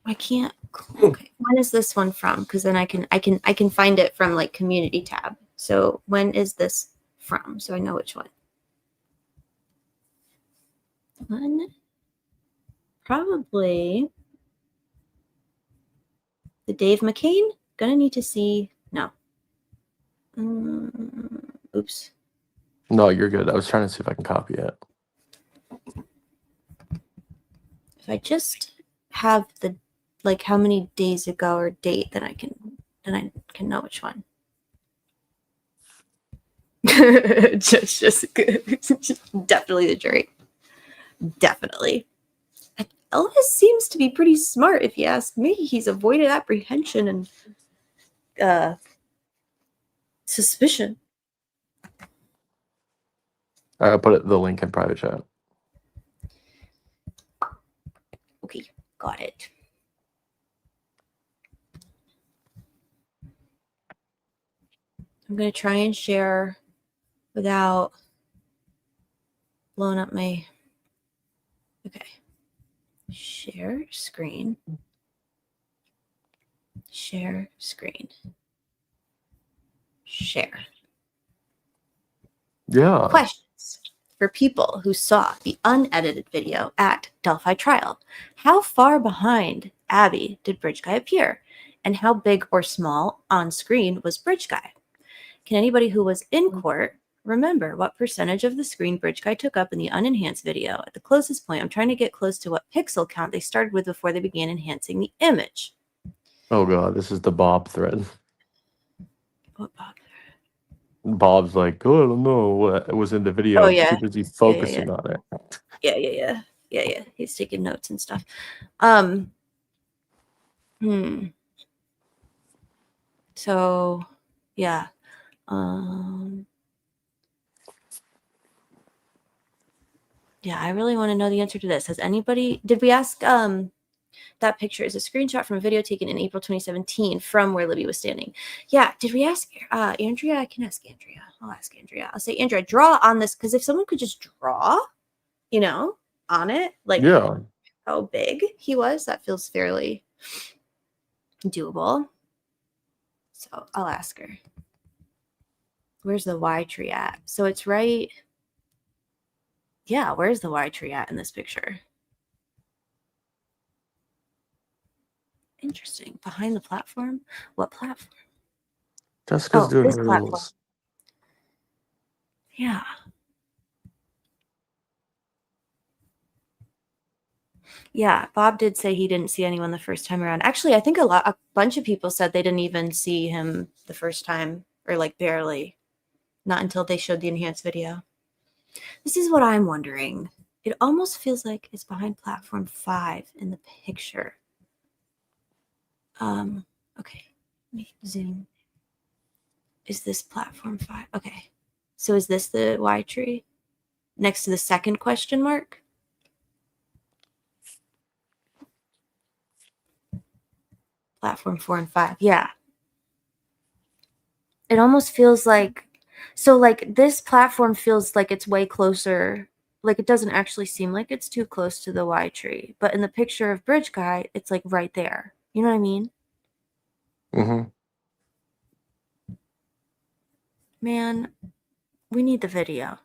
I can't. Okay, when is this one from? Because then I can find it from like community tab. So when is this from? So I know which one. Probably the Dave McCain. Gonna need to see. No. Oops.
No, you're good. I was trying to see if I can copy it.
If I just have the like how many days ago or date, then I can know which one. Judge Jessica. Definitely the jury. Definitely. Elvis seems to be pretty smart, if you ask me. He's avoided apprehension and suspicion.
I put the link in private chat.
Okay, got it. I'm going to try and share without blowing up my... Okay. Share screen. Share screen. Share.
Yeah.
Questions for people who saw the unedited video at Delphi trial. How far behind Abby did Bridge Guy appear? And how big or small on screen was Bridge Guy? Can anybody who was in court remember what percentage of the screen Bridge Guy took up in the unenhanced video? At the closest point, I'm trying to get close to what pixel count they started with before they began enhancing the image.
Oh god, this is the Bob thread.
What Bob?
Bob's like, oh, I don't know what was in the video.
Oh,
I'm
yeah.
too busy focusing on it.
Yeah. He's taking notes and stuff. So, yeah. Yeah, I really want to know the answer to this. Has anybody, did we ask, that picture is a screenshot from a video taken in April 2017 from where Libby was standing. Yeah, did we ask Andrea? I can ask Andrea. I'll ask Andrea. I'll say, Andrea, draw on this, because if someone could just draw, on it, like how big he was, that feels fairly doable. So I'll ask her. Where's the Y tree at? So it's right. Yeah, where's the Y tree at in this picture? Interesting. Behind the platform? What platform?
Jessica's doing
this
her
platform.
rules.
Yeah. Yeah, Bob did say he didn't see anyone the first time around. Actually, I think a bunch of people said they didn't even see him the first time, or like barely. Not until they showed the enhanced video. This is what I'm wondering. It almost feels like it's behind platform 5 in the picture. Okay. Let me zoom. Is this platform 5? Okay. So is this the Y tree? Next to the second question mark? Platform 4 and 5. Yeah. It almost feels like, so like this platform feels like it's way closer. Like it doesn't actually seem like it's too close to the Y tree. But in the picture of Bridge Guy, it's like right there. You know what I mean?
Mm-hmm.
Man, we need the video.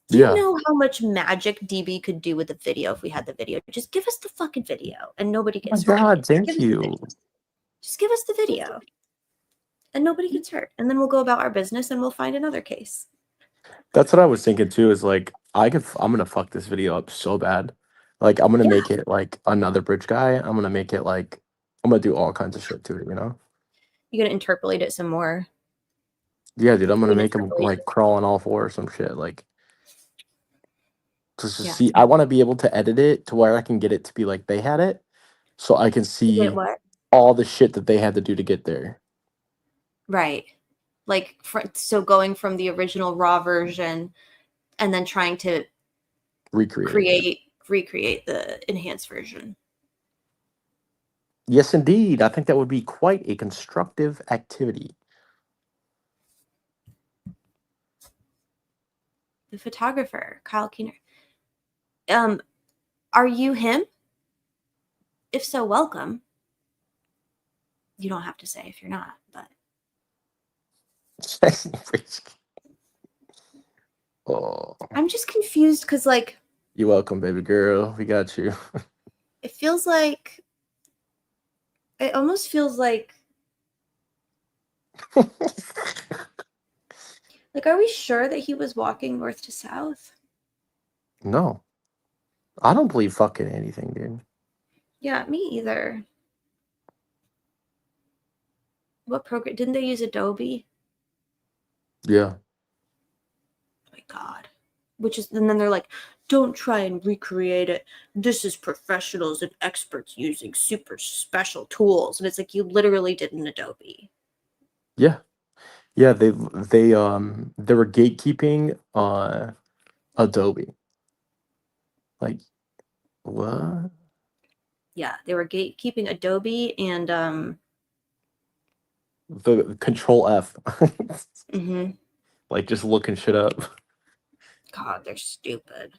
Do you know how much magic DB could do with the video if we had the video? Just give us the fucking video and nobody gets hurt.
God, thank you.
Just give us the video and nobody gets hurt. And then we'll go about our business and we'll find another case.
That's what I was thinking too, is like I'm gonna fuck this video up so bad. Like I'm gonna make it like another Bridge Guy. I'm gonna make it like I'm gonna do all kinds of shit to it, you know?
You're gonna interpolate it some more.
Yeah, dude, I'm gonna make him like crawl on all four or some shit. Like just to see, I want to be able to edit it to where I can get it to be like they had it, so I can see all the shit that they had to do to get there.
Right. Like, so going from the original raw version and then trying to recreate the enhanced version.
Yes, indeed. I think that would be quite a constructive activity.
the photographer, Kyle Keener. Are you him? If so, welcome. You don't have to say if you're not, but
Oh,
I'm just confused because, like,
you're welcome, baby girl. We got you.
it almost feels like are we sure that he was walking north to south?
No, I don't believe fucking anything, dude.
Yeah, me either. What program? Didn't they use Adobe?
Yeah.
Oh my God. And then they're like, don't try and recreate it. This is professionals and experts using super special tools. And it's like, you literally did an Adobe.
Yeah. Yeah, they were gatekeeping Adobe. Like, what?
Yeah, they were gatekeeping Adobe and
The Control F.
mhm.
Like just looking shit up.
God, they're stupid.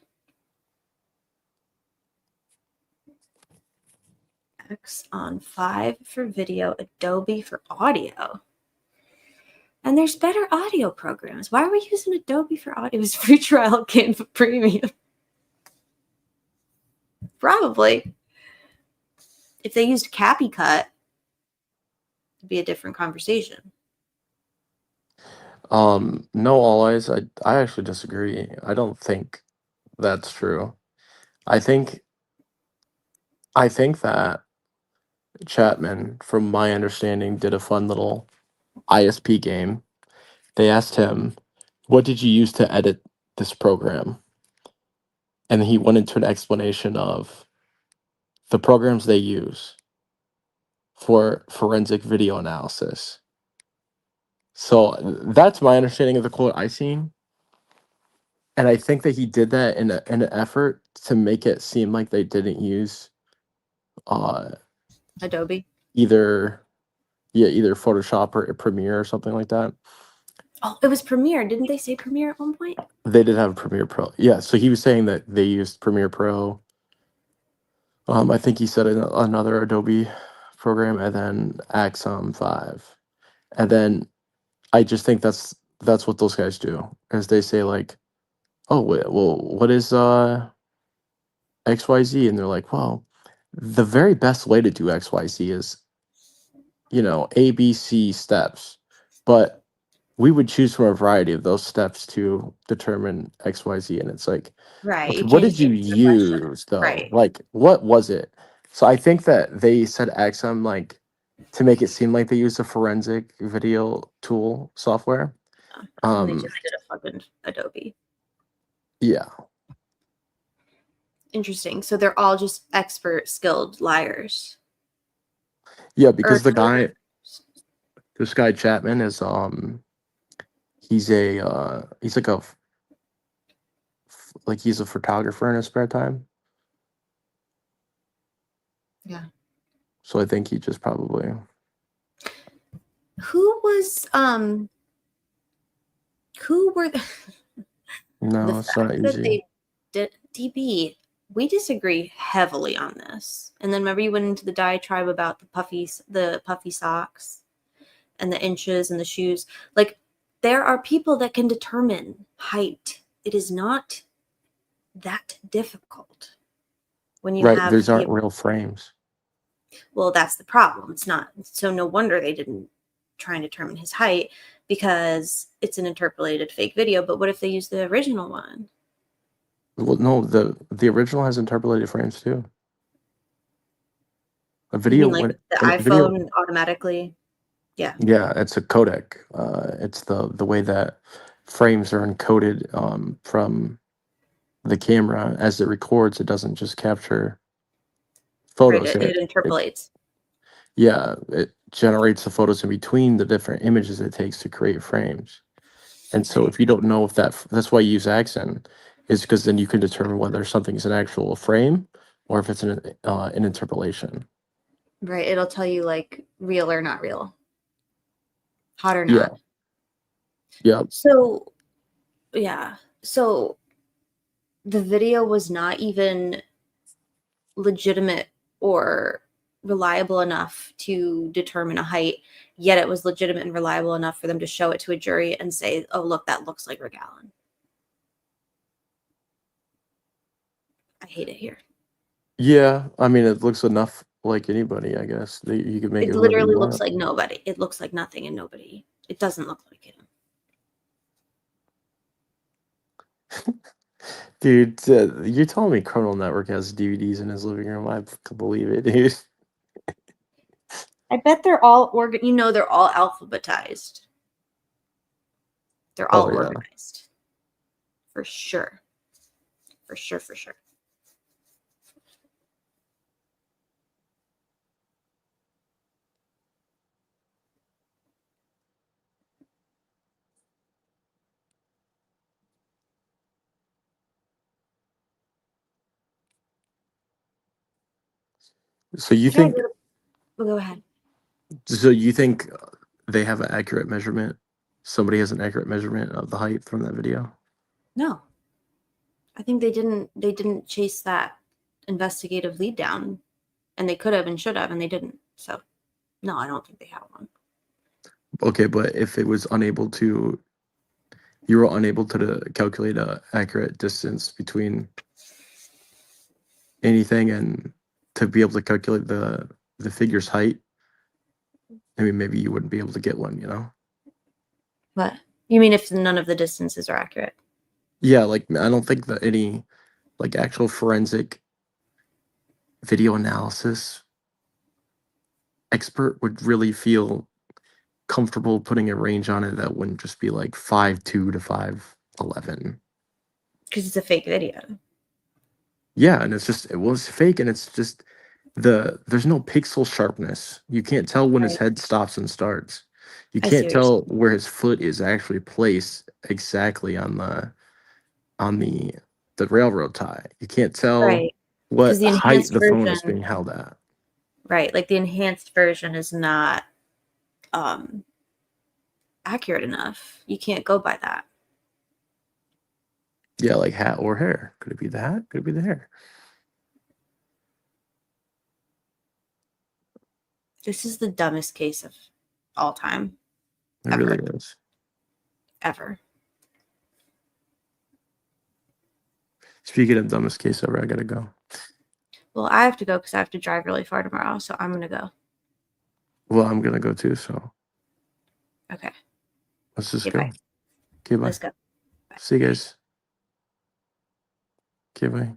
X on 5 for video, Adobe for audio. And there's better audio programs. Why are we using Adobe for audio? It was free trial, Canva Premium. Probably. If they used CapCut, it'd be a different conversation.
No, always. I actually disagree. I don't think that's true. I think that Chapman, from my understanding, did a fun little ISP game. They asked him, "What did you use to edit this program?" And he went into an explanation of the programs they use for forensic video analysis. So that's my understanding of the quote I seen. And I think that he did that in an effort to make it seem like they didn't use
Adobe.
either Photoshop or Premiere or something like that.
Oh, it was Premiere. Didn't they say Premiere at one point?
They did have Premiere Pro. Yeah, so he was saying that they used Premiere Pro. I think he said another Adobe program, and then Axum 5. And then I just think that's what those guys do, is they say like, "Oh, well, what is XYZ?" And they're like, "Well, the very best way to do XYZ is, A, B, C steps, but we would choose from a variety of those steps to determine XYZ." And it's like,
Right.
okay,
You
what
can't
did
just
you
answer the question.
use though?
Right.
Like, what was it? So I think that they said Axum like to make it seem like they used a forensic video tool software.
And they just did a fucking Adobe.
Yeah.
Interesting. So they're all just expert, skilled liars.
Yeah, because this guy Chapman is he's he's a photographer in his spare time.
Yeah.
So I think he just probably.
Who were the
No, it's not
that
easy.
they did DB? We disagree heavily on this. And then remember you went into the diatribe about the puffy socks and the inches and the shoes. Like, there are people that can determine height. It is not that difficult when you have
These aren't real frames.
Well, that's the problem. It's not. So no wonder they didn't try and determine his height, because it's an interpolated fake video. But what if they use the original one?
Well, no, the original has interpolated frames too. A video,
You mean like the iPhone automatically? Yeah.
Yeah, it's a codec. It's the way that frames are encoded from the camera as it records. It doesn't just capture photos.
Right, it interpolates.
It generates the photos in between the different images it takes to create frames. And so if you don't know if that's why you use accent, is because then you can determine whether something is an actual frame or if it's an interpolation.
Right, it'll tell you like real or not real, hot or not.
Yeah.
So, yeah. So the video was not even legitimate or reliable enough to determine a height, yet it was legitimate and reliable enough for them to show it to a jury and say, oh, look, that looks like Rick Allen. I hate it here.
Yeah, I mean, it looks enough like anybody, I guess. You could make
It
it whoever
literally
you
looks
want.
like nobody. It looks like nothing and nobody. It doesn't look like him.
Dude, you're telling me Criminal Network has DVDs in his living room? I can believe it, dude.
I bet they're all they're all alphabetized. They're all
Oh, yeah.
organized. For sure. For sure, for sure.
So you think
Well, go ahead.
they have an accurate measurement? Somebody has an accurate measurement of the height from that video?
No. I think they didn't chase that investigative lead down, and they could have and should have, and they didn't. So no, I don't think they have one.
Okay, but if it was you were unable to calculate a accurate distance between anything and to be able to calculate the figure's height, I mean, maybe you wouldn't be able to get one, you know?
What? You mean if none of the distances are accurate?
Yeah, like, I don't think that any, like, actual forensic video analysis expert would really feel comfortable putting a range on it that wouldn't just be like 5'2" to 5'11".
Because it's a fake video.
Yeah, and it was fake, and it's just there's no pixel sharpness. You can't tell when his head stops and starts. You
I see
can't
what you're
tell where his foot is actually placed exactly on the railroad tie. You can't tell
Right.
what
Because the
height
enhanced
the phone is
version,
being held at.
right? Like the enhanced version is not accurate enough. You can't go by that.
Yeah, like hat or hair. Could it be the hat? Could it be the hair?
This is the dumbest case of all time.
It
Ever.
really is.
Ever.
Speaking of dumbest case ever, I gotta go.
Well, I have to go because I have to drive really far tomorrow, so I'm gonna go.
Well, I'm gonna go too, so
Okay.
let's just
Okay,
go.
bye.
Okay, bye.
Let's go.
See you guys. Okay, bye.